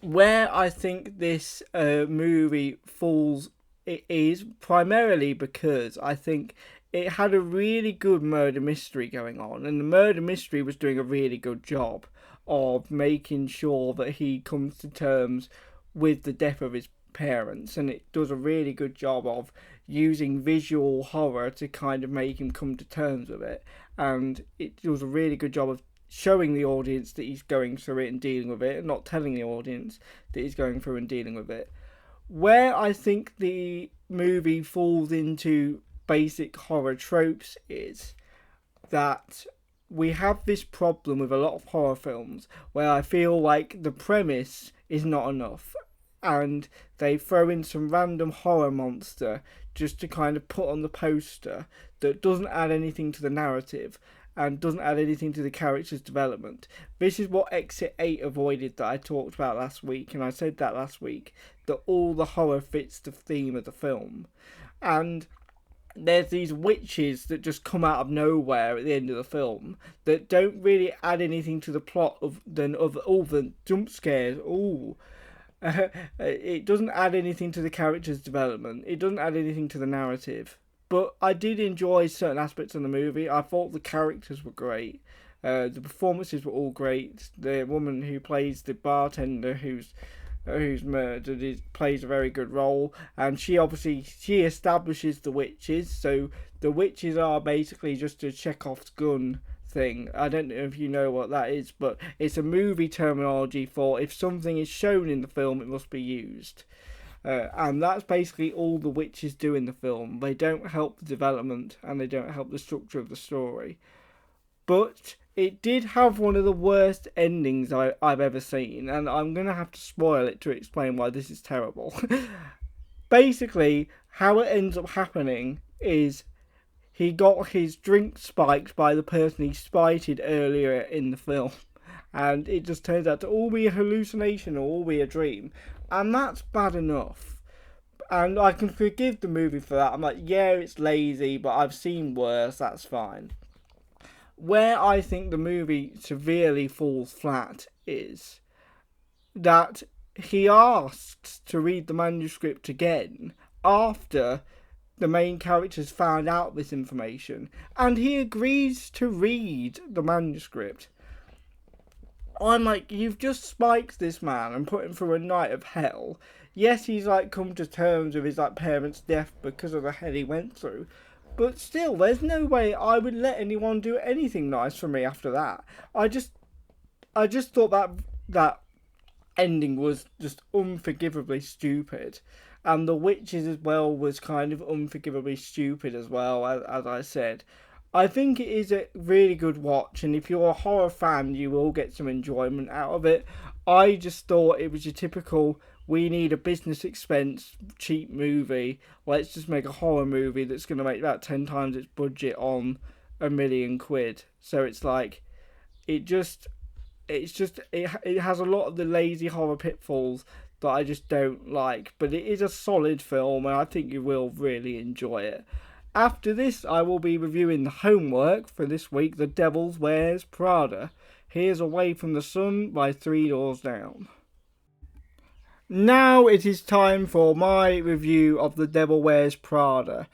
Where I think this movie falls, it is primarily because I think it had a really good murder mystery going on, and the murder mystery was doing a really good job of making sure that he comes to terms with the death of his parents, and it does a really good job of using visual horror to kind of make him come to terms with it, and it does a really good job of showing the audience that he's going through it and dealing with it, and not telling the audience that he's going through and dealing with it. Where I think the movie falls into basic horror tropes is that we have this problem with a lot of horror films where I feel like the premise is not enough and they throw in some random horror monster just to kind of put on the poster that doesn't add anything to the narrative and doesn't add anything to the character's development. This is what Exit 8 avoided that I talked about last week, and I said that last week, that all the horror fits the theme of the film. And there's these witches that just come out of nowhere at the end of the film that don't really add anything to the plot of all the jump scares. Ooh. It doesn't add anything to the character's development. It doesn't add anything to the narrative. But I did enjoy certain aspects of the movie. I thought the characters were great. The performances were all great. The woman who plays the bartender who's murdered plays a very good role, and she establishes the witches. So the witches are basically just a Chekhov's gun thing. I don't know if you know what that is, but it's a movie terminology for if something is shown in the film, it must be used. And that's basically all the witches do in the film. They don't help the development and they don't help the structure of the story. But it did have one of the worst endings I've ever seen, and I'm going to have to spoil it to explain why this is terrible. Basically, how it ends up happening is he got his drink spiked by the person he spited earlier in the film, and it just turns out to all be a hallucination or all be a dream, and that's bad enough. And I can forgive the movie for that. I'm like, yeah, it's lazy, but I've seen worse, that's fine. Where I think the movie severely falls flat is that he asked to read the manuscript again after the main characters found out this information, and he agrees to read the manuscript. I'm like, you've just spiked this man and put him through a night of hell. Yes, he's like come to terms with his like parents' death because of the hell he went through. But still, there's no way I would let anyone do anything nice for me after that. I just thought that ending was just unforgivably stupid, and the witches as well was kind of unforgivably stupid as well. As I said, I think it is a really good watch, and if you're a horror fan, you will get some enjoyment out of it. I just thought it was your typical, we need a business expense cheap movie, let's just make a horror movie that's going to make about 10 times its budget on £1,000,000. So it's like, it has a lot of the lazy horror pitfalls that I just don't like, but it is a solid film and I think you will really enjoy it. After this, I will be reviewing the homework for this week, The Devil Wears Prada. Here's Away from the Sun by Three Doors Down. Now it is time for my review of The Devil Wears Prada.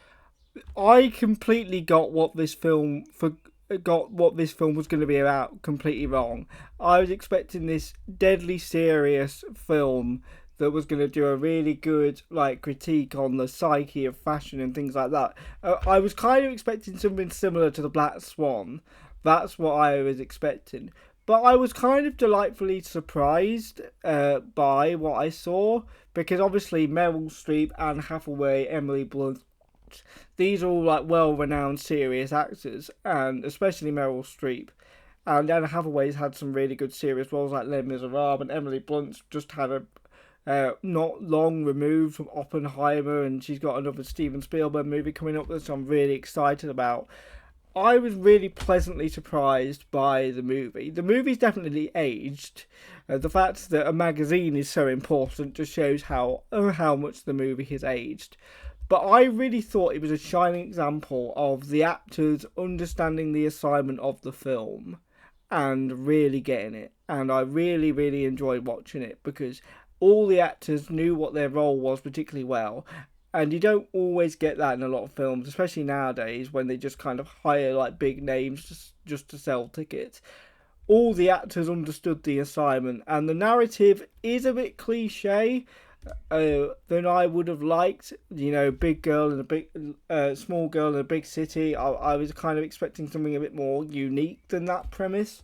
I completely got what this film was going to be about completely wrong. I was expecting this deadly serious film that was going to do a really good like critique on the psyche of fashion and things like that. I was kind of expecting something similar to The Black Swan. That's what I was expecting. But I was kind of delightfully surprised by what I saw, because obviously Meryl Streep, Anne Hathaway, Emily Blunt, these are all like well-renowned serious actors, and especially Meryl Streep. And Anne Hathaway's had some really good serious roles like Les Miserables, and Emily Blunt's just had a not long removed from Oppenheimer, and she's got another Steven Spielberg movie coming up that I'm really excited about. I was really pleasantly surprised by the movie. The movie's definitely aged. The fact that a magazine is so important just shows how much the movie has aged. But I really thought it was a shining example of the actors understanding the assignment of the film and really getting it. And I really, really enjoyed watching it because all the actors knew what their role was particularly well. And you don't always get that in a lot of films, especially nowadays when they just kind of hire like big names just to sell tickets. All the actors understood the assignment, and the narrative is a bit cliche than I would have liked. You know, big girl in a big, small girl in a big city. I was kind of expecting something a bit more unique than that premise.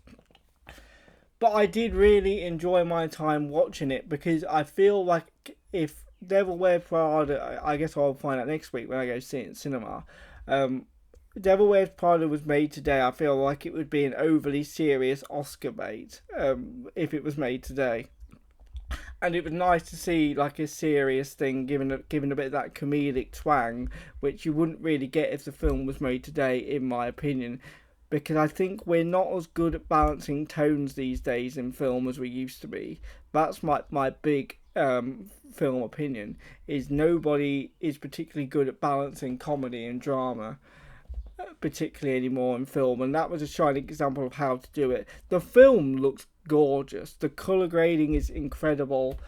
But I did really enjoy my time watching it because I feel like if Devil Wears Prada, I guess I'll find out next week when I go see it in cinema. Devil Wears Prada was made today. I feel like it would be an overly serious Oscar bait if it was made today. And it was nice to see like a serious thing given a bit of that comedic twang, which you wouldn't really get if the film was made today, in my opinion. Because I think we're not as good at balancing tones these days in film as we used to be. That's my big film opinion, is nobody is particularly good at balancing comedy and drama, particularly anymore in film, and that was a shining example of how to do it. The film looks gorgeous. The color grading is incredible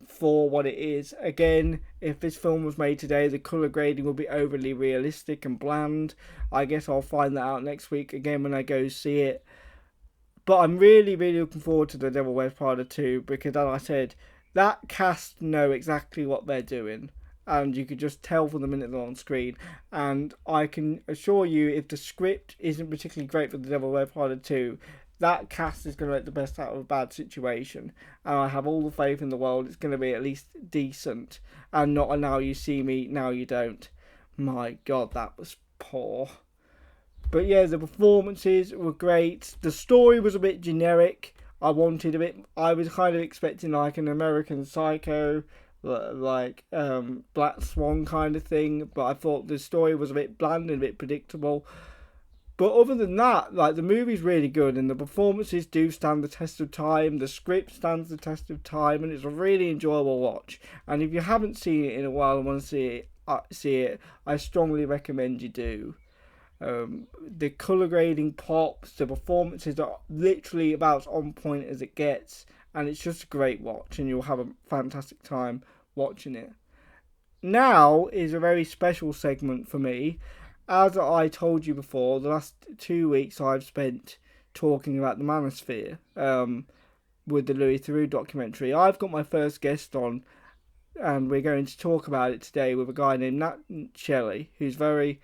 for what it is. Again, if this film was made today, the color grading would be overly realistic and bland. I guess I'll find that out next week again when I go see it. But I'm really, really looking forward to The Devil Wears Prada 2 because, as I said, that cast know exactly what they're doing. And you could just tell from the minute they're on screen. And I can assure you, if the script isn't particularly great for The Devil Wears Prada 2, that cast is going to make the best out of a bad situation. And I have all the faith in the world it's going to be at least decent. And not a now you see me, now you don't. My god, that was poor. But yeah, the performances were great. The story was a bit generic. I wanted a bit. I was kind of expecting like an American Psycho, like Black Swan kind of thing. But I thought the story was a bit bland and a bit predictable. But other than that, like the movie's really good and the performances do stand the test of time. The script stands the test of time, and it's a really enjoyable watch. And if you haven't seen it in a while and want to see it, I strongly recommend you do. The color grading pops, the performances are literally about as on point as it gets, and it's just a great watch, and you'll have a fantastic time watching it. Now is a very special segment for me. As I told you before, the last 2 weeks I've spent talking about the Manosphere with the Louis Theroux documentary. I've got my first guest on, and we're going to talk about it today with a guy named Nat Shelley, who's very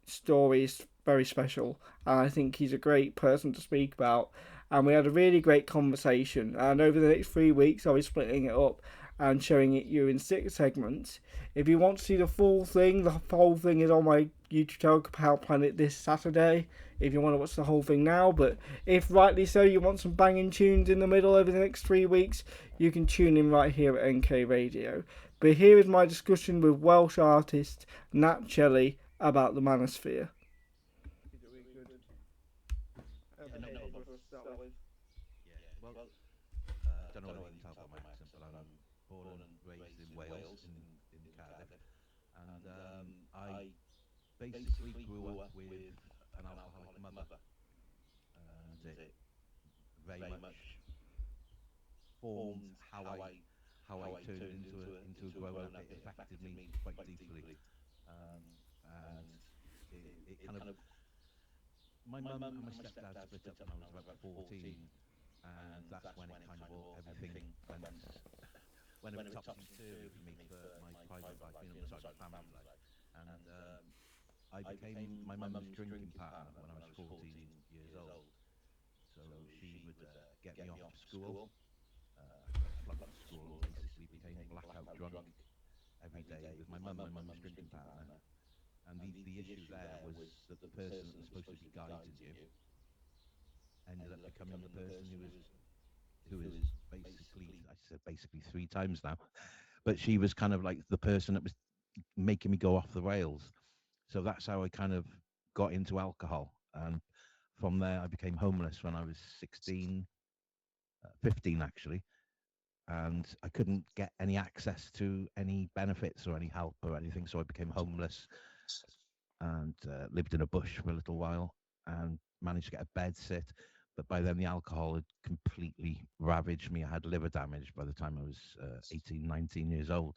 stories, very special, and I think he's a great person to speak about. And we had a really great conversation. And over the next 3 weeks, I'll be splitting it up and showing it you in 6 segments. If you want to see the whole thing is on my YouTube channel, Power Planet, this Saturday. If you want to watch the whole thing now, but if rightly so, you want some banging tunes in the middle over the next 3 weeks, you can tune in right here at NK Radio. But here is my discussion with Welsh artist Nat Shelley about the Manosphere. Yeah, no problem. Yeah, well, I don't know whether you can tell by my accent, but I'm born and raised in Wales, in Cardiff, and I basically grew up with an alcoholic mother, and it very much formed how I turned into a grown up. It affected me quite deeply, um, and it kind of my mum and my stepdad split up when I was about 14, and that's when it kind of all everything went a bit topsy turvy for me for my private life, sorry, my family life, and I became my mum's drinking partner when I was 14 years old. So she would get me off to school. I flunked school and basically became blackout drunk every day with my mum, my mum's drinking partner. And the issue there was that the person that was supposed to be guiding you ended up becoming the person who is basically, I said basically 3 times now, but she was kind of like the person that was making me go off the rails. So that's how I kind of got into alcohol. And from there, I became homeless when I was 16, 15 actually. And I couldn't get any access to any benefits or any help or anything. So I became homeless and lived in a bush for a little while and managed to get a bed sit. But by then, the alcohol had completely ravaged me. I had liver damage by the time I was 18, 19 years old.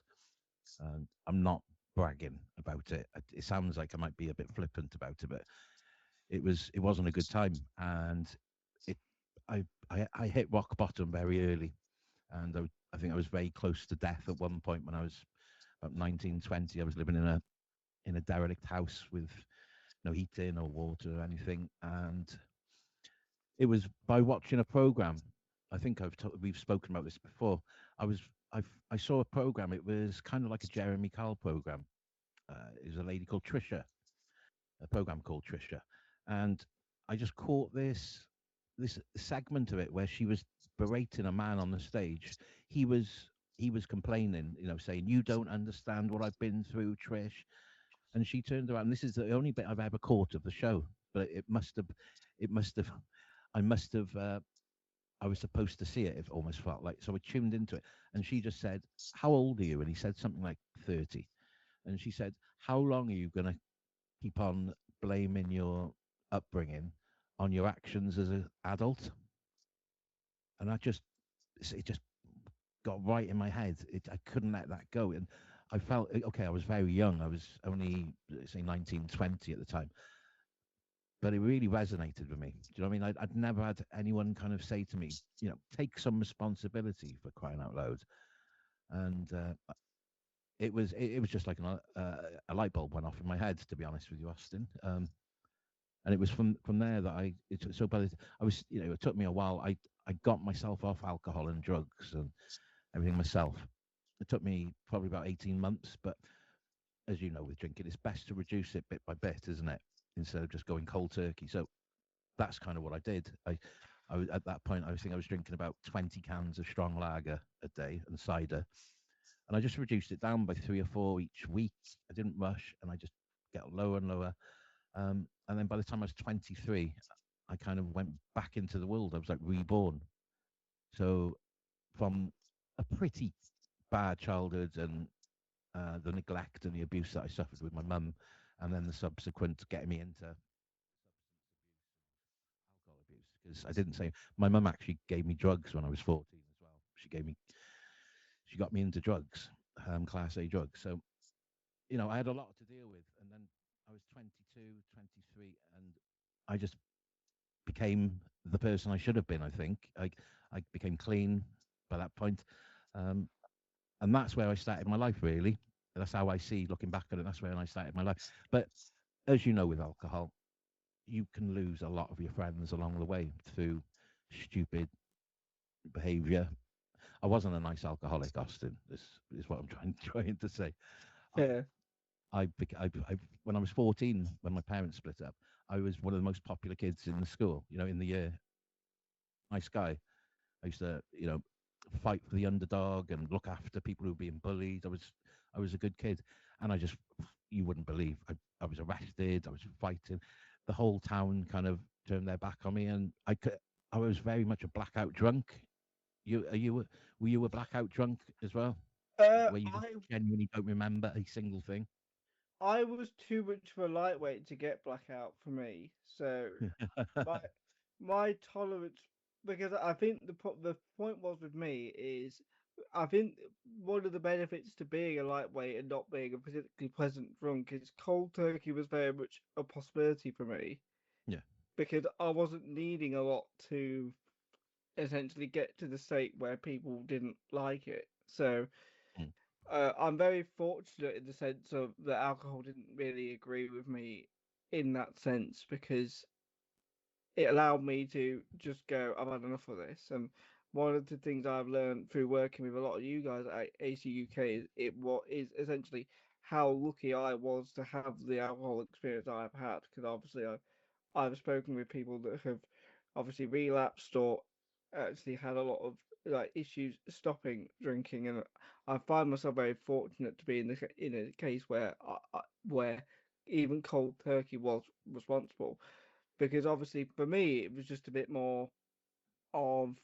And I'm not bragging about it. It sounds like I might be a bit flippant about it, but it wasn't a good time. And it I hit rock bottom very early. And I think I was very close to death at one point when I was about 19, 20. I was living in a derelict house with no heating or water or anything. And it was by watching a program. I think we've spoken about this before. I was I saw a program. It was kind of like a Jeremy Kyle program. It was a lady called Trisha, a program called Trisha, and I just caught this segment of it where she was berating a man on the stage. He was he was complaining, saying, "You don't understand what I've been through, Trish." And she turned around. This is the only bit I've ever caught of the show, but it must have, I must have I was supposed to see it. It almost felt like so. I tuned into it, and she just said, "How old are you?" And he said something like 30, and she said, "How long are you going to keep on blaming your upbringing on your actions as an adult?" And it just got right in my head. I couldn't let that go, and I felt okay. I was very young. I was only say 19, 20 at the time, but it really resonated with me. Do you know what I mean? I'd never had anyone kind of say to me, take some responsibility for crying out loud. And it was just like a light bulb went off in my head, to be honest with you, Austin. And it was from there that so by I was, it took me a while. I got myself off alcohol and drugs and everything myself. It took me probably about 18 months, but as you know, with drinking, it's best to reduce it bit by bit, isn't it? Instead of just going cold turkey. So that's kind of what I did. I was at that point. I was drinking about 20 cans of strong lager a day and cider, and I just reduced it down by 3 or 4 each week. I didn't rush, and I just get lower and lower. And then by the time I was 23, I kind of went back into the world. I was like reborn. So from a pretty bad childhood and the neglect and the abuse that I suffered with my mum, and then the subsequent getting me into alcohol abuse, because I didn't say my mum actually gave me drugs when I was 14 as well. She got me into drugs, class A drugs. So I had a lot to deal with, and then I was 22, 23, and I just became the person I should have been. I think I became clean by that point, um, and that's where I started my life. Really, that's how I see looking back at it. That's where I started my life. But as you know, with alcohol, you can lose a lot of your friends along the way through stupid behaviour. I wasn't a nice alcoholic, Austin. This is what I'm trying to say. I, Yeah. when I was 14, when my parents split up, I was one of the most popular kids in the school. In the year, nice guy. I used to, fight for the underdog and look after people who were being bullied. I was a good kid, and you wouldn't believe, I was arrested. I was fighting. The whole town kind of turned their back on me, and I was very much a blackout drunk. Were you a blackout drunk as well, Uh, where you just I genuinely don't remember a single thing? I was too much of a lightweight to get blackout for me. So my my tolerance, because I think the point was with me is I think one of the benefits to being a lightweight and not being a particularly pleasant drunk is cold turkey was very much a possibility for me Yeah. because I wasn't needing a lot to essentially get to the state where people didn't like it. So Mm. I'm very fortunate in the sense of that alcohol didn't really agree with me in that sense because it allowed me to just go, I've had enough of this. And one of the things I've learned through working with a lot of you guys at ACUK is what is essentially how lucky I was to have the alcohol experience I've had. Because obviously I've spoken with people that have obviously relapsed or actually had a lot of like issues stopping drinking, and I find myself very fortunate to be in a case where where even cold turkey was responsible because obviously for me it was just a bit more of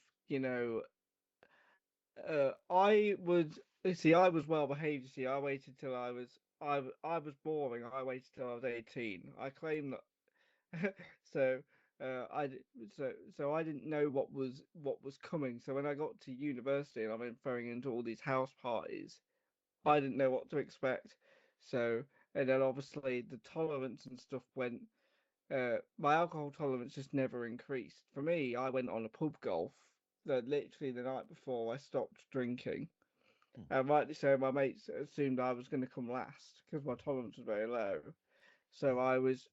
I would see I was well behaved. You see, I waited till I was boring. I waited till I was 18. I claim that. So so I didn't know what was coming. So when I got to university and I went throwing into all these house parties, Yeah. I didn't know what to expect. So and then obviously the tolerance and stuff went my alcohol tolerance just never increased. For me, I went on a pub golf that literally the night before I stopped drinking. Mm. And rightly so, my mates assumed I was going to come last because my tolerance was very low. So I was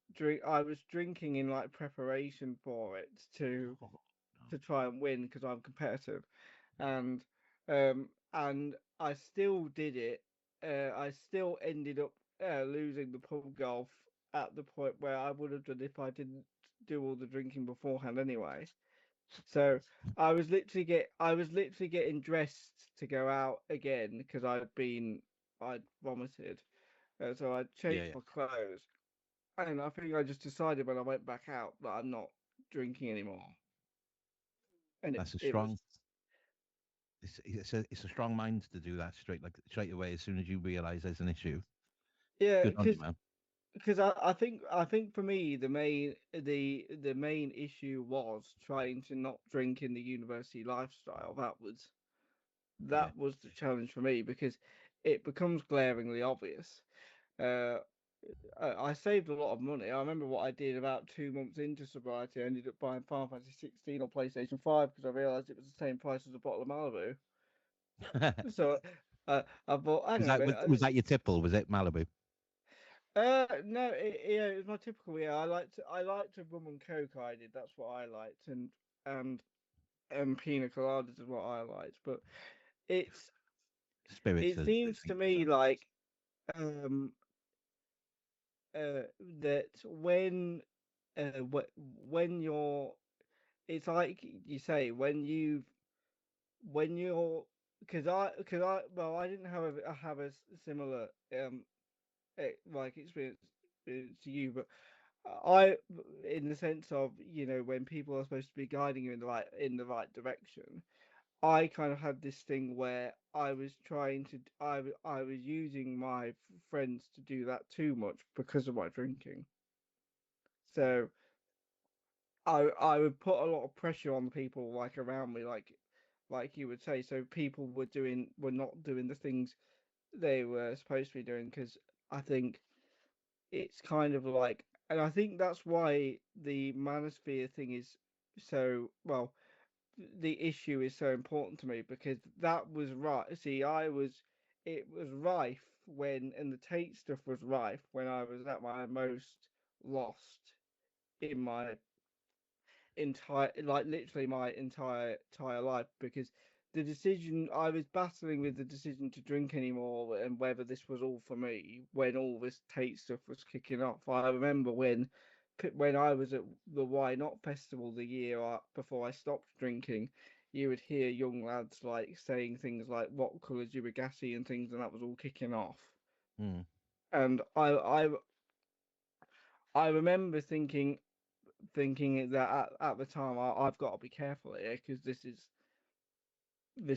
drinking in like preparation for it Oh, no. to try and win because I'm competitive, and and I still did it. I still ended up losing the pub golf at the point where I would have done if I didn't do all the drinking beforehand anyway. So I was literally getting dressed to go out again because I'd vomited. So I Yeah, changed yeah. my clothes, and I think I just decided when I went back out that I'm not drinking anymore. and That's a it was strong. It's a strong mind to do that straight away as soon as you realise there's an issue. yeah, Good on you, man. because I think for me the main issue was trying to not drink in the university lifestyle. Yeah. That was the challenge for me because it becomes glaringly obvious. Uh, I saved a lot of money. I remember what I did about 2 months into sobriety. I ended up buying Final Fantasy 16 or PlayStation 5 because I realised it was the same price as a bottle of Malibu. So I thought, hang was on a that was, minute. was that your tipple? Was it Malibu? No, yeah, it was my typical. Yeah, I liked to rum and coke. I did. That's what I liked, and pina coladas is what I liked. But it's Spirits it are seems to dangerous, me aren't like um that when you're it's like you say when you're because I well I didn't have a similar like experience to you, but I in the sense of when people are supposed to be guiding you in the right direction. I kind of had this thing where I was trying to I was using my friends to do that too much because of my drinking. So I would put a lot of pressure on the people like around me, like you would say. So people were not doing the things they were supposed to be doing because I think it's kind of like, and I think that's why the manosphere thing is so well. The issue is so important to me because that was right. See, it was rife when, and the Tate stuff was rife when I was at my most lost in my entire like literally my entire life because the decision I was battling with the decision to drink anymore and whether this was all for me when all this Tate stuff was kicking off. I remember when I was at the Why Not festival the year before I stopped drinking, you would hear young lads like saying things like "What colour's your Bugatti" and things, and that was all kicking off. you? And I remember thinking that at the time I've got to be careful here because this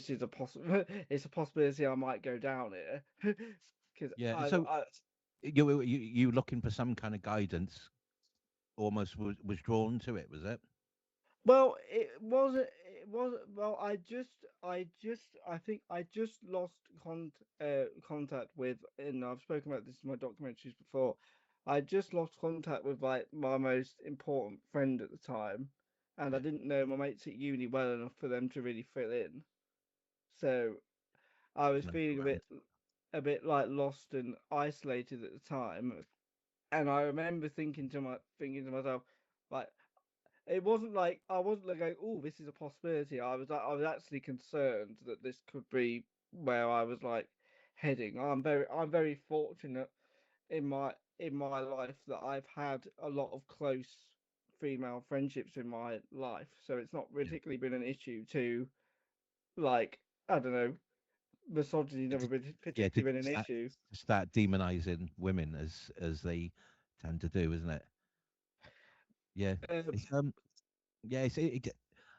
is a possible it's a possibility I might go down here because Yeah. So you looking for some kind of guidance? Almost was drawn to it, was it? well it was well I think I just lost contact with, and I've spoken about this in my documentaries before. I just lost contact with like my most important friend at the time, and I Yeah. didn't know my mates at uni well enough for them to really fill in. So I was There's no feeling around. a bit like lost and isolated at the time, and I remember thinking to myself, like it wasn't like I wasn't like going, oh, this is a possibility. I was actually concerned that this could be where I was like heading. I'm very fortunate in my life that I've had a lot of close female friendships in my life, so it's not Yeah. particularly been an issue to like I don't know misogyny never been Yeah. particularly been an issue. To start demonizing women as they tend to do, isn't it? Yeah. Um, It's Yeah.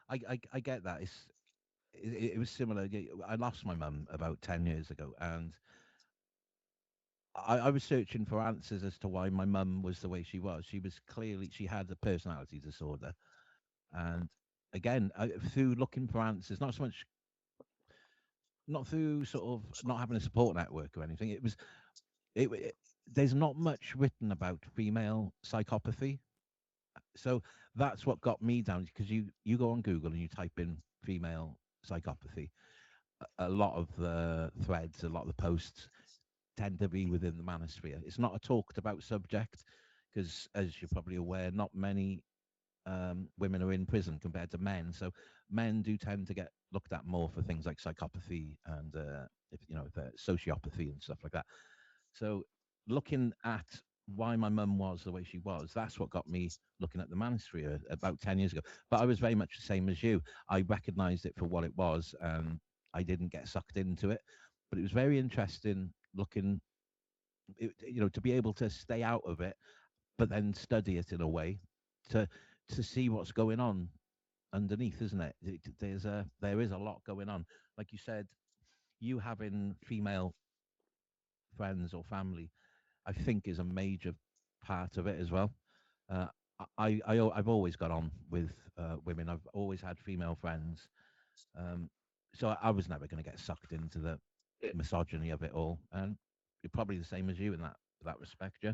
I get that. It was similar. Yeah, I lost my mum about 10 years ago, and I was searching for answers as to why my mum was the way she was. She had a personality disorder, and again, through looking for answers, not through sort of not having a support network or anything. It there's not much written about female psychopathy, so that's what got me down because you go on Google and you type in female psychopathy. A lot of the threads, a lot of the posts tend to be within the manosphere. It's not a talked about subject because, as you're probably aware, not many women are in prison compared to men. So men do tend to get looked at more for things like psychopathy and if the sociopathy and stuff like that. So looking at why my mum was the way she was, that's what got me looking at the manosphere about 10 years ago. But I was very much the same as you. I recognized it for what it was and I didn't get sucked into it. But it was very interesting looking, to be able to stay out of it, but then study it in a way to to see what's going on. underneath, isn't it? There is a lot going on. Like you said, you having female friends or family, I think, is a major part of it as well. Uh, I've always got on with women. I've always had female friends, um, so I was never going to get sucked into the misogyny of it all. And you're probably the same as you in that respect, yeah.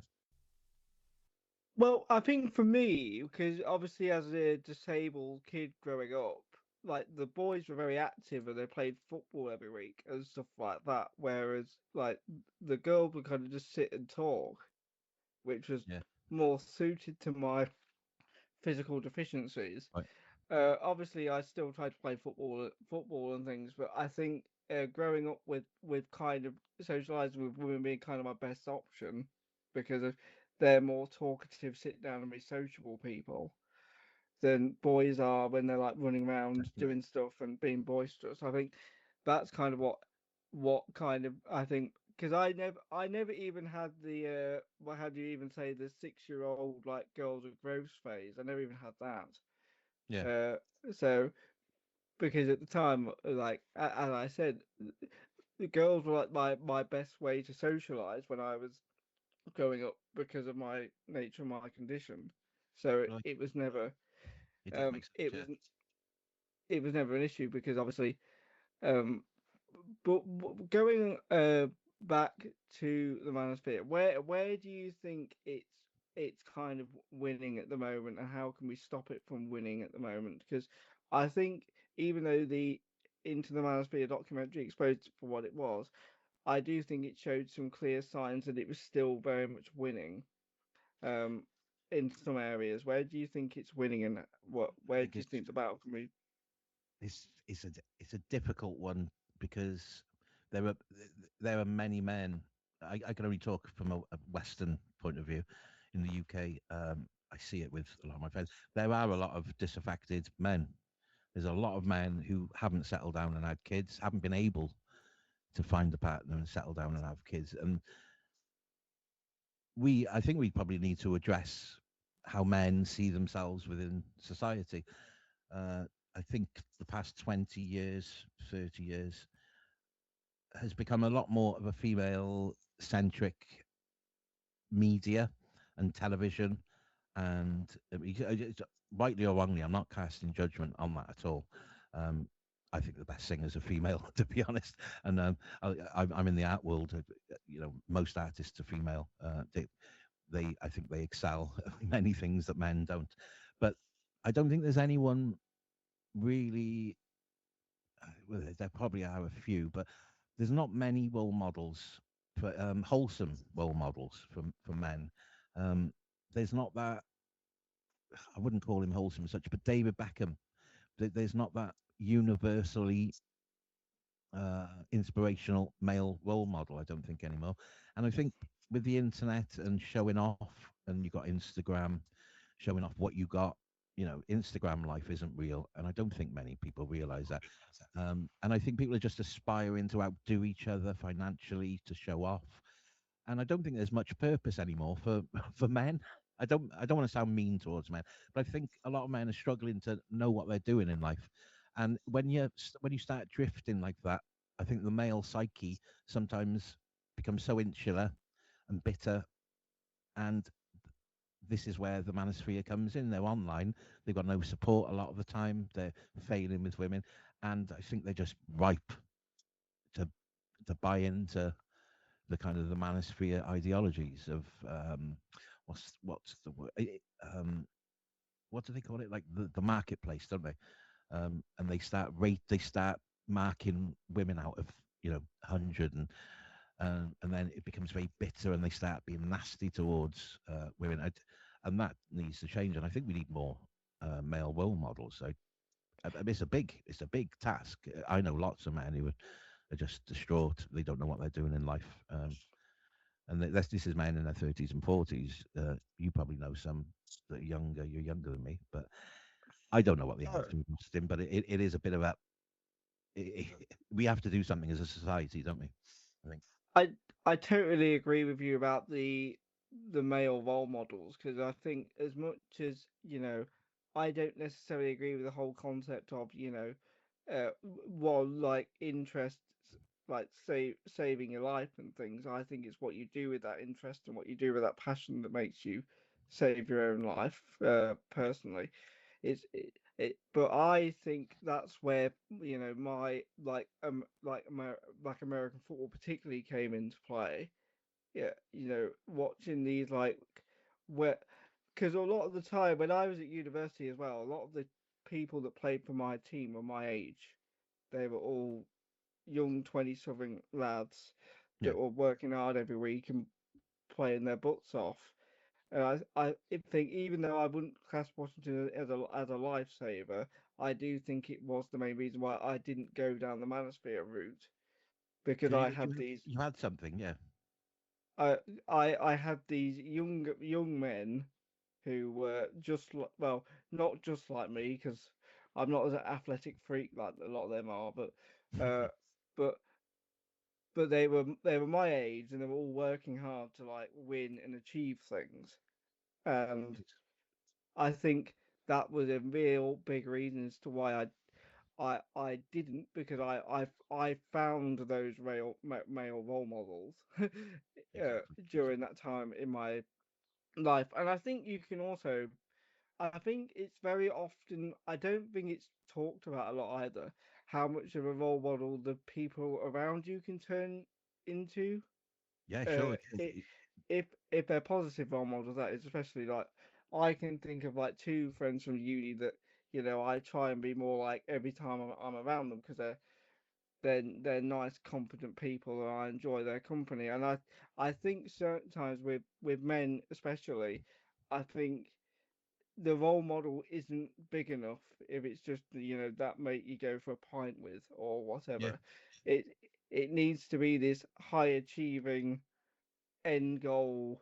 Well, I think for me, because obviously as a disabled kid growing up, like the boys were very active and they played football every week and stuff like that, whereas like the girls would kind of just sit and talk, which was Yeah, more suited to my physical deficiencies. right. Obviously, I still try to play football and things, but I think growing up with kind of socializing with women being kind of my best option because they're more talkative, sit down and be sociable people than boys are when they're like running around Definitely. doing stuff and being boisterous. I think that's kind of what kind of I think because I never even had the what how do you even say the 6 year old like girls with growth phase. I never even had that. Yeah, Uh, so because at the time, like as I said, the girls were like my best way to socialize when I was growing up because of my nature and my condition. So right. it was never It does make sense. it Yeah. was it was never an issue because obviously um but going back to the Manosphere, where do you think it's kind of winning at the moment, and how can we stop it from winning at the moment? Because I think even though the Into the Manosphere documentary exposed it for what it was, I do think it showed some clear signs that it was still very much winning. Um, in some areas, where do you think it's winning, and I where think do you think the battle can be? it's a difficult one because there are there are many men. I can only talk from a Western point of view. In the UK, I see it with a lot of my friends. There are a lot of disaffected men. There's a lot of men who haven't settled down and had kids, haven't been able to find a partner and settle down and have kids. And I think we probably need to address how men see themselves within society. Uh, I think the past 20 years, 30 years has become a lot more of a female centric media and television. And rightly or wrongly, I'm not casting judgment on that at all. Um, I think the best singers are female, to be honest. And I'm in the art world. Most artists are female. I think they excel at many things that men don't. But I don't think there's anyone really. Well, there probably are a few, but there's not many role models for wholesome role models for men. Um, there's not that. I wouldn't call him wholesome as such, but David Beckham. There's not that universally inspirational male role model. I don't think anymore. And I think with the internet and showing off, and you got Instagram showing off what you got. Instagram life isn't real, and I don't think many people realize that. And I think people are just aspiring to outdo each other financially to show off, and I don't think there's much purpose anymore for for men. I don't want to sound mean towards men, but I think a lot of men are struggling to know what they're doing in life. And when you start drifting like that, I think the male psyche sometimes becomes so insular and bitter. And this is where the manosphere comes in. They're online. They've got no support a lot of the time. They're failing with women, and I think they're just ripe to buy into the kind of the manosphere ideologies of what's the word? What do they call it? Like the marketplace, don't they? And they start marking women out of 100, and then it becomes very bitter, and they start being nasty towards women, and that needs to change. And I think we need more male role models. So it's a big task. I know lots of men who are just distraught. They don't know what they're doing in life. And this is men in their 30s and 40s. You probably know some that are younger. You're younger than me, but I don't know what the No. answer is, Tim. But it is a bit of a. We have to do something as a society, don't we? I think. I totally agree with you about the male role models because I think as much as I don't necessarily agree with the whole concept of, well, like interests, like saving your life and things. I think it's what you do with that interest and what you do with that passion that makes you save your own life. Personally, but I think that's where my like American football particularly came into play. Yeah, watching these where because a lot of the time when I was at university as well, a lot of the people that played for my team were my age. They were all young 20 something lads Yeah. that were working hard every week and playing their butts off. And I think even though I wouldn't class Washington as a lifesaver, I do think it was the main reason why I didn't go down the Manosphere route because So I had these you had something, yeah. I I had these young men who were just like, well, not just like me because I'm not as an athletic freak like a lot of them are, uh, but they were my age and they were all working hard to like win and achieve things, and I think that was a real big reason as to why I didn't because I found those male role models Exactly. during that time in my life, and I think you can also I think it's very often, I don't think it's talked about a lot either, how much of a role model the people around you can turn into. Yeah, sure. Uh, it, if they're positive role models, that is, especially like I can think of like two friends from uni that I try and be more like every time I'm around them because they're nice, competent people and I enjoy their company. And I think certain times with men especially, I think the role model isn't big enough if it's just that mate you go for a pint with or Yeah. whatever. It needs to be this high achieving end goal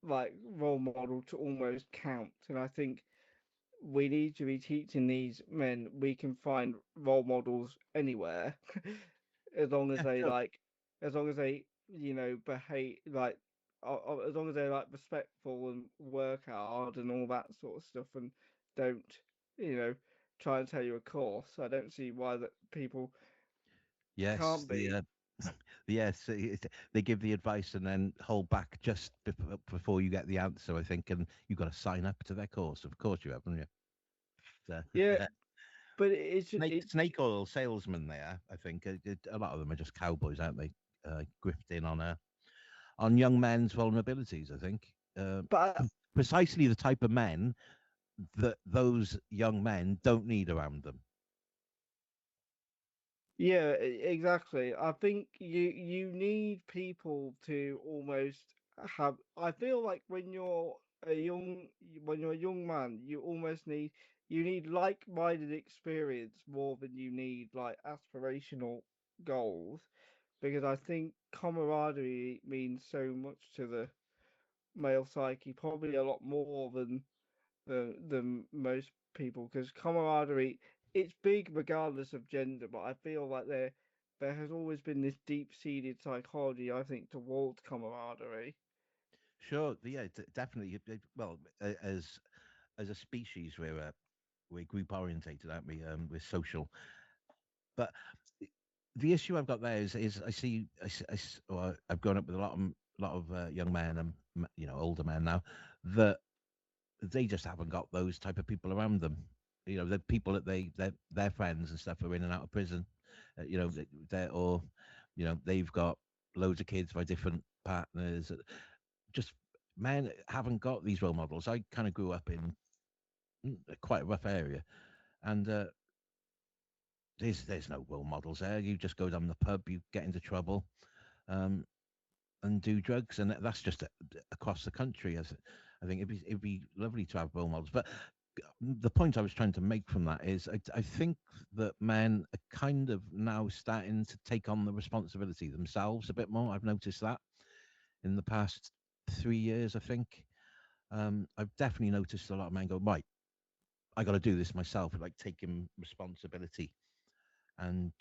like role model to almost count. And I think we need to be teaching these men we can find role models anywhere as long as Yeah, they sure. behave like as long as they're like respectful and work hard and all that sort of stuff and don't you know try and tell you a course. I don't see why that people Yes, can't be. yes, they give the advice and then hold back just before you get the answer, I think, and you've got to sign up to their course. Of course you have, haven't you? So, Yeah, but it's it snake oil salesmen there, I think. A lot of them are just cowboys, aren't they? Grifting on young men's vulnerabilities, I think. but Precisely the type of men that those young men don't need around them. Yeah, exactly. I think you need people to almost have. I feel like when you're a young man, you need like-minded experience more than you need like aspirational goals, because I think camaraderie means so much to the male psyche, probably a lot more than most people because camaraderie it's big regardless of gender, but I feel like there has always been this deep-seated psychology I think towards camaraderie. Sure, yeah, definitely. Well, as a species, we're group orientated, aren't we? We're social. But the issue I've got there is or I've grown up with a lot of young men and older men now that they just haven't got those type of people around them. The people that their friends and stuff are in and out of prison. They're or they've got loads of kids by different partners. Just men haven't got these role models. I kind of grew up in quite a rough area, and there's no role models there. You just go down the pub, you get into trouble, um, and do drugs, and that's just across the country. As I think it'd be lovely to have role models, but the point I was trying to make from that is I think that men are kind of now starting to take on the responsibility themselves a bit more. I've noticed that in the past 3 years. I think I've definitely noticed a lot of men go, right, I got to do this myself, like taking responsibility. And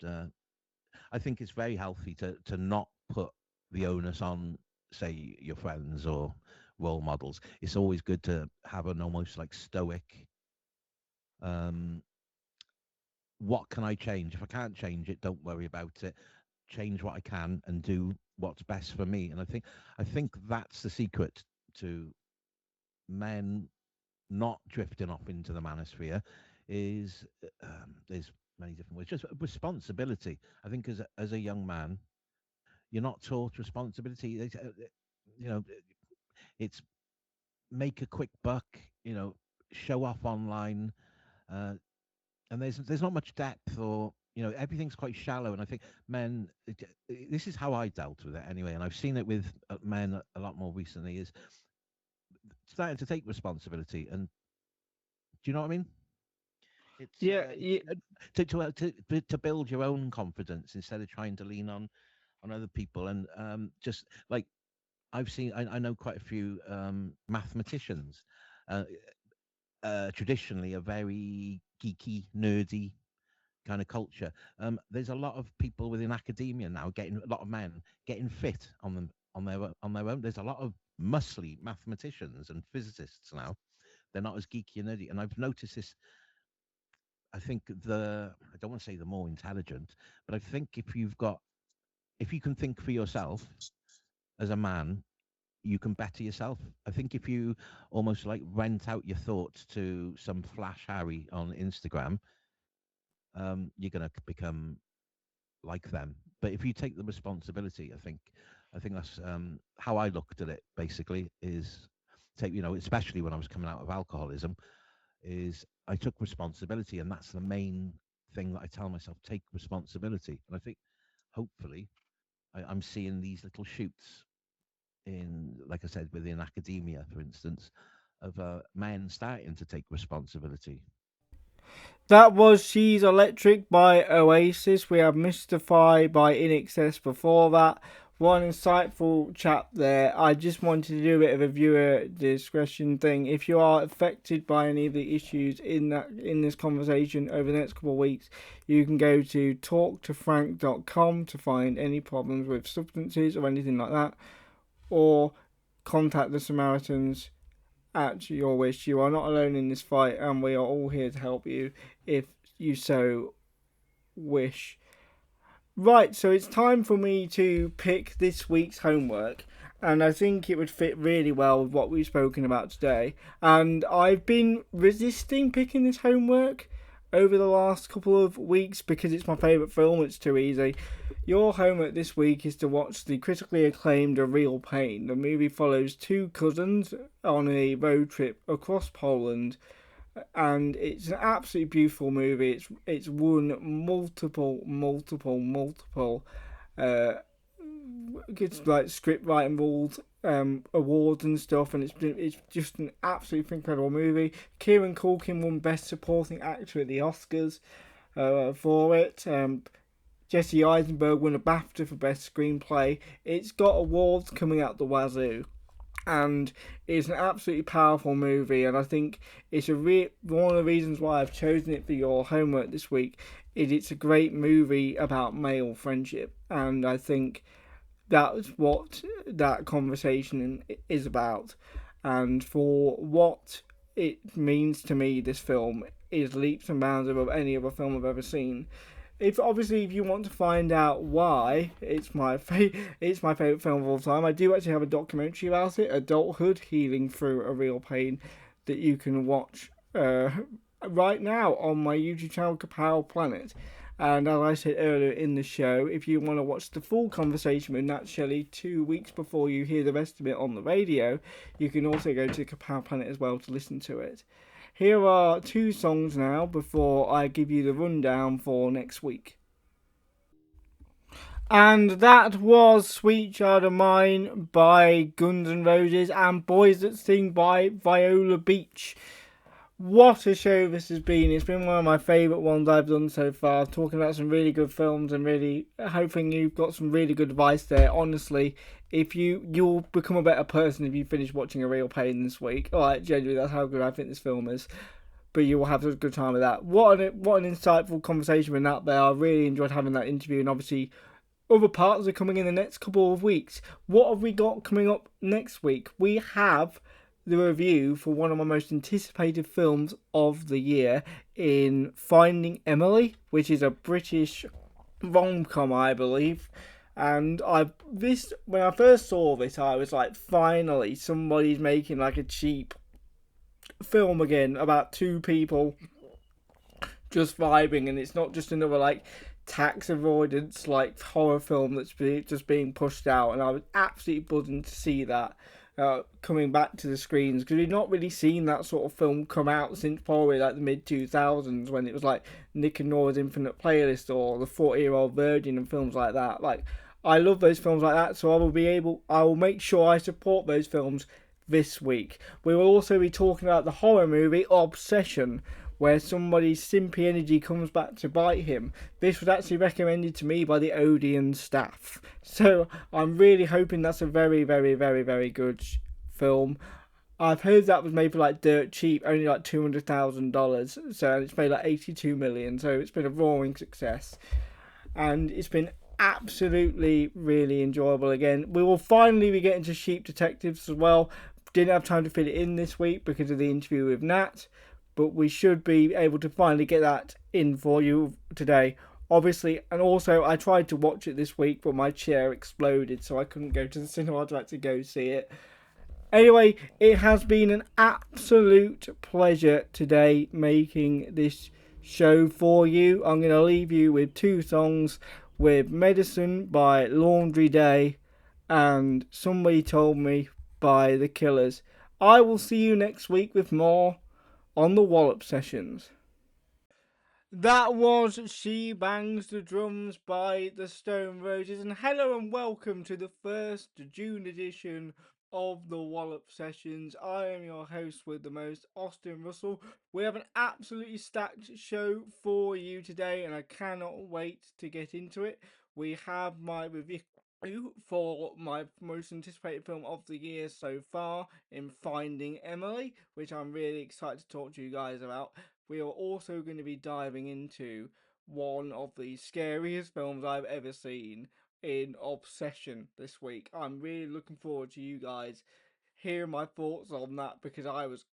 I think it's very healthy to not put the onus on, say, your friends or role models. It's always good to have an almost like stoic. Um, what can I change? If I can't change it, don't worry about it. Change what I can and do what's best for me. And I think that's the secret to men not drifting off into the manosphere. Is there's many different ways. Just responsibility. I think as a young man, you're not taught responsibility. You know, it's make a quick buck. You know, show off online, uh, and there's not much depth, or everything's quite shallow. And I think men, this is how I dealt with it anyway, and I've seen it with men a lot more recently. Is starting to take responsibility, and do you know what I mean? It's Yeah, yeah, to build your own confidence instead of trying to lean on other people, and just like I know quite a few mathematicians. Uh, Traditionally, a very geeky, nerdy kind of culture. There's a lot of people within academia now getting a lot of men getting fit on their own. There's a lot of muscly mathematicians and physicists now. They're not as geeky and nerdy, and I've noticed this. I think I don't want to say the more intelligent, but I think if you can think for yourself as a man, you can better yourself. I think if you almost like rent out your thoughts to some flash Harry on Instagram, you're gonna become like them. But if you take the responsibility, I think that's how I looked at it. Basically, is take especially when I was coming out of alcoholism, is I took responsibility, and that's the main thing that I tell myself: take responsibility. And I think hopefully I'm seeing these little shoots in, like I said, within academia, for instance, of men starting to take responsibility. that was She's Electric by Oasis. We have Mystify by In Excess before that. One insightful chat there. I just wanted to do a bit of a viewer discretion thing. If you are affected by any of the issues in this conversation over the next couple of weeks, you can go to talktofrank.com to find any problems with substances or anything like that, or contact the Samaritans at your wish. You are not alone in this fight, and we are all here to help you if you so wish. Right, so it's time for me to pick this week's homework, and I think it would fit really well with what we've spoken about today. And I've been resisting picking this homework over the last couple of weeks because it's my favourite film, it's too easy. Your homework this week is to watch the critically acclaimed A Real Pain. The movie follows two cousins on a road trip across Poland, and it's an absolutely beautiful movie. It's won multiple uh, it's like script writing awards, awards and stuff, and it's just an absolutely incredible movie. Kieran Culkin won Best Supporting Actor at the Oscars for it. Jesse Eisenberg won a BAFTA for Best Screenplay. It's got awards coming out the wazoo, and it's an absolutely powerful movie. And I think it's one of the reasons why I've chosen it for your homework this week is it's a great movie about male friendship, and I think that's what that conversation is about. And for what it means to me, this film is leaps and bounds above any other film I've ever seen. If you want to find out why it's my favorite film of all time, I do actually have a documentary about it, Adulthood: Healing Through a Real Pain, that you can watch right now on my YouTube channel, Kapow Planet. And as I said earlier in the show, if you want to watch the full conversation with Nat Shelley 2 weeks before you hear the rest of it on the radio, you can also go to Kapow Planet as well to listen to it. Here are two songs now before I give you the rundown for next week. And that was Sweet Child of Mine by Guns N' Roses and Boys That Sing by Viola Beach. What a show this has been. It's been one of my favourite ones I've done so far. Talking about some really good films and really hoping you've got some really good advice there. Honestly, if you'll become a better person if you finish watching A Real Pain this week. Alright, genuinely, that's how good I think this film is. But you will have a good time with that. What an insightful conversation with Nat there. I really enjoyed having that interview, and obviously other parts are coming in the next couple of weeks. What have we got coming up next week? We have the review for one of my most anticipated films of the year in Finding Emily, which is a British rom-com, I believe. And I this when I first saw this, I was like, finally, somebody's making like a cheap film again about two people just vibing, and it's not just another like tax avoidance like horror film that's just being pushed out. And I was absolutely buzzing to see that coming back to the screens, because we've not really seen that sort of film come out since probably like the mid 2000s, when it was like Nick and Nora's Infinite Playlist or The 40-Year-Old Virgin and films like that. Like, I love those films like that, so I will make sure I support those films this week. We will also be talking about the horror movie Obsession, where somebody's simpy energy comes back to bite him. This was actually recommended to me by the Odeon staff. So I'm really hoping that's a very, very, very, very good film. I've heard that was made for like dirt cheap, only like $200,000. So it's made like 82 million. So it's been a roaring success. And it's been absolutely really enjoyable again. We will finally be getting to Sheep Detectives as well. Didn't have time to fit it in this week because of the interview with Nat, but we should be able to finally get that in for you today. Obviously, and also I tried to watch it this week, but my chair exploded, so I couldn't go to the cinema to actually go see it. Anyway, it has been an absolute pleasure today making this show for you. I'm going to leave you with two songs, with Medicine by Laundry Day and Somebody Told Me by The Killers. I will see you next week with more on the Wallop Sessions. That was She Bangs the Drums by the Stone Roses. And hello and welcome to the first June edition of the Wallop Sessions. I am your host with the most, Austin Russell. We have an absolutely stacked show for you today, and I cannot wait to get into it. We have my review for my most anticipated film of the year so far in Finding Emily, which I'm really excited to talk to you guys about. We are also going to be diving into one of the scariest films I've ever seen in Obsession this week. I'm really looking forward to you guys hearing my thoughts on that, because I was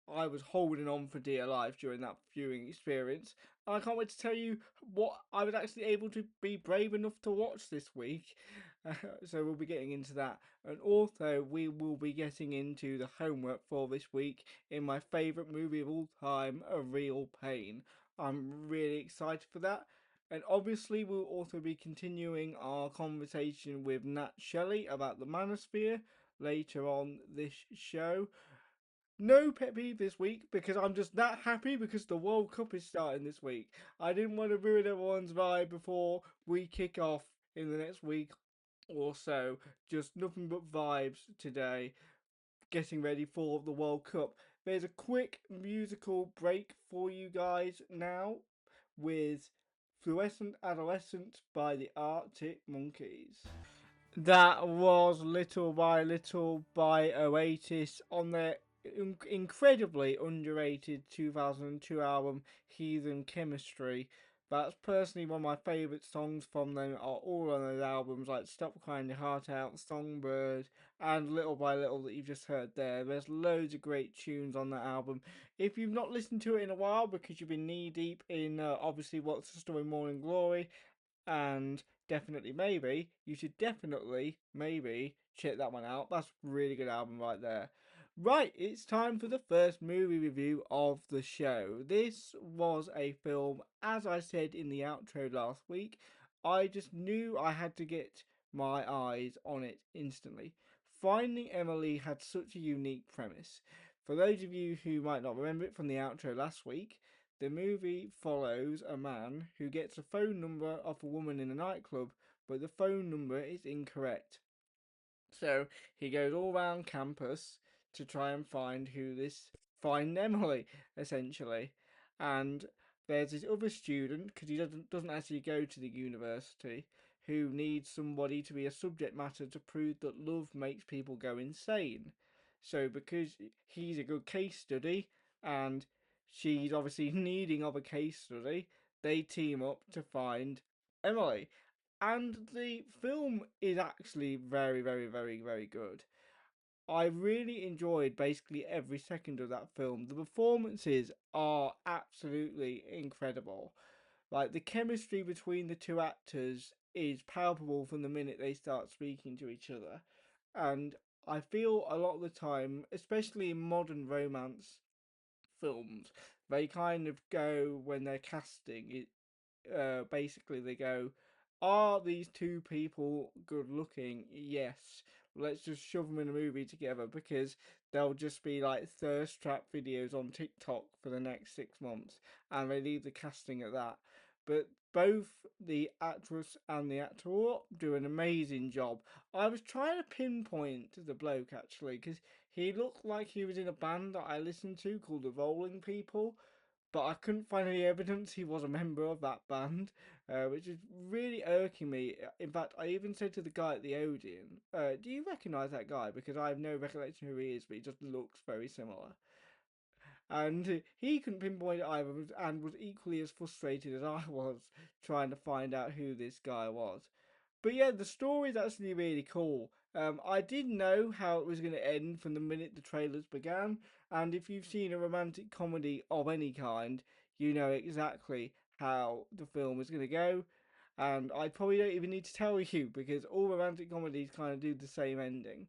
holding on for dear life during that viewing experience. And I can't wait to tell you what I was actually able to be brave enough to watch this week. So we'll be getting into that. And also we will be getting into the homework for this week in my favourite movie of all time, A Real Pain. I'm really excited for that. And obviously we'll also be continuing our conversation with Nat Shelley about the Manosphere later on this show. No pet peeve this week, because I'm just that happy because the World Cup is starting this week. I didn't want to ruin everyone's vibe before we kick off in the next week or so. Just nothing but vibes today, getting ready for the World Cup. There's a quick musical break for you guys now with Fluorescent Adolescent by the Arctic Monkeys. That was Little by Little by Oasis on their incredibly underrated 2002 album Heathen Chemistry. That's personally one of my favourite songs from them, are all on those albums, like Stop Crying Your Heart Out, Songbird, and Little by Little that you've just heard there. There's loads of great tunes on that album. If you've not listened to it in a while because you've been knee deep in obviously What's the Story Morning Glory, and definitely maybe you should definitely maybe check that one out. That's a really good album right there. Right, it's time for the first movie review of the show. This was a film, as I said in the outro last week, I just knew I had to get my eyes on it instantly. Finding Emily had such a unique premise. For those of you who might not remember it from the outro last week, the movie follows a man who gets a phone number of a woman in a nightclub, but the phone number is incorrect. So he goes all around campus to try and find Emily, essentially. And there's this other student, because he doesn't actually go to the university, who needs somebody to be a subject matter to prove that love makes people go insane. So because he's a good case study and she's obviously needing of a case study, they team up to find Emily. And the film is actually very, very, very, very good. I really enjoyed basically every second of that film. The performances are absolutely incredible. Like the chemistry between the two actors is palpable from the minute they start speaking to each other. And I feel a lot of the time, especially in modern romance films, they kind of go when they're casting it. Basically, they go, "Are these two people good looking? Yes. Let's just shove them in a movie together because they'll just be like thirst trap videos on TikTok for the next 6 months," and they leave the casting at that. But both the actress and the actor do an amazing job. I was trying to pinpoint the bloke actually because he looked like he was in a band that I listened to called the Rolling People, but I couldn't find any evidence he was a member of that band, which is really irking me. In fact, I even said to the guy at the Odeon, "Do you recognise that guy? Because I have no recollection who he is, but he just looks very similar." And he couldn't pinpoint it either, and was equally as frustrated as I was trying to find out who this guy was. But yeah, the story is actually really cool. I did know how it was going to end from the minute the trailers began, and if you've seen a romantic comedy of any kind, you know exactly how the film is going to go. And I probably don't even need to tell you because all romantic comedies kind of do the same ending.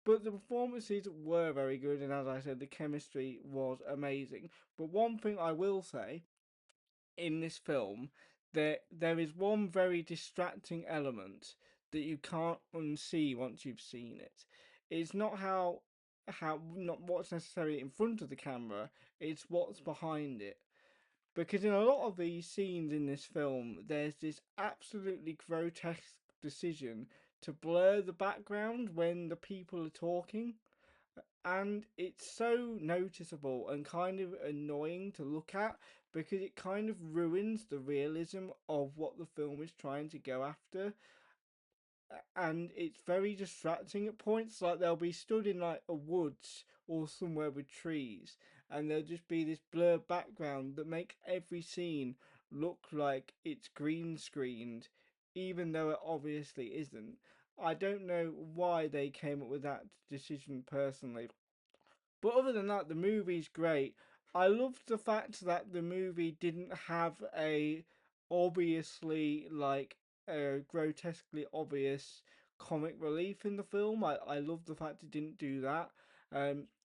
But the performances were very good, and as I said, the chemistry was amazing. But one thing I will say in this film, there is one very distracting element that you can't unsee once you've seen it. It's not how not what's necessarily in front of the camera, it's what's behind it. Because in a lot of these scenes in this film, there's this absolutely grotesque decision to blur the background when the people are talking, and it's so noticeable and kind of annoying to look at because it kind of ruins the realism of what the film is trying to go after, and it's very distracting at points. Like they'll be stood in like a woods or somewhere with trees, and there'll just be this blurred background that makes every scene look like it's green screened, even though it obviously isn't. I don't know why they came up with that decision personally, but other than that, the movie's great. I loved the fact that the movie didn't have a obviously like a grotesquely obvious comic relief in the film. I love the fact it didn't do that.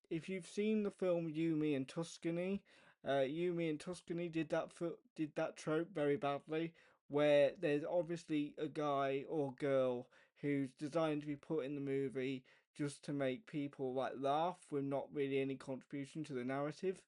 If you've seen the film Yumi and Tuscany, Yumi and Tuscany did that trope very badly, where there's obviously a guy or girl who's designed to be put in the movie just to make people like laugh with not really any contribution to the narrative.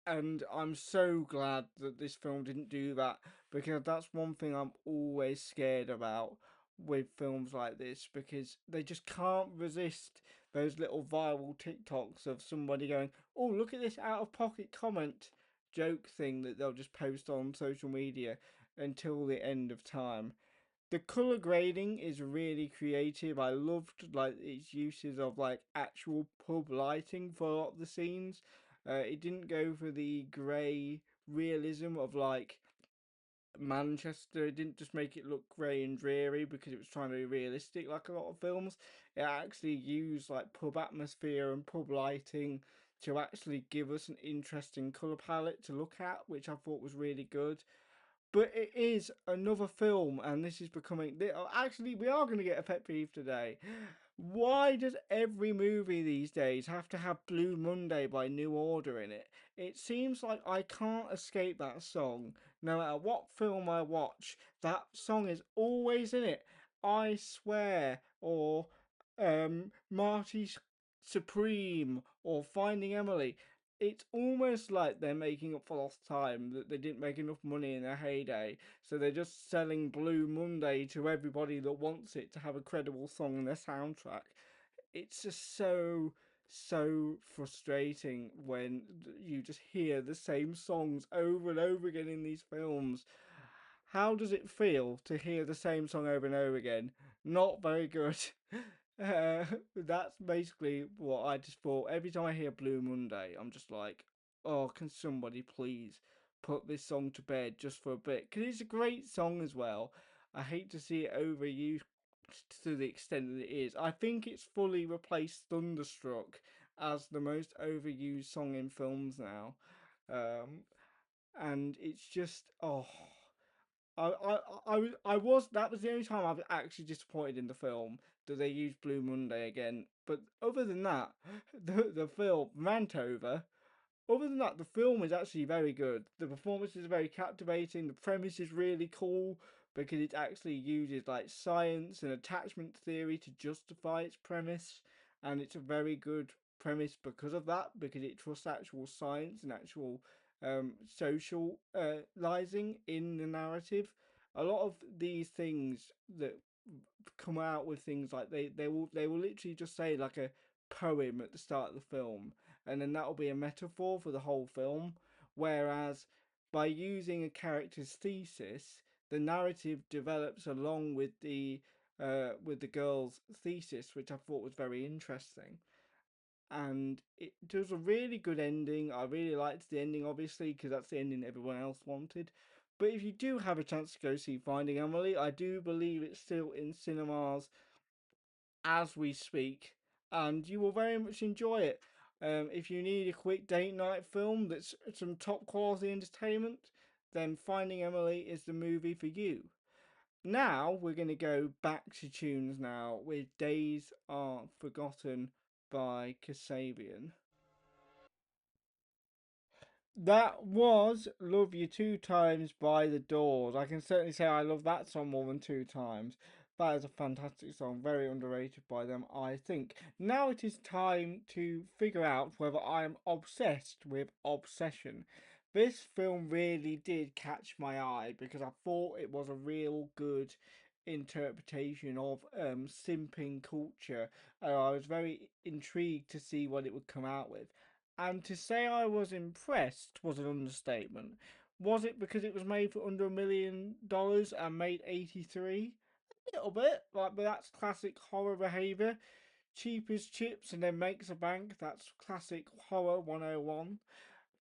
And I'm so glad that this film didn't do that because that's one thing I'm always scared about with films like this because they just can't resist those little viral TikToks of somebody going, "Oh, look at this out of pocket comment joke thing" that they'll just post on social media until the end of time. The color grading is really creative. I loved like its uses of like actual pub lighting for a lot of the scenes. It didn't go for the grey realism of like Manchester. It didn't just make it look grey and dreary because it was trying to be realistic like a lot of films. It actually used like pub atmosphere and pub lighting to actually give us an interesting color palette to look at, which I thought was really good. But it is another film, and this is becoming. Actually, we are going to get a pet peeve today. Why does every movie these days have to have Blue Monday by New Order in it? It seems like I can't escape that song. No matter what film I watch, that song is always in it. I swear, or Marty Supreme, or Finding Emily. It's almost like they're making up for lost time, that they didn't make enough money in their heyday, so they're just selling Blue Monday to everybody that wants it to have a credible song in their soundtrack. It's just so frustrating when you just hear the same songs over and over again in these films. How does it feel to hear the same song over and over again? Not very good. That's basically what I just thought. Every time I hear Blue Monday, I'm just like, oh, can somebody please put this song to bed just for a bit? Because it's a great song as well. I hate to see it overused to the extent that it is. I think it's fully replaced Thunderstruck as the most overused song in films now. Um, and it's just I was that was the only time I was actually disappointed in the film that they used Blue Monday again. But other than that, the film Mantover, other than that, the film is actually very good. The performance is very captivating. The premise is really cool because it actually uses like science and attachment theory to justify its premise, and it's a very good premise because of that. Because it trusts actual science and actual socializing in the narrative. A lot of these things that come out with things like they will literally just say like a poem at the start of the film, and then that'll be a metaphor for the whole film. Whereas by using a character's thesis, the narrative develops along with the girl's thesis, which I thought was very interesting. And it does a really good ending. I really liked the ending, obviously, because that's the ending everyone else wanted. But if you do have a chance to go see Finding Emily, I do believe it's still in cinemas as we speak, and you will very much enjoy it. If you need a quick date night film that's some top quality entertainment, then Finding Emily is the movie for you. Now we're going to go back to tunes now with Days Are Forgotten by Kasabian. That was Love You Two Times by The Doors. I can certainly say I love that song more than two times. That is a fantastic song, very underrated by them, I think. Now it is time to figure out whether I am obsessed with Obsession. This film really did catch my eye because I thought it was a real good interpretation of simping culture. I was very intrigued to see what it would come out with. And to say I was impressed was an understatement. Was it because it was made for under $1 million and made 83? A little bit, like, but that's classic horror behaviour. Cheap as chips and then makes a bank. That's classic horror 101.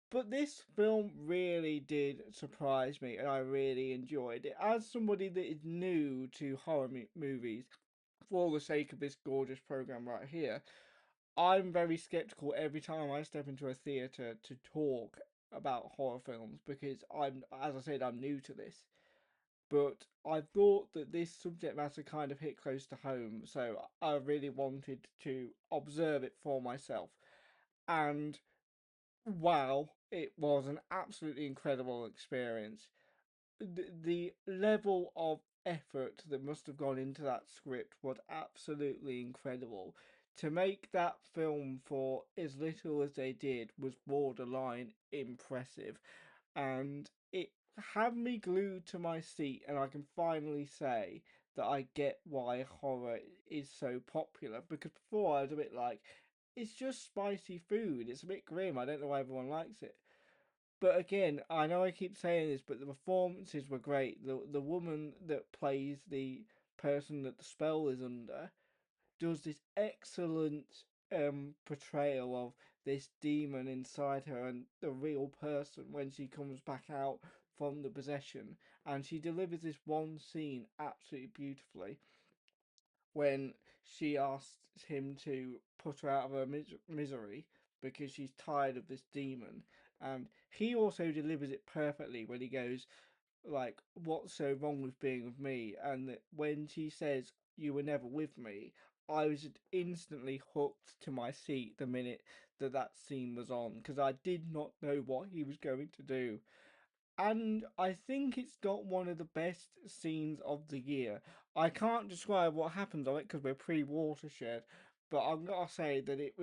But this film really did surprise me and I really enjoyed it. As somebody that is new to horror movies, for the sake of this gorgeous program right here, I'm very skeptical every time I step into a theatre to talk about horror films because as I said, I'm new to this. But I thought that this subject matter kind of hit close to home, so I really wanted to observe it for myself. And wow, it was an absolutely incredible experience. The level of effort that must have gone into that script was absolutely incredible. To make that film for as little as they did was borderline impressive, and it had me glued to my seat. And I can finally say that I get why horror is so popular because before I was a bit like, it's just spicy food, it's a bit grim, I don't know why everyone likes it. But again, I know I keep saying this, but the performances were great. The woman that plays the person that the spell is under does this excellent portrayal of this demon inside her and the real person when she comes back out from the possession, and she delivers this one scene absolutely beautifully when she asks him to put her out of her misery because she's tired of this demon. And he also delivers it perfectly when he goes, like, what's so wrong with being with me? And that when she says, you were never with me, I was instantly hooked to my seat the minute that that scene was on because I did not know what he was going to do. And I think it's got one of the best scenes of the year. I can't describe what happens on it because we're pre-watershed, but I'm gonna say that it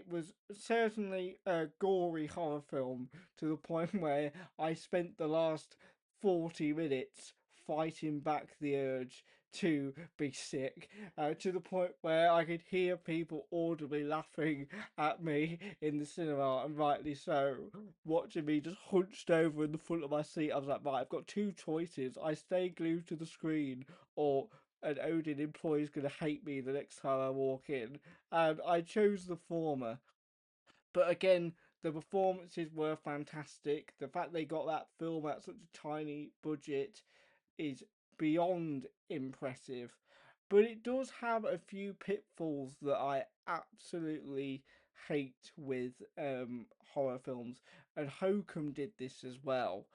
was certainly a gory horror film to the point where I spent the last 40 minutes fighting back the urge to be sick, to the point where I could hear people audibly laughing at me in the cinema, and rightly so, watching me just hunched over in the front of my seat. I was like, right, I've got two choices. I stay glued to the screen, or an Odin employee is going to hate me the next time I walk in. And I chose the former. But again, the performances were fantastic. The fact they got that film at such a tiny budget is beyond impressive, but it does have a few pitfalls that I absolutely hate with horror films, and HOKUM did this as well.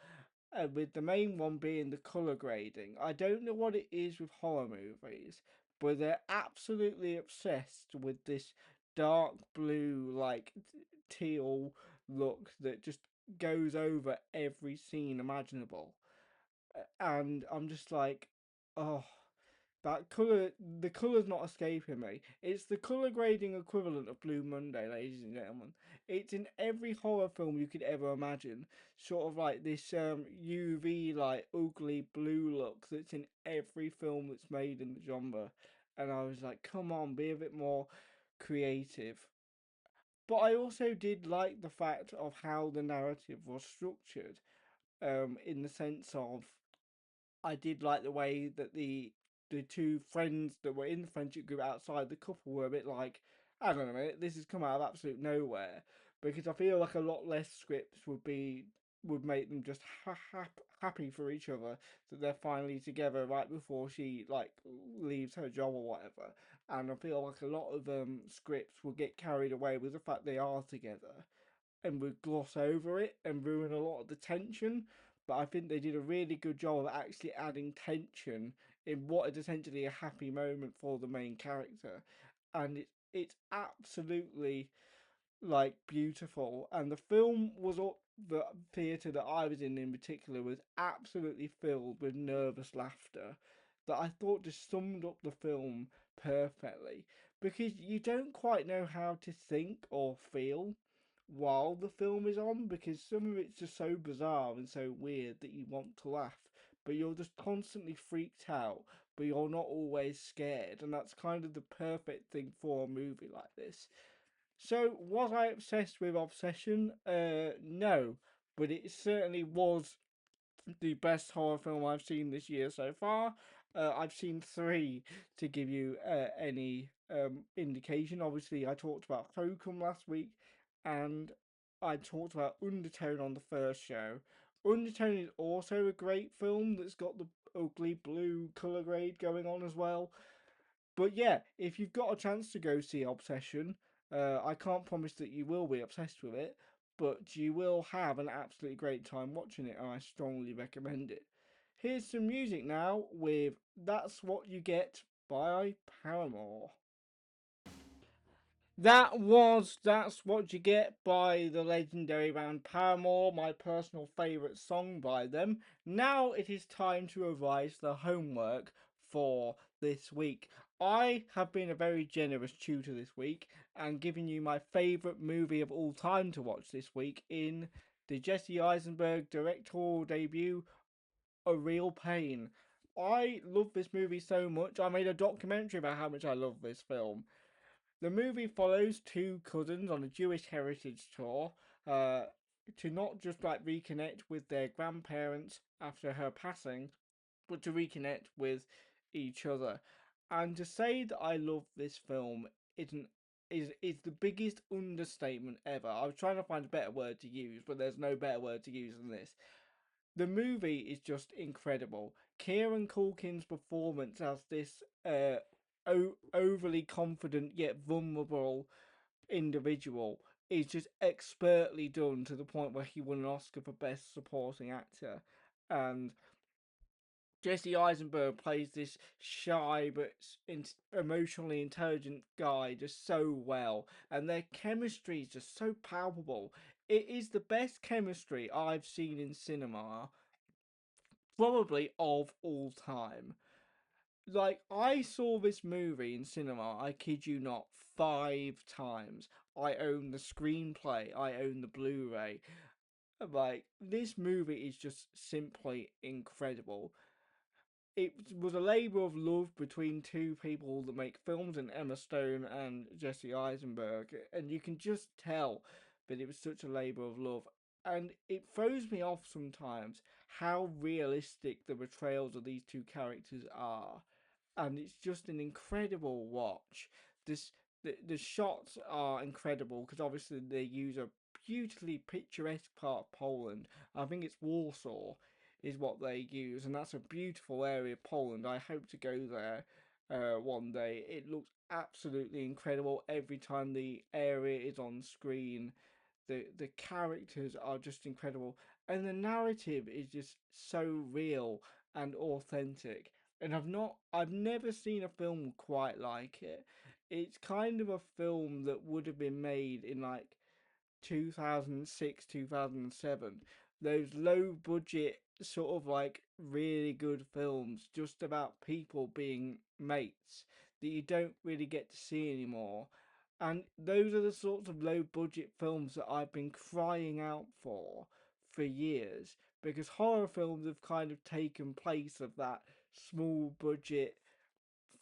With the main one being the color grading. I don't know what it is with horror movies, but they're absolutely obsessed with this dark blue, like teal look that just goes over every scene imaginable. And I'm just like, oh, that color, the color's not escaping me. It's the color grading equivalent of Blue Monday, ladies and gentlemen. It's in every horror film you could ever imagine. Sort of like this UV, like ugly blue look that's in every film that's made in the genre. And I was like, come on, be a bit more creative. But I also did like the fact of how the narrative was structured, in the sense of I did like the way that the two friends that were in the friendship group outside the couple were a bit like, hang on a minute, this has come out of absolute nowhere. Because I feel like a lot less scripts would make them just happy for each other that they're finally together right before she like leaves her job or whatever. And I feel like a lot of scripts will get carried away with the fact they are together and would gloss over it and ruin a lot of the tension. But I think they did a really good job of actually adding tension in what is essentially a happy moment for the main character, and it's absolutely like beautiful. And the film was all the theatre that I was in particular was absolutely filled with nervous laughter that I thought just summed up the film perfectly, because you don't quite know how to think or feel while the film is on, because some of it's just so bizarre and so weird that you want to laugh, but you're just constantly freaked out, but you're not always scared, and that's kind of the perfect thing for a movie like this. So, was I obsessed with Obsession? No, but it certainly was the best horror film I've seen this year so far. I've seen three to give you any indication. Obviously, I talked about Hokum last week, and I talked about Undertone on the first show. Undertone is also a great film that's got the ugly blue colour grade going on as well. But yeah, if you've got a chance to go see Obsession, I can't promise that you will be obsessed with it, but you will have an absolutely great time watching it, and I strongly recommend it. Here's some music now with That's What You Get by Paramore. That's What You Get by the legendary band Paramore, my personal favourite song by them. Now it is time to revise the homework for this week. I have been a very generous tutor this week and given you my favourite movie of all time to watch this week in the Jesse Eisenberg directorial debut, A Real Pain. I love this movie so much. I made a documentary about how much I love this film. The movie follows two cousins on a Jewish heritage tour uh, to not just like reconnect with their grandparents after her passing, but to reconnect with each other. And to say that I love this film isn't is the biggest understatement ever. I was trying to find a better word to use, but there's no better word to use than this. The movie is just incredible. Kieran Culkin's performance as this overly confident yet vulnerable individual is just expertly done to the point where he won an Oscar for Best Supporting Actor. And Jesse Eisenberg plays this shy but emotionally intelligent guy just so well, and their chemistry is just so palpable. It is the best chemistry I've seen in cinema, probably of all time. Like, I saw this movie in cinema, I kid you not, 5 times. I own the screenplay, I own the Blu ray. Like, this movie is just simply incredible. It was a labour of love between two people that make films, and Emma Stone and Jesse Eisenberg, and you can just tell that it was such a labour of love. And it throws me off sometimes how realistic the portrayals of these two characters are, and it's just an incredible watch. This the shots are incredible because obviously they use a beautifully picturesque part of Poland. I think it's Warsaw. is what they use, and that's a beautiful area of Poland. I hope to go there one day. It looks absolutely incredible every time the area is on screen. The characters are just incredible, and the narrative is just so real and authentic. And I've never seen a film quite like it. It's kind of a film that would have been made in like 2006, 2007. Those low budget, sort of like really good films just about people being mates that you don't really get to see anymore. And those are the sorts of low budget films that I've been crying out for years, because horror films have kind of taken place of that small budget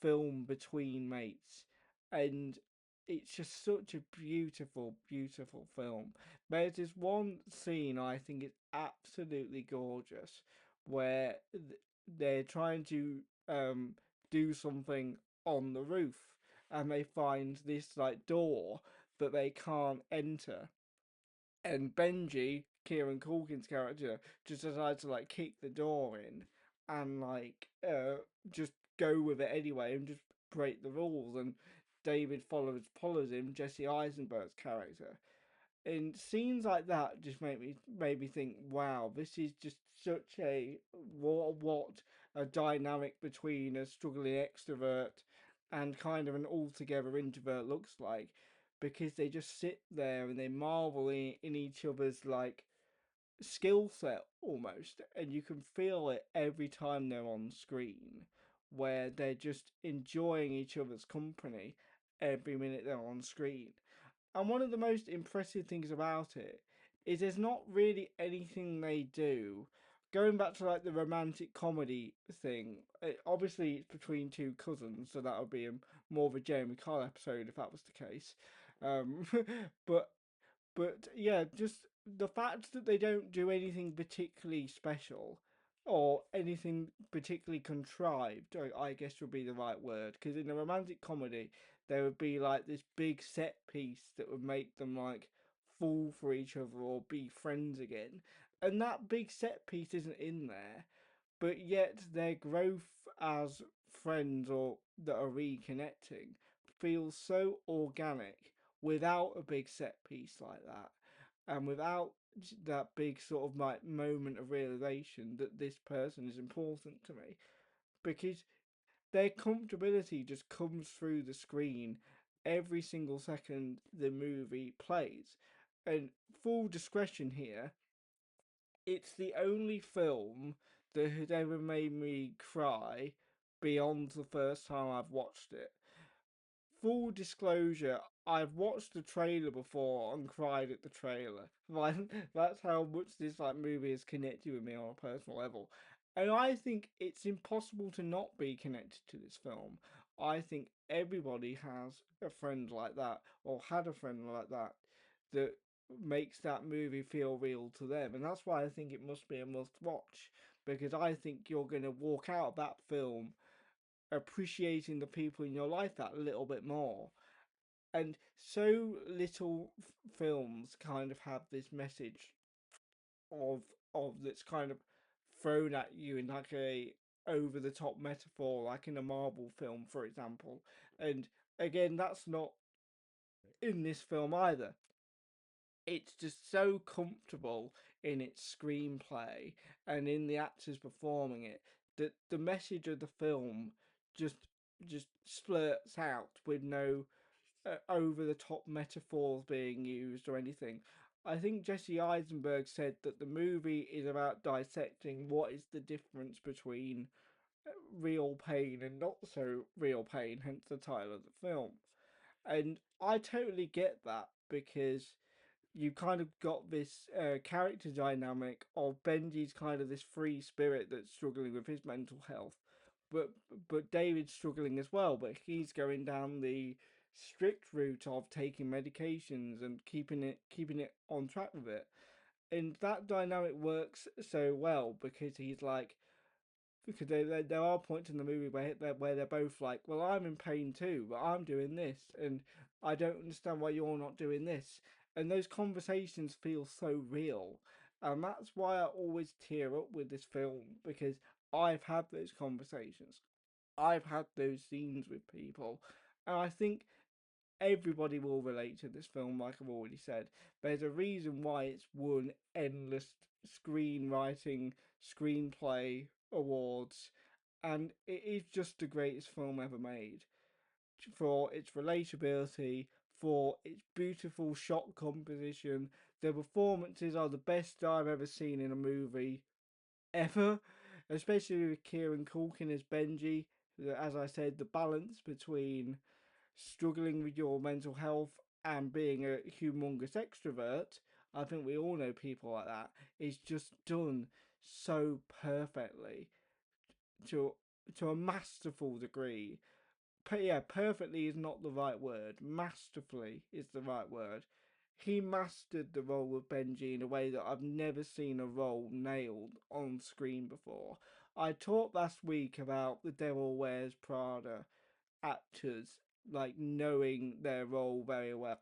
film between mates, and it's just such a beautiful, beautiful film. There's this one scene I think is absolutely gorgeous where they're trying to do something on the roof, and they find this like door that they can't enter, and Benji, Kieran Culkin's character, just decides to like kick the door in and like just go with it anyway and just break the rules. And David follows him, Jesse Eisenberg's character. And scenes like that just made me think, wow, this is just such a what a dynamic between a struggling extrovert and kind of an altogether introvert looks like, because they just sit there and they marvel in each other's like skill set almost, and you can feel it every time they're on screen, where they're just enjoying each other's company every minute they're on screen. And one of the most impressive things about it is there's not really anything they do. Going back to like the romantic comedy thing, obviously it's between two cousins, so that would be more of a Jeremy Kyle episode if that was the case. Um, but yeah, just the fact that they don't do anything particularly special or anything particularly contrived, I guess would be the right word. Because in a romantic comedy, there would be like this big set piece that would make them like fall for each other or be friends again. And that big set piece isn't in there, but yet their growth as friends or that are reconnecting feels so organic without a big set piece like that, and without that big sort of like moment of realization that this person is important to me, because their comfortability just comes through the screen every single second the movie plays. And full discretion here, it's the only film that has ever made me cry beyond the first time I've watched it. Full disclosure, I've watched the trailer before and cried at the trailer. Like, that's how much this like movie has connected with me on a personal level. And I think it's impossible to not be connected to this film. I think everybody has a friend like that, or had a friend like that, that makes that movie feel real to them. And that's why I think it must be a must watch. Because I think you're going to walk out of that film appreciating the people in your life that little bit more. And so little films kind of have this message of that's kind of thrown at you in like a over the top metaphor, like in a Marvel film, for example. And again, that's not in this film either. It's just so comfortable in its screenplay and in the actors performing it that the message of the film just just splurts out with no over the top metaphors being used or anything. I think Jesse Eisenberg said that the movie is about dissecting what is the difference between real pain and not so real pain, hence the title of the film. And I totally get that, because you kind of got this character dynamic of Benji's kind of this free spirit that's struggling with his mental health, but David's struggling as well, but he's going down the strict route of taking medications and keeping it on track with it. And that dynamic works so well because he's like, because there are points in the movie where they're both like, well, I'm in pain too, but I'm doing this, and I don't understand why you're not doing this. And those conversations feel so real, And that's why I always tear up with this film because I've had those conversations. I've had those scenes with people. And I think everybody will relate to this film, like I've already said. There's a reason why it's won endless screenwriting, screenplay awards, and it is just the greatest film ever made. For its relatability, for its beautiful shot composition, the performances are the best I've ever seen in a movie ever, especially with Kieran Culkin as Benji. As I said, the balance between struggling with your mental health and being a humongous extrovert, I think we all know people like that, is just done so perfectly to a masterful degree. Yeah, perfectly is not the right word. Masterfully is the right word. He mastered the role of Benji in a way that I've never seen a role nailed on screen before. I talked last week about The Devil Wears Prada actors like knowing their role very well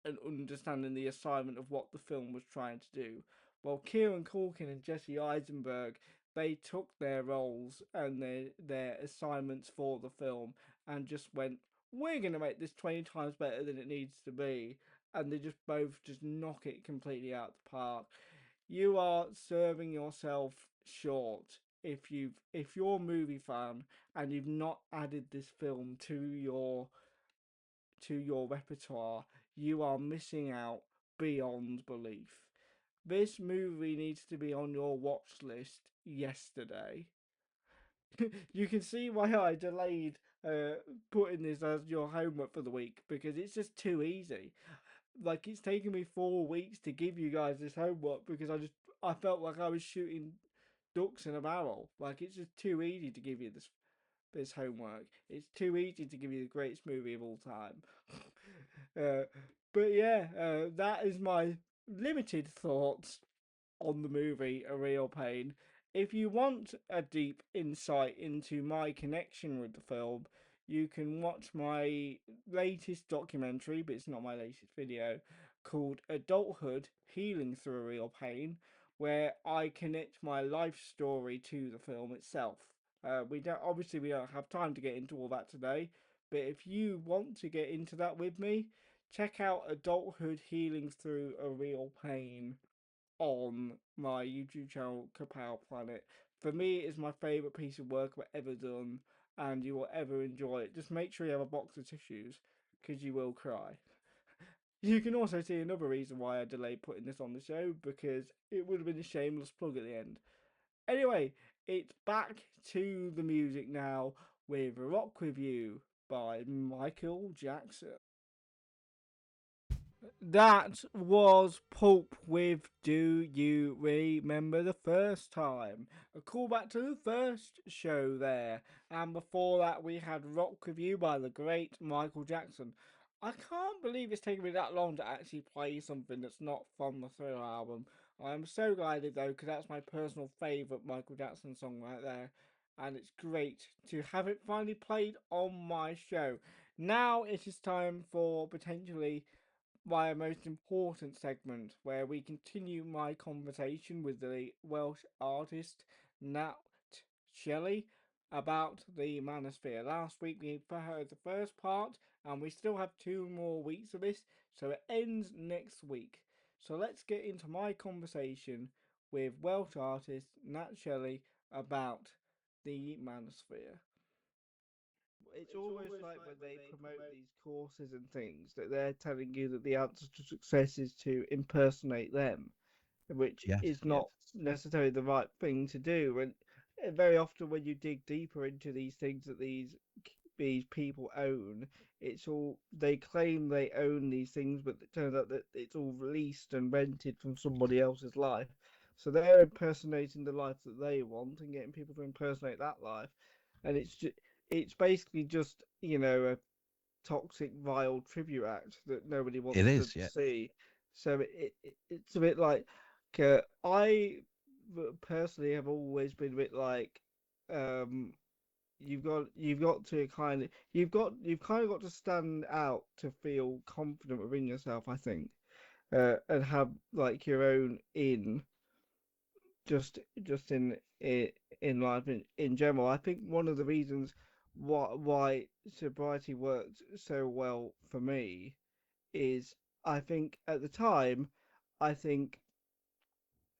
and understanding the assignment of what the film was trying to do. While Kieran Culkin and Jesse Eisenberg, they took their roles and their assignments for the film and just went, "We're gonna make this 20 times better than it needs to be," and they just both just knock it completely out of the park. You are serving yourself short if you're a movie fan and you've not added this film to your repertoire, you are missing out beyond belief. This movie needs to be on your watch list yesterday. You can see why I delayed putting this as your homework for the week because it's just too easy. Like it's taken me 4 weeks to give you guys this homework because I felt like I was shooting ducks in a barrel. Like it's just too easy to give you this homework. It's too easy to give you the greatest movie of all time. uh, but yeah, that is my limited thoughts on the movie A Real Pain. If you want a deep insight into my connection with the film, you can watch my latest documentary, but it's not my latest video, called Adulthood Healing Through a Real Pain, where I connect my life story to the film itself. We don't have time to get into all that today, but if you want to get into that with me, check out Adulthood Healing Through a Real Pain on my YouTube channel, Kapow Planet. For me, it's my favourite piece of work I've ever done, and you will ever enjoy it. Just make sure you have a box of tissues, because you will cry. You can also see another reason why I delayed putting this on the show, because it would have been a shameless plug at the end. Anyway, it's back to the music now with Rock With You by Michael Jackson. That was Pulp with Do You Remember the First Time? A callback to the first show there. And before that, we had Rock With You by the great Michael Jackson. I can't believe it's taken me that long to actually play something that's not from the Thriller album. I'm so glad though, because that's my personal favourite Michael Jackson song right there. And it's great to have it finally played on my show. Now it is time for potentially my most important segment, where we continue my conversation with the Welsh artist Nat Shelley about the Manosphere. Last week we heard the first part, and we still have 2 more weeks of this, so it ends next week. So let's get into my conversation with Welsh artist Nat Shelley about the Manosphere. It's almost like when they promote these courses and things that they're telling you that the answer to success is to impersonate them, which Yes, is yes. not necessarily the right thing to do. And very often, when you dig deeper into these things that these people own, it's all they claim they own these things, but it turns out that it's all leased and rented from somebody else's life. So they're impersonating the life that they want and getting people to impersonate that life, and it's basically just a toxic, vile tribute act that nobody It wants to is, yeah. see. So it's a bit like I personally have always been a bit like um you've got to kind of you've kind of got to stand out to feel confident within yourself, I think, and have like your own in. just in life in general. I think one of the reasons why sobriety worked so well for me is I think at the time, I think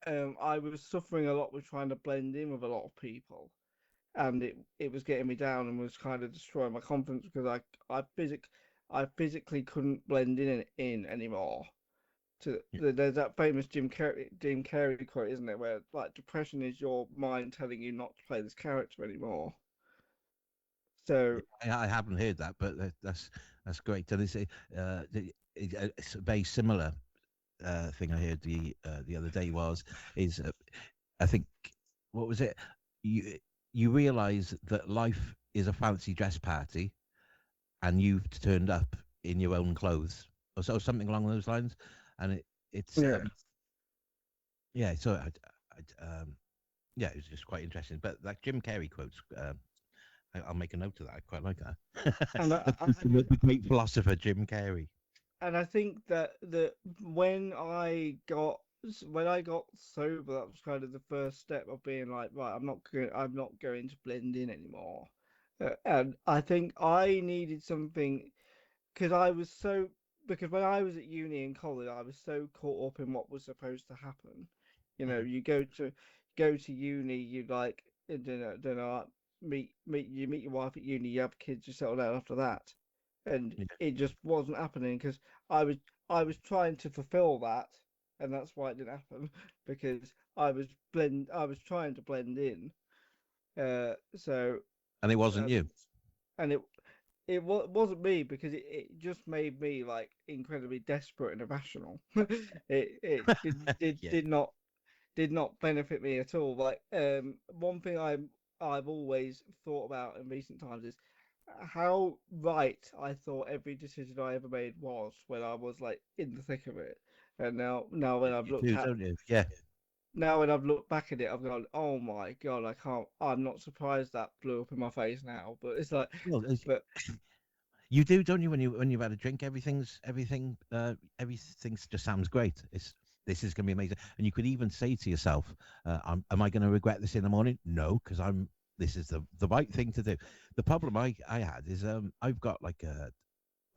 I was suffering a lot with trying to blend in with a lot of people, and it was getting me down and was kind of destroying my confidence because I physically couldn't blend in anymore. Yeah, There's that famous Jim Carrey quote, isn't it, where like depression is your mind telling you not to play this character anymore. yeah. So I haven't heard that, but that's great. And it's a very similar thing I heard the other day is I think what was it? You you realise that life is a fancy dress party, and you've turned up in your own clothes, or so something along those lines, and it's yeah, yeah. So yeah, it was just quite interesting. But like Jim Carrey quotes, I'll make a note of that. I quite like that. and The great philosopher Jim Carrey. I think that when I got sober, that was kind of the first step of being like, right, I'm not going to blend in anymore. And I think I needed something because I was so because when I was at uni and college, I was so caught up in what was supposed to happen. You know, Mm, you go to uni, you like don't know meet your wife at uni, you have kids, you settle down after that, and yeah. it just wasn't happening because I was I was trying to fulfill that, and that's why it didn't happen because I was trying to blend in. So And it wasn't um, you. and wasn't me because it just made me like incredibly desperate and irrational. It Yeah. did not benefit me at all. Like one thing I've always thought about in recent times is how right I thought every decision I ever made was when I was like in the thick of it. And now when I've You looked do, at don't you? Yeah. now when I've looked back at it, I've gone, oh my God, I'm not surprised that blew up in my face now. But it's like, Well, but you do, don't you? When you've had a drink, everything's just sounds great. This is going to be amazing, and you could even say to yourself, "Am I going to regret this in the morning?" No, because I'm. This is the right thing to do. The problem I had is I've got like a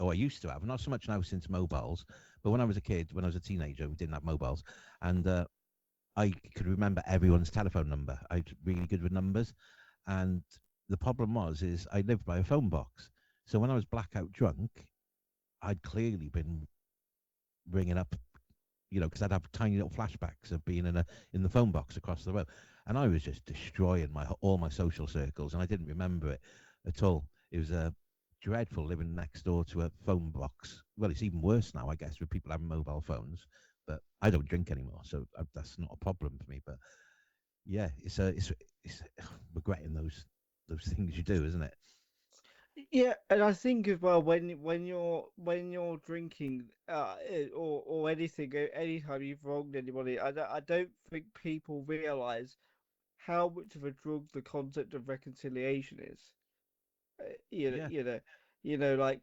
oh I used to have not so much now since mobiles, but when I was a kid, when I was a teenager, we didn't have mobiles, and I could remember everyone's telephone number. I was really good with numbers, and the problem is I lived by a phone box. So when I was blackout drunk, I'd clearly been ringing up, because I'd have tiny little flashbacks of being in the phone box across the road, and I was just destroying all my social circles, and I didn't remember it at all. It was dreadful living next door to a phone box. Well, it's even worse now, I guess, with people having mobile phones. But I don't drink anymore, so that's not a problem for me. But yeah, it's regretting those things you do, isn't it? yeah, and I think as well when you're drinking or anything anytime you've wronged anybody, I don't think people realize how much of a drug the concept of reconciliation is. You know, Yeah, like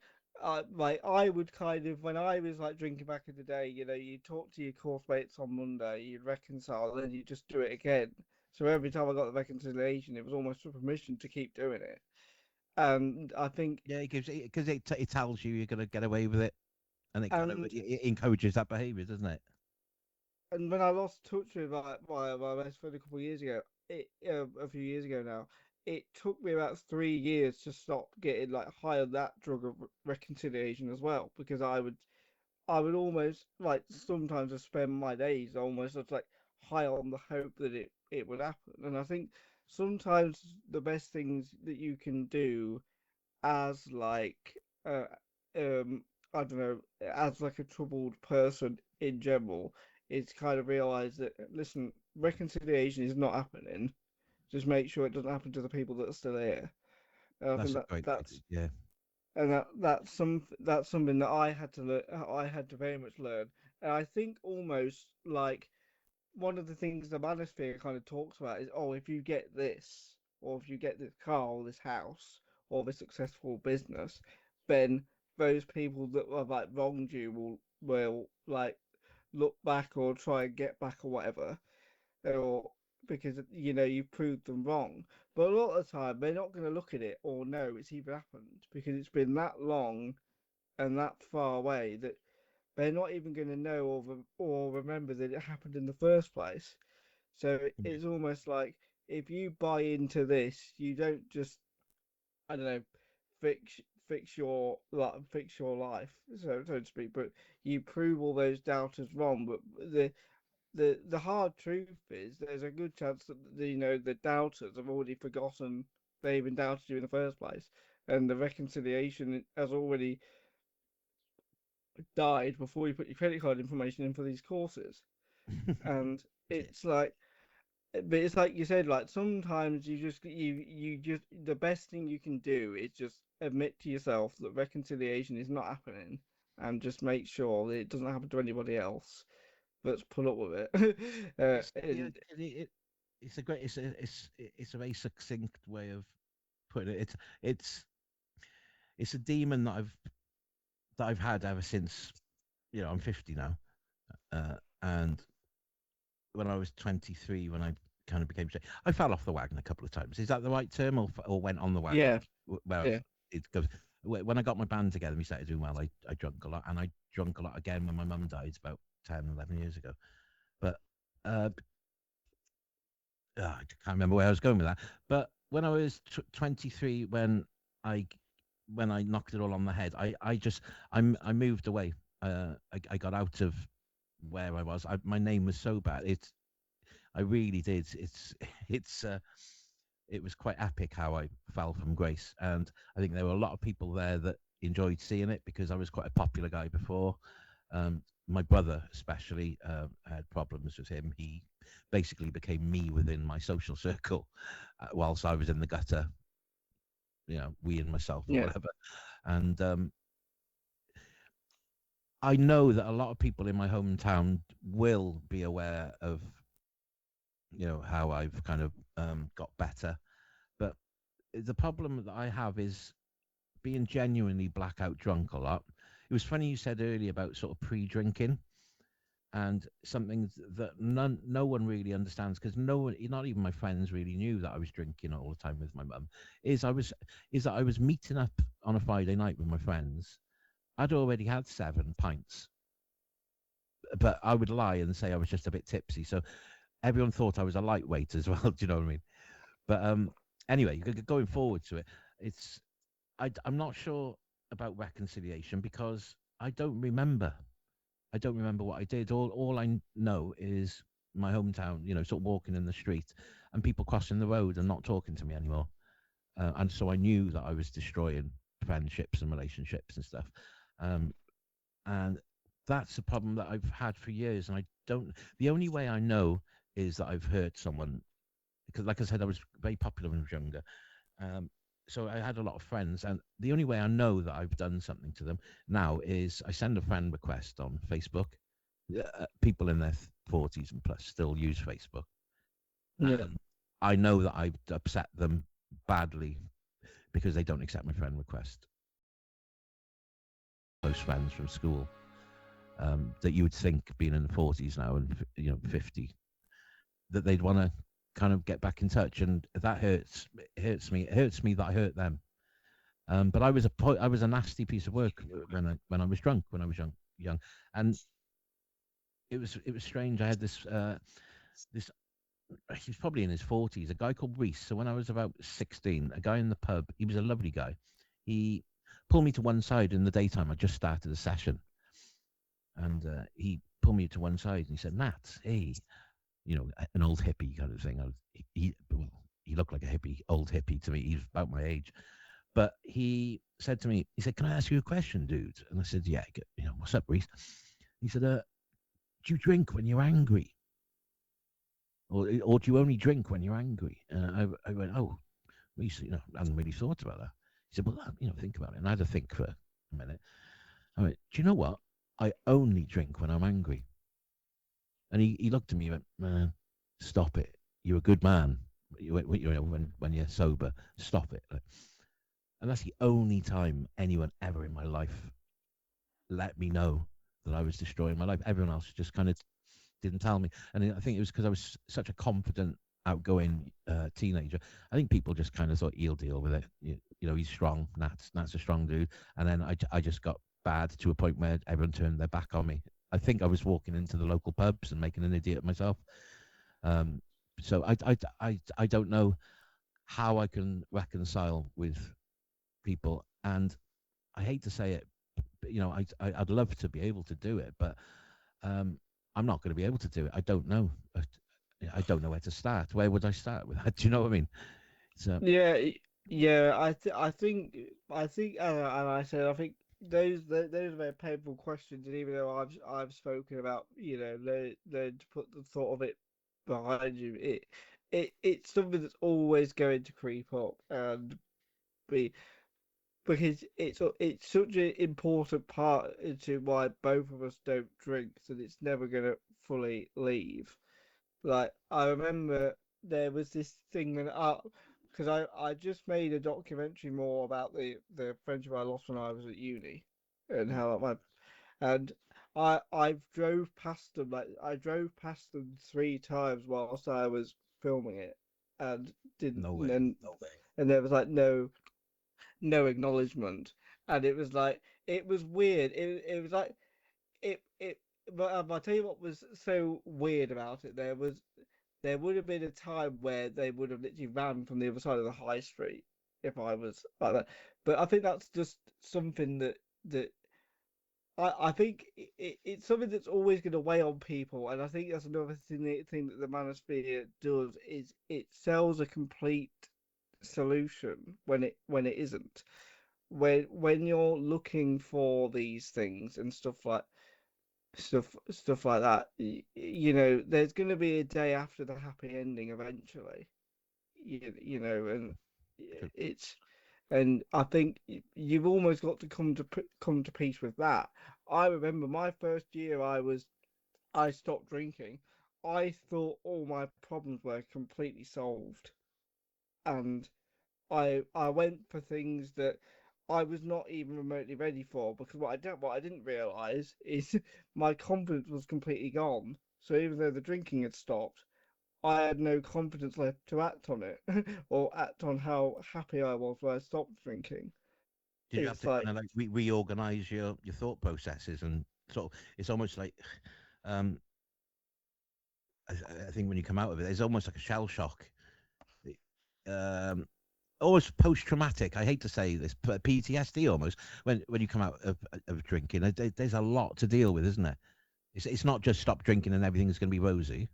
I would kind of when I was like drinking back in the day, you talk to your course mates on Monday, you'd reconcile, and then you just do it again. So every time I got the reconciliation, it was almost a permission to keep doing it. And I think yeah. It gives because it tells you you're going to get away with it, and it kind of and it encourages that behaviour, doesn't it? and when I lost touch with my best friend a couple of years ago, a few years ago now, it took me about 3 years to stop getting like high on that drug of reconciliation as well, because I would almost like sometimes just spend my days almost just like high on the hope that it would happen. And I think sometimes the best things that you can do as like um I don't know, as like a troubled person in general, is kind of realize that listen, reconciliation is not happening. Just make sure it doesn't happen to the people that are still here. And I think That's a great way to, yeah. that's something that I had to learn. I had to very much learn, and I think almost like one of the things the Manosphere kind of talks about is, oh, if you get this, or if you get this car, or this house, or this successful business, then those people that have like wronged you will like look back or try and get back or whatever, or because you proved them wrong. But a lot of the time, they're not going to look at it or know it's even happened because it's been that long and that far away that they're not even going to know or remember that it happened in the first place. So it's almost like if you buy into this, you don't just, I don't know, fix fix your life, so to speak, but you prove all those doubters wrong. But the hard truth is there's a good chance that the doubters have already forgotten they even doubted you in the first place, and the reconciliation has already died before you put your credit card information in for these courses. And Yeah. it's like, but it's like you said, like sometimes you just the best thing you can do is just admit to yourself that reconciliation is not happening, and just make sure that it doesn't happen to anybody else. Let's put up with it. Yeah, And it's a great, it's a very succinct way of putting it. It's it's a demon that I've had ever since, I'm 50 now, and when I was 23, when I kind of became, I fell off the wagon a couple of times. Is that the right term, or went on the wagon? yeah, Well, yeah, it goes. When I got my band together, we started doing well. I drank a lot, and I drank a lot again when my mum died about 10, 11 years ago. But uh, I can't remember where I was going with that. But when I was 23, I when I knocked it all on the head, I moved away. I got out of where I was. My name was so bad. I really did. It's it was quite epic how I fell from grace, and I think there were a lot of people there that enjoyed seeing it because I was quite a popular guy before. My brother, especially, had problems with him. He basically became me within my social circle, whilst I was in the gutter, weeing myself or yeah, whatever. And I know that a lot of people in my hometown will be aware of, how I've kind of got better. But the problem that I have is being genuinely blackout drunk a lot. It was funny you said earlier about sort of pre-drinking, and something that no one really understands, because no one, not even my friends, really knew that I was drinking all the time with my mum. Is that I was meeting up on a Friday night with my friends. I'd already had 7 pints, but I would lie and say I was just a bit tipsy. So everyone thought I was a lightweight as well. Do you know what I mean? But anyway, going forward to it, it's I'm not sure about reconciliation because I don't remember. I don't remember what I did. All I know is my hometown. Sort of walking in the street and people crossing the road and not talking to me anymore. And so I knew that I was destroying friendships and relationships and stuff. Um, and that's a problem that I've had for years. And I don't. The only way I know is that I've hurt someone, because, like I said, I was very popular when I was younger. Um, so I had a lot of friends, and the only way I know that I've done something to them now is I send a friend request on Facebook. People in their 40s and plus still use Facebook, yeah, and I know that I've upset them badly because they don't accept my friend request. Close friends from school, that you would think, being in the 40s now and 50, that they'd want to kind of get back in touch, and that hurts. It hurts me. It hurts me that I hurt them. But I was a nasty piece of work when I was drunk, when I was young, and it was strange. I had this. He was probably in his 40s. A guy called Reese. So when I was about 16, a guy in the pub. He was a lovely guy. He pulled me to one side in the daytime. I just started a session, and he pulled me to one side and he said, "Nat, hey, an old hippie kind of thing." He looked like a hippie, old hippie to me. He was about my age. But he said to me, he said, "Can I ask you a question, dude?" And I said, "Yeah, what's up, Reese?" He said, "Do you drink when you're angry? Or do you only drink when you're angry?" And I went, "Oh, Reese, I hadn't really thought about that." He said, "Well, think about it." And I had to think for a minute. I went, "Do you know what? I only drink when I'm angry." And he looked at me and went, "Man, stop it. You're a good man. When you're sober, stop it." And that's the only time anyone ever in my life let me know that I was destroying my life. Everyone else just kind of didn't tell me. And I think it was because I was such a confident outgoing teenager. I think people just kind of thought he'll deal with it. You know, he's strong. Nat's a strong dude. And then I just got bad to a point where everyone turned their back on me. I think I was walking into the local pubs and making an idiot of myself. Um, so I don't know how I can reconcile with people. And I hate to say it, but, I'd love to be able to do it, but um, I'm not going to be able to do it. I don't know. I don't know where to start. Where would I start with that? Do you know what I mean? So Yeah, yeah. I think, and I said, I think those are very painful questions. And even though I've spoken about, learn to put the thought of it behind you, it's something that's always going to creep up and be because it's such an important part into why both of us don't drink that it's never gonna fully leave. Like I remember there was this thing that because I just made a documentary more about the friendship I lost when I was at uni and how my and I drove past them, like I drove past them 3 times whilst I was filming it and didn't no and way. then and there was like no acknowledgement, and it was like it was weird. It was like it. But I'll tell you what was so weird about it. There would have been a time where they would have literally ran from the other side of the high street if I was like that. But I think that's just something that I think it's something that's always going to weigh on people, and I think that's another thing that the Manosphere does is it sells a complete solution when it isn't. When you're looking for these things and stuff like that, there's going to be a day after the happy ending eventually. And True. it's and I think you've almost got to come to peace with that. I remember my first year I stopped drinking. I thought all my problems were completely solved, and I went for things that I was not even remotely ready for because what I didn't realize is my confidence was completely gone. So even though the drinking had stopped, I had no confidence left to act on it or act on how happy I was when I stopped drinking. Did you have It's to like kind of like reorganize your thought processes and sort of? It's almost like um, I think when you come out of it, it's almost like a shell shock. Um, Almost post traumatic. I hate to say this, but PTSD almost when you come out of drinking. There's a lot to deal with, isn't there? It's not just stop drinking and everything's going to be rosy.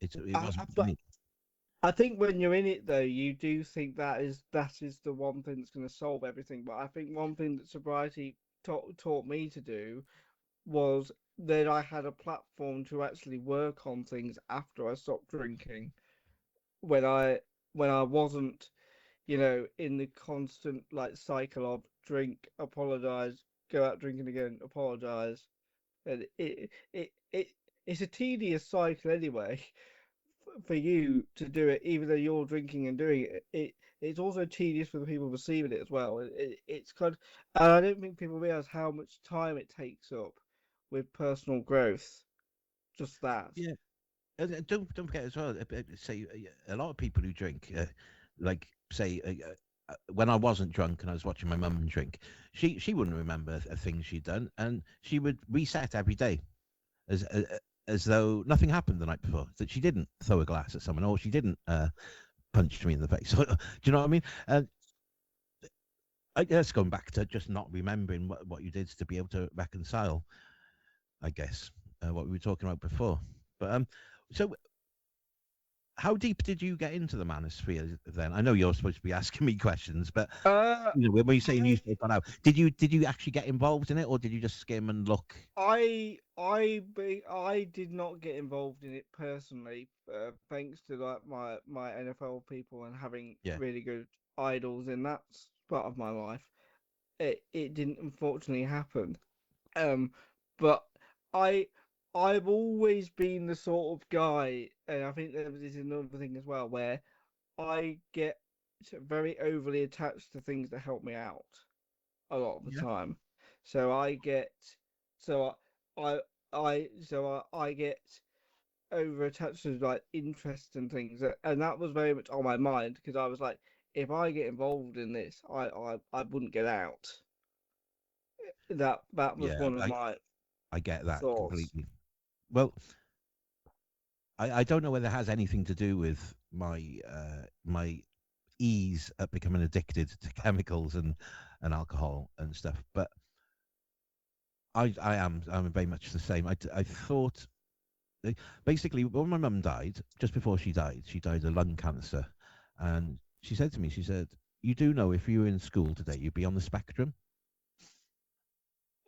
It wasn't for but me. I think when you're in it though, you do think that is the one thing that's going to solve everything. But I think one thing that sobriety taught me to do was that I had a platform to actually work on things after I stopped drinking. When I when I wasn't, in the constant like cycle of drink, apologize, go out drinking again, apologize, and it's a tedious cycle anyway. For you to do it, even though you're drinking and doing it, it's also tedious for the people receiving it as well. It's kind of, and I don't think people realize how much time it takes up with personal growth. Just that. Yeah, and don't forget as well. Say a lot of people who drink, like say when I wasn't drunk and I was watching my mum drink, she wouldn't remember a thing she'd done, and she would reset every day as though nothing happened the night before. That she didn't throw a glass at someone or she didn't punch me in the face. Do you know what I mean? I guess going back to just not remembering what you did to be able to reconcile. I guess what we were talking about before. But so how deep did you get into the manosphere then? I know you're supposed to be asking me questions, but Uh, when you say I newspaper now, did you actually get involved in it, or did you just skim and look? I did not get involved in it personally, thanks to like my NFL people and having Yeah, really good idols in that part of my life. It didn't unfortunately happen. Um, but I I've always been the sort of guy, and I think there is another thing as well, where I get very overly attached to things that help me out a lot of the yeah, time. So I get, so I get over attached to like interests and things, and that was very much on my mind because I was like, if I get involved in this, I wouldn't get out. That was Yeah, one of my I get that thoughts. completely. Well, I don't know whether it has anything to do with my ease at becoming addicted to chemicals and alcohol and stuff, but I'm very much the same. I thought basically when my mum died, just before she died of lung cancer, and she said to me, she said, "You do know if you were in school today, you'd be on the spectrum."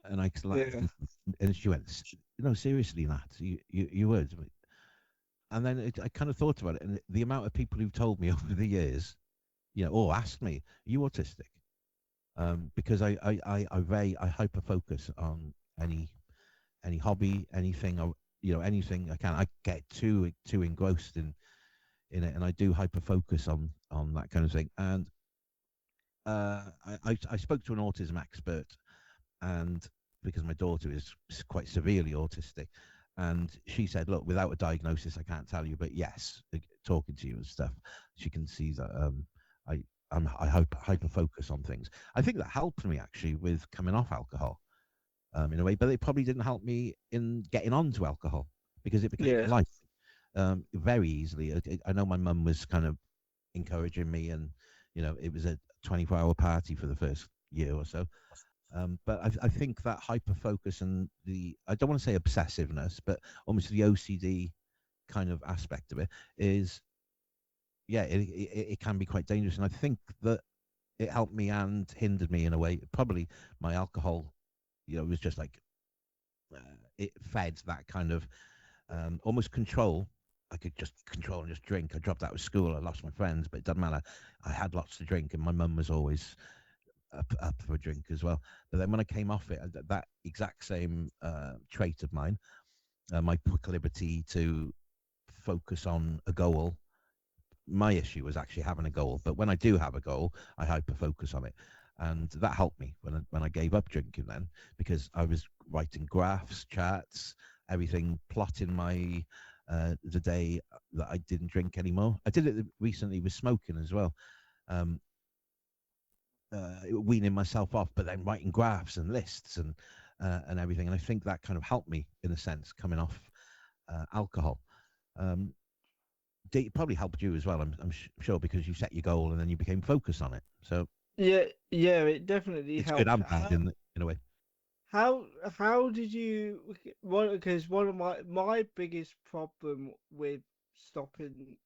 And I laughed, Yeah, and she went, "No, seriously, Nat, you would." And then I kind of thought about it, and the amount of people who've told me over the years, or asked me, "Are you autistic?" Because I hyper focus on any any hobby, anything, or anything I can. I get too engrossed in it, and I do hyper focus on that kind of thing. And I spoke to an autism expert, and because my daughter is quite severely autistic, and she said, "Look, without a diagnosis, I can't tell you, but yes, talking to you and stuff, she can see that I I hyper focus on things. I think that helped me actually with coming off alcohol, in a way, but it probably didn't help me in getting onto alcohol because it became yeah, a life very easily. I know my mum was kind of encouraging me, and it was a 24-hour party for the first year or so. But I think that hyper focus and I don't want to say obsessiveness, but almost the OCD kind of aspect of it is, yeah, it can be quite dangerous. And I think that it helped me and hindered me in a way. Probably my alcohol, was just like uh, it fed that kind of almost control. I could just control and just drink. I dropped out of school. I lost my friends, but it doesn't matter. I had lots to drink, and my mum was always up for a drink as well. But then when I came off it, that exact same trait of mine, my proclivity to focus on a goal, my issue was actually having a goal. But when I do have a goal, I hyper focus on it. And that helped me when I gave up drinking then, because I was writing graphs, charts, everything, plotting my the day that I didn't drink anymore. I did it recently with smoking as well. Um, weaning myself off, but then writing graphs and lists and everything. And I think that kind of helped me in a sense coming off alcohol. Um, it probably helped you as well. I'm sure because you set your goal and then you became focused on it. So yeah, yeah. It definitely it's good helped. and bad in a way. How did you? Because one of my biggest problem with stopping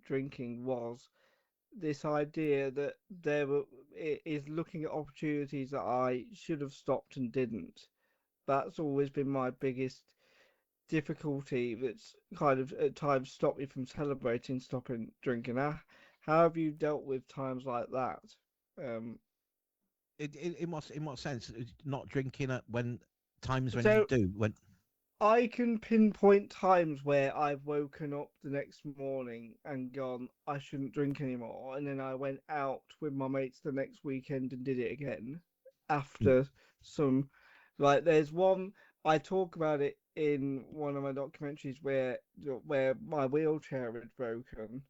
drinking was this idea that is looking at opportunities that I should have stopped and didn't. That's always been my biggest difficulty. That's kind of at times stopped me from celebrating stopping drinking. How have you dealt with times like that? Um, In what sense? Not drinking at when times when you so do when. I can pinpoint times where I've woken up the next morning and gone, I shouldn't drink anymore. And then I went out with my mates the next weekend and did it again Mm, after some. Like, there's one, I talk about it in one of my documentaries where my wheelchair had broken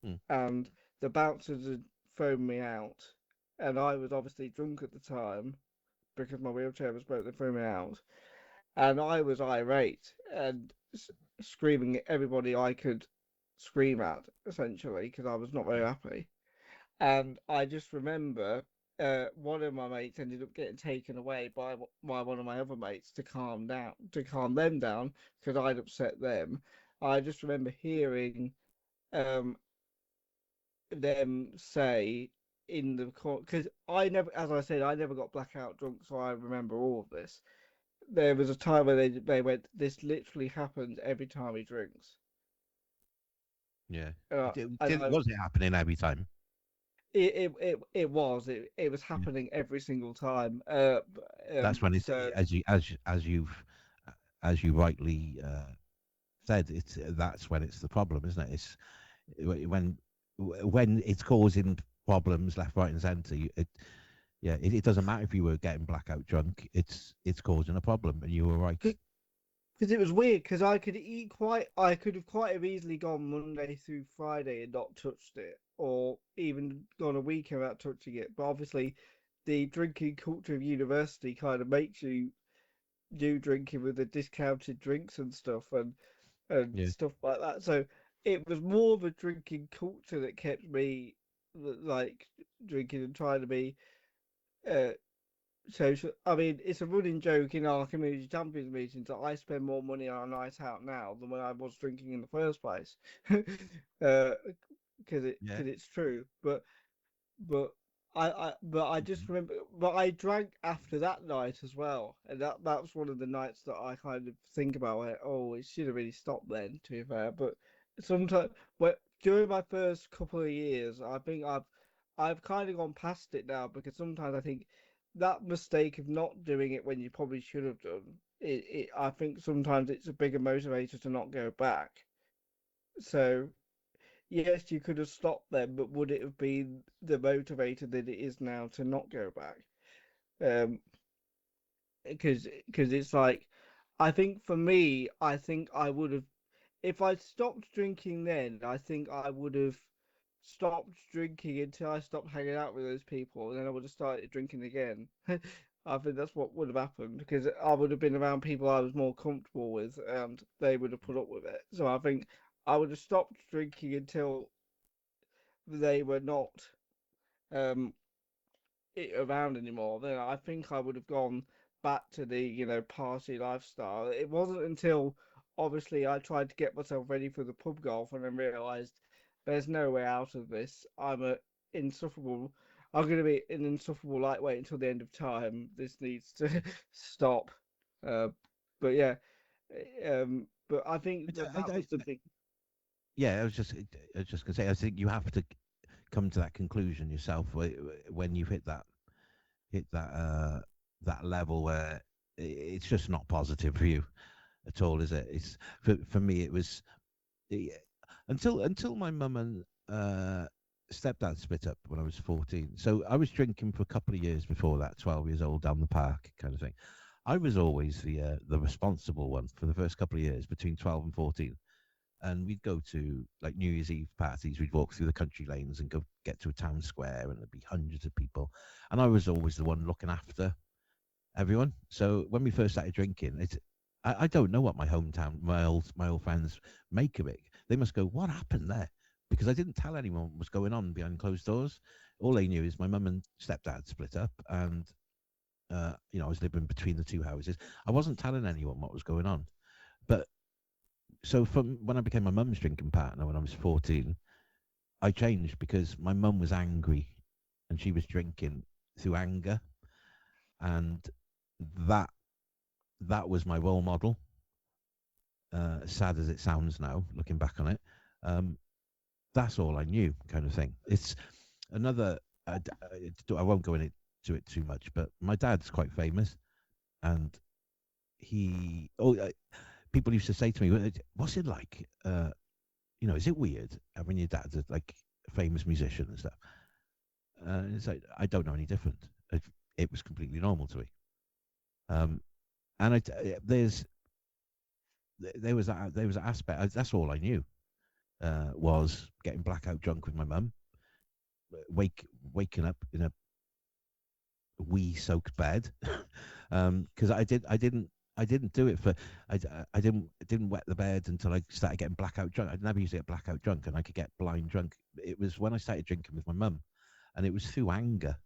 mm, and the bouncers had thrown me out. And I was obviously drunk at the time because my wheelchair was broken, they threw me out and I was irate and screaming at everybody I could scream at, essentially, because I was not very happy. And I just remember one of my mates ended up getting taken away by one of my other mates to calm them down, because I'd upset them. I just remember hearing um, them say in the court, because I never, as I said, I never got blackout drunk, so I remember all of this. There was a time where they went, this literally happens every time he drinks. yeah. And Was it happening every time? it was Yeah. happening every single time. That's when it's So as you rightly said, it's that's when it's the problem, isn't it? It's when it's causing problems left, right, and centre. Yeah, it doesn't matter if you were getting blackout drunk. It's causing a problem, and you were right. Because it was weird. Because I could have quite have easily gone Monday through Friday and not touched it, or even gone a weekend without touching it. But obviously, the drinking culture of university kind of makes you do drinking with the discounted drinks and stuff, and Yeah. stuff like that. So it was more of a drinking culture that kept me like drinking and trying to be uh, social. I mean, it's a running joke in our community champions meetings that I spend more money on a night out now than when I was drinking in the first place, because Yeah. it's true. But I Mhm. just remember, but I drank after that night as well, and that was one of the nights that I kind of think about. Like, oh, it should have really stopped then. To be fair, but sometimes, well, during my first couple of years, I think I've kind of gone past it now because sometimes I think that mistake of not doing it when you probably should have done I think sometimes it's a bigger motivator to not go back. So yes, you could have stopped them, but would it have been the motivator that it is now to not go back? Um, because it's like, I think for me, I think I would have, if I stopped drinking then, I think I would have stopped drinking until I stopped hanging out with those people, and then I would have started drinking again. I think that's what would have happened because I would have been around people I was more comfortable with, and they would have put up with it. So I think I would have stopped drinking until they were not um around anymore, then I think I would have gone back to the, party lifestyle. It wasn't until obviously I tried to get myself ready for the pub golf and then realized there's no way out of this. Insufferable. I'm going to be an insufferable lightweight until the end of time. This needs to stop. Uh, but yeah, but I think that I, that I, was the big. yeah, I was just gonna say, I think you have to come to that conclusion yourself when you've hit that level where it's just not positive for you at all, is it? It's for me, it was eh, until my mum and stepdad split up when I was 14. So I was drinking for a couple of years before that, 12 years old down the park kind of thing. I was always the responsible one for the first couple of years between 12 and 14, and we'd go to like New Year's Eve parties. We'd walk through the country lanes and go get to a town square, and there'd be hundreds of people. And I was always the one looking after everyone. So when we first started drinking, I don't know what my hometown, my old friends make of it. They must go, "What happened there?" Because I didn't tell anyone what was going on behind closed doors. All they knew is my mum and stepdad split up, and I was living between the two houses. I wasn't telling anyone what was going on. But so from when I became my mum's drinking partner when I was 14, I changed because my mum was angry and she was drinking through anger, and that that was my role model. Sad as it sounds now, looking back on it, um, that's all I knew, kind of thing. It's another. I won't go into it too much, but my dad's quite famous, and he. Oh, people used to say to me, "What's it like? Is it weird having your dad as like a famous musician and stuff?" It's like I don't know any different. It was completely normal to me. Um, and there was an aspect. That's all I knew was getting blackout drunk with my mum, waking up in a wee soaked bed, because I didn't do it for I didn't wet the bed until I started getting blackout drunk. I'd never used to get blackout drunk, and I could get blind drunk. It was when I started drinking with my mum, and it was through anger.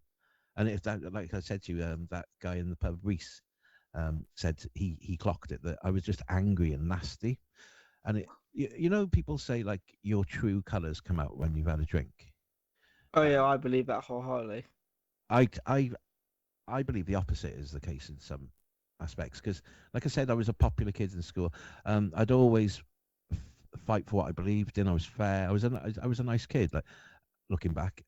And if that, like I said to you, that guy in the pub, Reese, said he clocked it that I was just angry and nasty. And people say like your true colours come out when you've had a drink. Oh Uh, yeah, I believe that wholeheartedly. I I I believe the opposite is the case in some aspects because, like I said, I was a popular kid in school. I'd always fight for what I believed in. I was fair. I was a nice kid. Like looking back,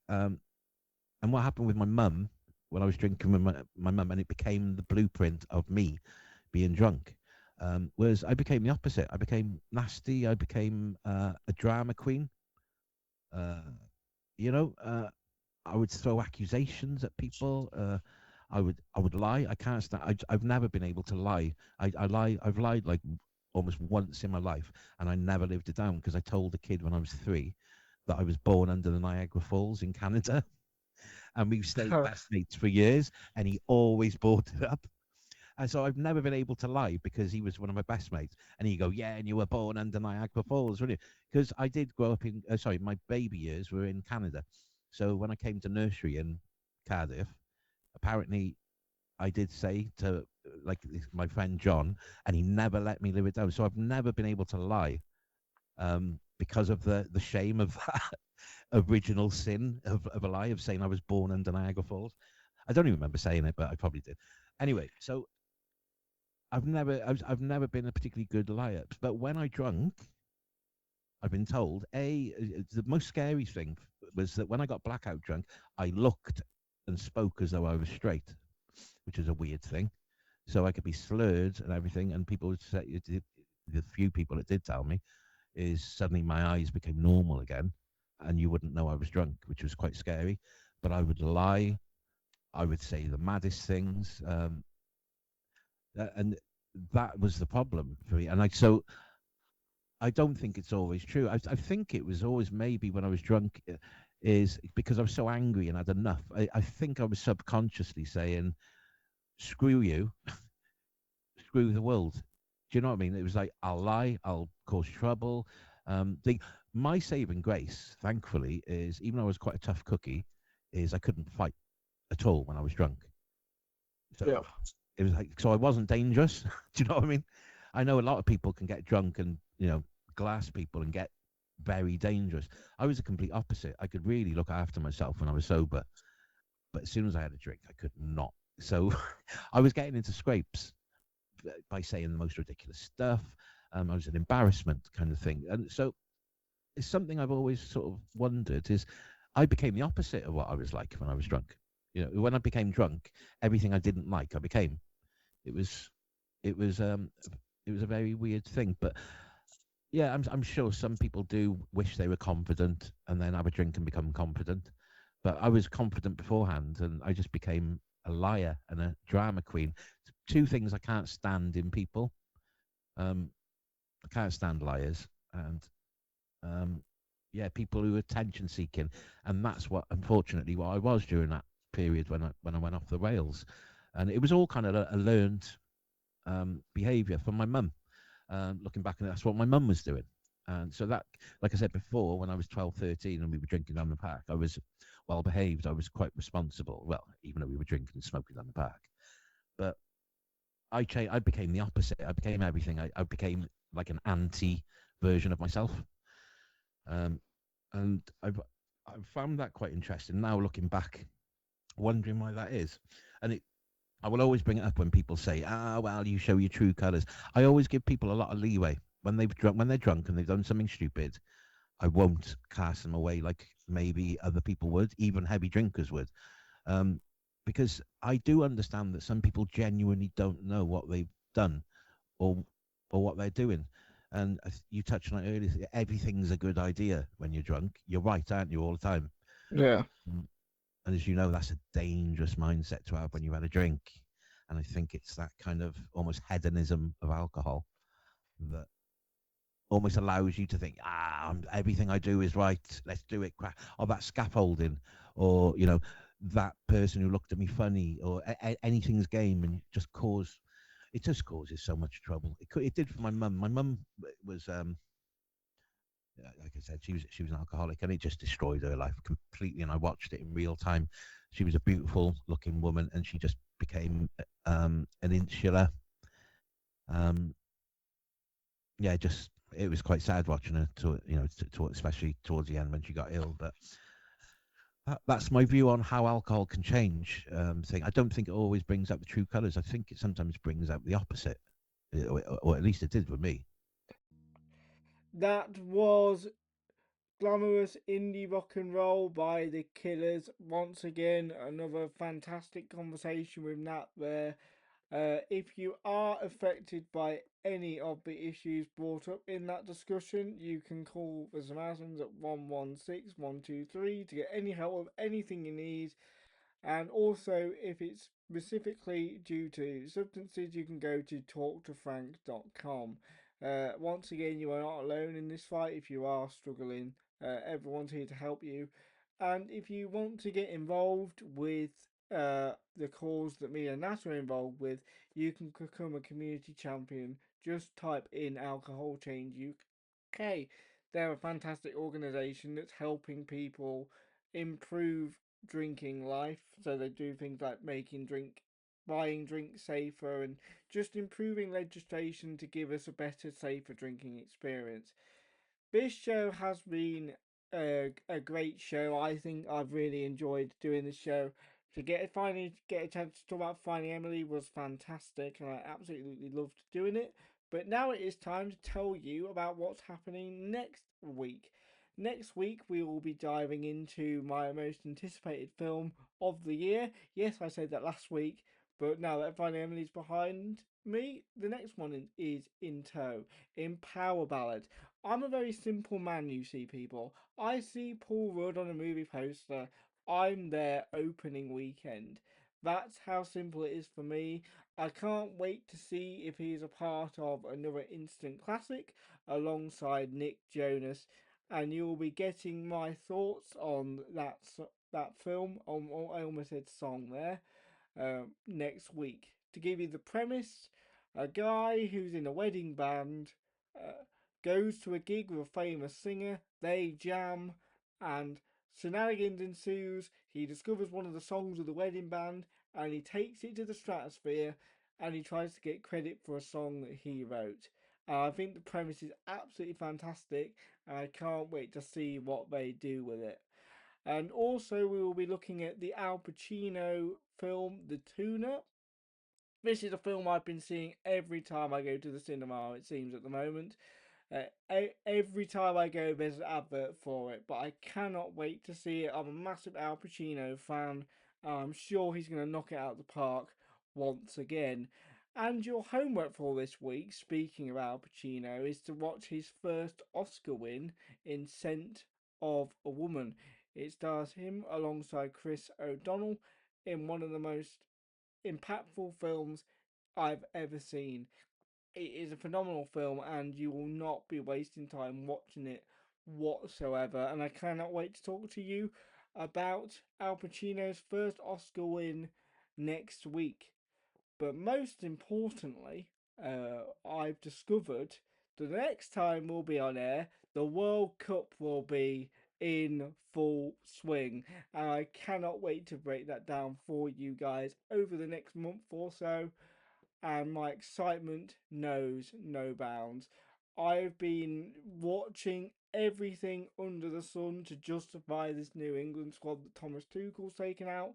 and what happened with my mum when I was drinking with my mum, and it became the blueprint of me being drunk. Was I became the opposite. I became nasty. I became a drama queen. Uh, you know, I would throw accusations at people. I would lie. I can't stand. I've never been able to lie. I lie. I've lied like almost once in my life, and I never lived it down because I told the kid when I was 3 that I was born under the Niagara Falls in Canada, and we've stayed best mates for years, and he always brought it up. And so I've never been able to lie because he was one of my best mates. And he'd go, yeah, and you were born under Niagara Falls, weren't you? Because I did grow up in, sorry, my baby years were in Canada. So when I came to nursery in Cardiff, apparently I did say to like my friend John, and he never let me live it down. So I've never been able to lie because of the shame of that original sin of a lie of saying I was born under Niagara Falls. I don't even remember saying it, but I probably did. Anyway, so I've never been a particularly good liar. But when I drunk, I've been told the most scary thing was that when I got blackout drunk, I looked and spoke as though I was straight, which is a weird thing. So I could be slurred and everything, and people would say the few people that did tell me is suddenly my eyes became normal again, and you wouldn't know I was drunk, which was quite scary. But I would lie. I would say the maddest things. And that was the problem for me. And so I don't think it's always true. I think it was always maybe when I was drunk, is because I was so angry and had enough. I think I was subconsciously saying, "Screw you, screw the world." Do you know what I mean? It was like I'll lie, I'll cause trouble. My saving grace, thankfully, is even though I was quite a tough cookie, is I couldn't fight at all when I was drunk. Yeah. So it was like so I wasn't dangerous. Do you know what I mean? I know a lot of people can get drunk and glass people and get very dangerous. I was the complete opposite. I could really look after myself when I was sober, but as soon as I had a drink, I could not. So I was getting into scrapes by saying the most ridiculous stuff. I was an embarrassment kind of thing, and so it's something I've always sort of wondered is I became the opposite of what I was like when I was drunk. When I became drunk, everything I didn't like, I became. It was, it was, it was a very weird thing. But yeah, I'm sure some people do wish they were confident and then have a drink and become confident. But I was confident beforehand, and I just became a liar and a drama queen. Two things I can't stand in people. Um, I can't stand liars, and um, yeah, people who are attention seeking, and that's unfortunately, what I was during that period when I went off the rails, and it was all kind of a learned behaviour from my mum. Looking back, and that's what my mum was doing. And so that, like I said before, when I was 12, 13, and we were drinking down the park, I was well behaved. I was quite responsible. Well, even though we were drinking and smoking down the park, but I changed. I became the opposite. I became everything. I became like an anti version of myself. Um, and I've found that quite interesting now, looking back, wondering why that is. And I will always bring it up when people say, well, you show your true colours. I always give people a lot of leeway when they're drunk and they've done something stupid. I won't cast them away like maybe other people would, even heavy drinkers would, um, because I do understand that some people genuinely don't know what they've done or what they're doing. And you touched on it earlier. Everything's a good idea when you're drunk. You're right, aren't you? All the time. Yeah. Mm. And as you know, that's a dangerous mindset to have when you had a drink. And I think it's that kind of almost hedonism of alcohol that almost allows you to think, everything I do is right. Let's do it. Or that scaffolding, or that person who looked at me funny, or anything's game, and just cause. It just causes so much trouble. It did for my mum. My mum was like I said, she was an alcoholic, and it just destroyed her life completely. And I watched it in real time. She was a beautiful looking woman, and she just became an insular. Um, yeah, just it was quite sad watching her especially towards the end when she got ill. But that's my view on how alcohol can change. Thing I don't think it always brings out the true colours. I think it sometimes brings out the opposite, or at least it did with me. That was glamorous indie rock and roll by the Killers. Once again, another fantastic conversation with Nat there. If you are affected by any of the issues brought up in that discussion, you can call the Samaritans at 116 123 to get any help with anything you need. And also, if it's specifically due to substances, you can go to talktofrank.com. Once again, you are not alone in this fight if you are struggling. Everyone's here to help you. And if you want to get involved with the cause that me and Nat are involved with, you can become a community champion. Just type in Alcohol Change UK. They're a fantastic organisation that's helping people improve drinking life. So they do things like buying drinks safer, and just improving legislation to give us a better, safer drinking experience. This show has been a great show. I think I've really enjoyed doing the show. Finally get a chance to talk about Finding Emily was fantastic, and I absolutely loved doing it. But now it is time to tell you about what's happening next week. Next week we will be diving into my most anticipated film of the year. Yes, I said that last week, but now that Finding Emily's behind me, the next one is in tow. In Power Ballad. I'm a very simple man, you see, people. I see Paul Rudd on a movie poster. I'm there opening weekend. That's how simple it is for me. I can't wait to see if he's a part of another instant classic alongside Nick Jonas, and you'll be getting my thoughts on that film. I almost said song there. Next week. To give you the premise, a guy who's in a wedding band uh, goes to a gig with a famous singer, they jam, and shenanigans ensues. He discovers one of the songs of the wedding band and he takes it to the stratosphere and he tries to get credit for a song that he wrote. I think the premise is absolutely fantastic and I can't wait to see what they do with it. And also, we will be looking at the Al Pacino film, The Tuna. This is a film I've been seeing every time I go to the cinema, it seems, at the moment. Every time I go, there's an advert for it, but I cannot wait to see it. I'm a massive Al Pacino fan. I'm sure he's going to knock it out of the park once again. And your homework for this week, speaking of Al Pacino, is to watch his first Oscar win in Scent of a Woman. It stars him alongside Chris O'Donnell in one of the most impactful films I've ever seen. It is a phenomenal film, and you will not be wasting time watching it whatsoever. And I cannot wait to talk to you about Al Pacino's first Oscar win next week. But most importantly, I've discovered the next time we'll be on air, the World Cup will be in full swing. And I cannot wait to break that down for you guys over the next month or so, and my excitement knows no bounds. I've been watching everything under the sun to justify this New England squad that Thomas Tuchel's taken out,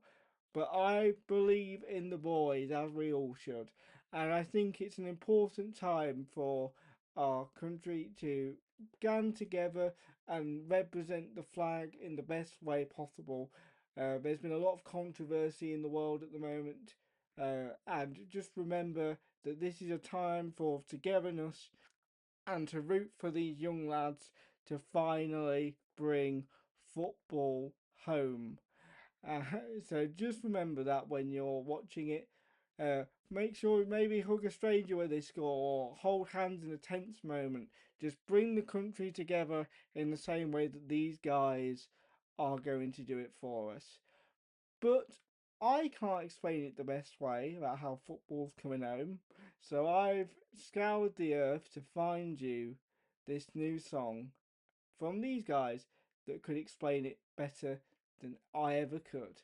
but I believe in the boys, as we all should, and I think it's an important time for our country to gang together and represent the flag in the best way possible. There's been a lot of controversy in the world at the moment, and just remember that this is a time for togetherness and to root for these young lads to finally bring football home. So just remember that when you're watching it. Make sure maybe hug a stranger when they score or hold hands in a tense moment. Just bring the country together in the same way that these guys are going to do it for us. But I can't explain it the best way about how football's coming home. So I've scoured the earth to find you this new song from these guys that could explain it better than I ever could.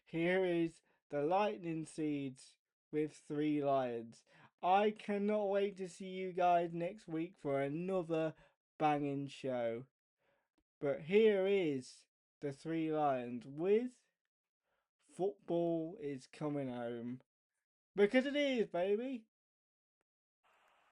Here is the Lightning Seeds with Three Lions. I cannot wait to see you guys next week for another banging show. But here is the Three Lions with Football is Coming Home. Because it is, baby.